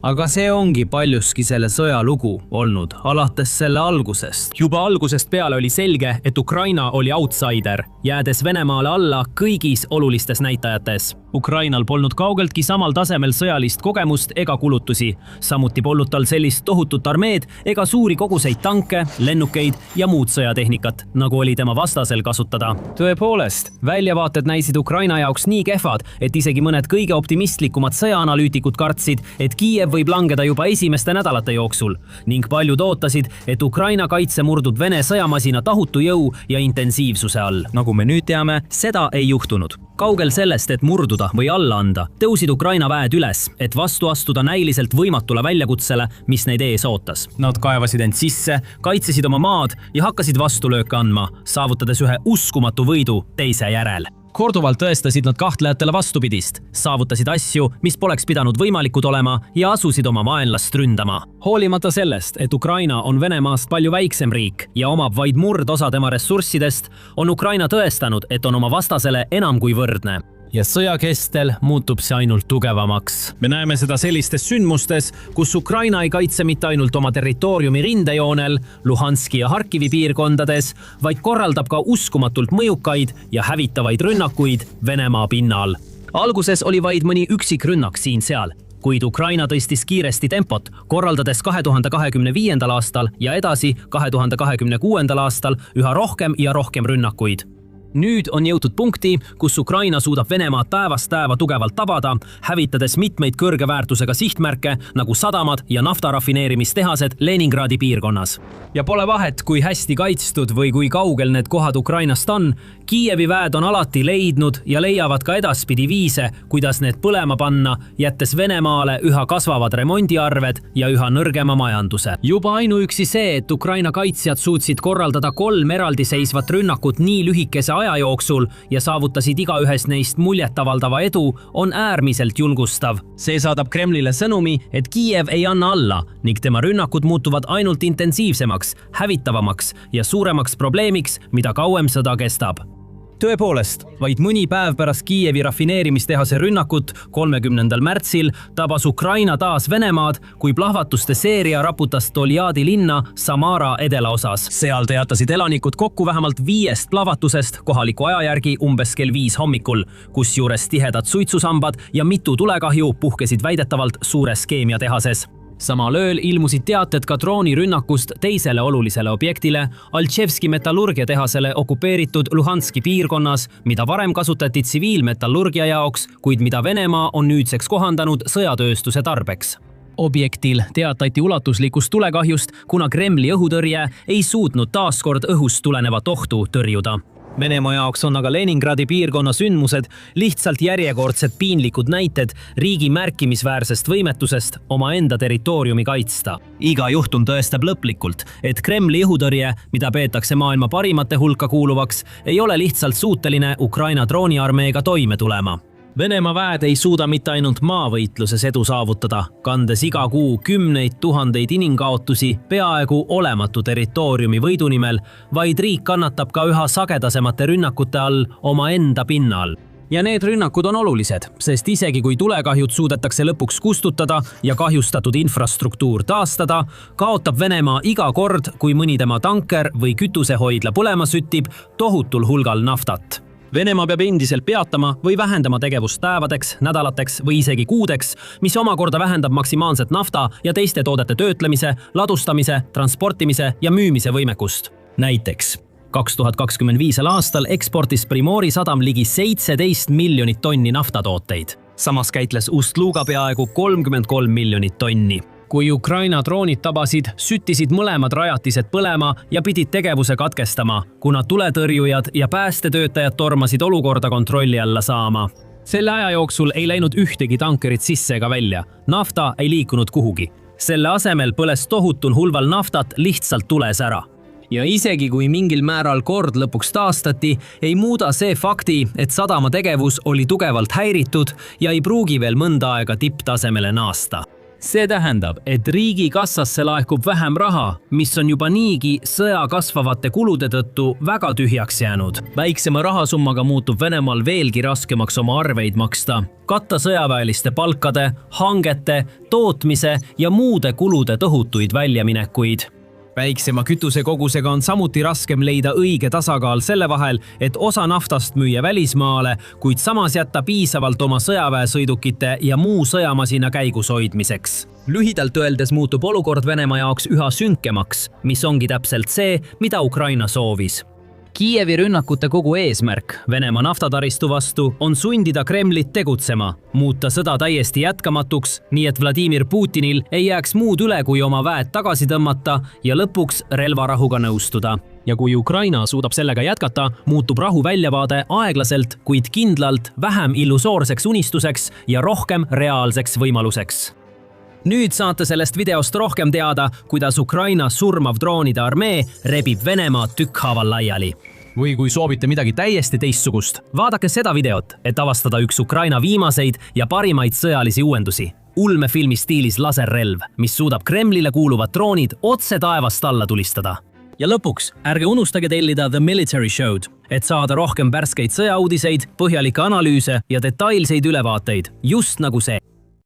[SPEAKER 5] Aga see ongi paljuski selle sõja lugu olnud, alates selle algusest. Juba algusest peale oli selge, et Ukraina oli outsider, jäädes Venemaale alla kõigis olulistes näitajates. Ukrainal polnud kaugeltki samal tasemel sõjalist kogemust ega kulutusi. Samuti polnud tal sellist tohutut armeed ega suuri koguseid tanke, lennukeid ja muud sõjatehnikat, nagu oli tema vastasel kasutada. Tõepoolest, väljavaated näisid Ukraina jaoks nii kehvad, et isegi mõned kõige optimistlikumad sõjaanalüütikud kartsid, et Kiiev võib langeda juba esimeste nädalate jooksul ning paljud ootasid, et Ukraina kaitse murdub Vene sõjamasina tahutu jõu ja intensiivsuse all. Nagu me nüüd teame, seda ei juhtunud. Kaugel sellest, et murduda või alla anda, tõusid Ukraina väed üles, et vastu astuda näiliselt võimatule väljakutsele, mis neid ees ootas. Nad kaevasid end sisse, kaitsesid oma maad ja hakkasid vastulööke andma, saavutades ühe uskumatu võidu teise järel. Korduvalt tõestasid nad kahtlejatele vastupidist, saavutasid asju, mis poleks pidanud võimalikud olema ja asusid oma vaenlast ründama. Hoolimata sellest, et Ukraina on Venemaast palju väiksem riik ja omab vaid murdosa tema ressurssidest, on Ukraina tõestanud, et on oma vastasele enam kui võrdne. Ja sõja kestel muutub see ainult tugevamaks. Me näeme seda sellistes sündmustes, kus Ukraina ei kaitse mitte ainult oma territooriumi rindejoonel, Luhanski ja Harkivi piirkondades, vaid korraldab ka uskumatult mõjukaid ja hävitavaid rünnakuid Venemaa pinnal. Alguses oli vaid mõni üksik rünnak siin-seal, kuid Ukraina tõstis kiiresti tempot, korraldades 2025. aastal ja edasi 2026. aastal üha rohkem ja rohkem rünnakuid. Nüüd on jõutud punkti, kus Ukraina suudab Venemaad päevast päeva tugevalt tabada, hävitades mitmeid kõrge väärtusega sihtmärke nagu sadamad ja naftarafineerimistehased Leningradi piirkonnas. Ja pole vahet, kui hästi kaitstud või kui kaugel need kohad Ukrainast on, Kiievi väed on alati leidnud ja leiavad ka edaspidi viise, kuidas need põlema panna, jättes Venemaale üha kasvavad remondiarved ja üha nõrgema majanduse. Juba ainuüksi see, et Ukraina kaitsjad suutsid korraldada 3 eraldiseisvat rünnakut nii lühikese aja jooksul ja saavutasid igaühes neist muljetavaldava edu, on äärmiselt julgustav. See saadab Kremlile sõnumi, et Kiiev ei anna alla ning tema rünnakud muutuvad ainult intensiivsemaks, hävitavamaks ja suuremaks probleemiks, mida kauem sõda kestab. Tõepoolest, vaid mõni päev pärast Kiievi rafineerimistehase rünnakut 30. märtsil tabas Ukraina taas Venemaad, kui plahvatuste seeria raputas Toljadi linna Samara edelaosas. Seal teatasid elanikud kokku vähemalt 5 plahvatusest kohaliku aja järgi umbes kell 5 hommikul, kus juures tihedad suitsusambad ja mitu tulekahju puhkesid väidetavalt suures keemiatehases. Samal ööl ilmusid teated ka droonirünnakust teisele olulisele objektile, Altševski metallurgiatehasele okupeeritud Luhanski piirkonnas, mida varem kasutati tsiviilmetallurgia jaoks, kuid mida Venemaa on nüüdseks kohandanud sõjatööstuse tarbeks. Objektil teatati ulatuslikust tulekahjust, kuna Kremli õhutõrje ei suutnud taaskord õhust tulenevat ohtu tõrjuda. Venemaa jaoks on aga Leningradi piirkonna sündmused lihtsalt järjekordsed piinlikud näited riigi märkimisväärsest võimetusest oma enda territooriumi kaitsta. Iga juhtum tõestab lõplikult, et Kremli õhutõrje, mida peetakse maailma parimate hulka kuuluvaks, ei ole lihtsalt suuteline Ukraina drooniarmeega toime tulema. Venemaa väed ei suuda mitte ainult maavõitluses edu saavutada, kandes iga kuu 10 000 inimkaotusi peaaegu olematu territooriumi võidu nimel, vaid riik kannatab ka üha sagedasemate rünnakute all oma enda pinnal. Ja need rünnakud on olulised, sest isegi kui tulekahjud suudetakse lõpuks kustutada ja kahjustatud infrastruktuur taastada, kaotab Venemaa iga kord, kui mõni tema tanker või kütusehoidla põlema süttib tohutul hulgal naftat. Venemaa peab endiselt peatama või vähendama tegevust päevadeks, nädalateks või isegi kuudeks, mis omakorda vähendab maksimaalset nafta ja teiste toodete töötlemise, ladustamise, transportimise ja müümise võimekust. Näiteks, 2025. aastal eksportis Primori sadam ligi 17 miljonit tonni naftatooteid. Samas käitles Ust-Luga peaaegu 33 miljonit tonni. Kui Ukraina droonid tabasid, süttisid mõlemad rajatised põlema ja pidid tegevuse katkestama, kuna tuletõrjujad ja päästetöötajad tormasid olukorda kontrolli alla saama. Selle aja jooksul ei läinud ühtegi tankerit sisse ega välja. Nafta ei liikunud kuhugi. Selle asemel põles tohutun hulval naftat lihtsalt tules ära. Ja isegi kui mingil määral kord lõpuks taastati, ei muuda see fakti, et sadama tegevus oli tugevalt häiritud ja ei pruugi veel mõnda aega tipptasemele naasta. See tähendab, et riigi kassasse laekub vähem raha, mis on juba niigi sõja kasvavate kulude tõttu väga tühjaks jäänud. Väiksema rahasummaga muutub Venemaal veelgi raskemaks oma arveid maksta, katta sõjaväeliste palkade, hangete, tootmise ja muude kulude tohutuid väljaminekuid. Väiksema kütusekogusega on samuti raskem leida õige tasakaal selle vahel, et osa naftast müüa välismaale, kuid samas jätta piisavalt oma sõjaväesõidukite ja muu sõjamasina käigus hoidmiseks. Lühidalt öeldes muutub olukord Venemaa jaoks üha sünkemaks, mis ongi täpselt see, mida Ukraina soovis. Kiievi rünnakute kogu eesmärk Venemaa naftataristu vastu on sundida Kremlit tegutsema, muuta sõda täiesti jätkamatuks, nii et Vladimir Putinil ei jääks muud üle, kui oma väed tagasi tõmmata ja lõpuks relvarahuga nõustuda. Ja kui Ukraina suudab sellega jätkata, muutub rahu väljavaade aeglaselt, kuid kindlalt vähem illusoorseks unistuseks ja rohkem reaalseks võimaluseks. Nüüd saate sellest videost rohkem teada, kuidas Ukraina surmav droonide armee rebib Venemaa tükkhaaval laiali. Või kui soovite midagi täiesti teistsugust, vaadake seda videot, et avastada üks Ukraina viimaseid ja parimaid sõjalisi uuendusi. Ulmefilmi stiilis laserrelv, mis suudab Kremlile kuuluvad droonid otse taevast alla tulistada. Ja lõpuks, ärge unustage tellida The Military Show'd, et saada rohkem värskeid sõjauudiseid, põhjalikke analüüse ja detailseid ülevaateid, just nagu see.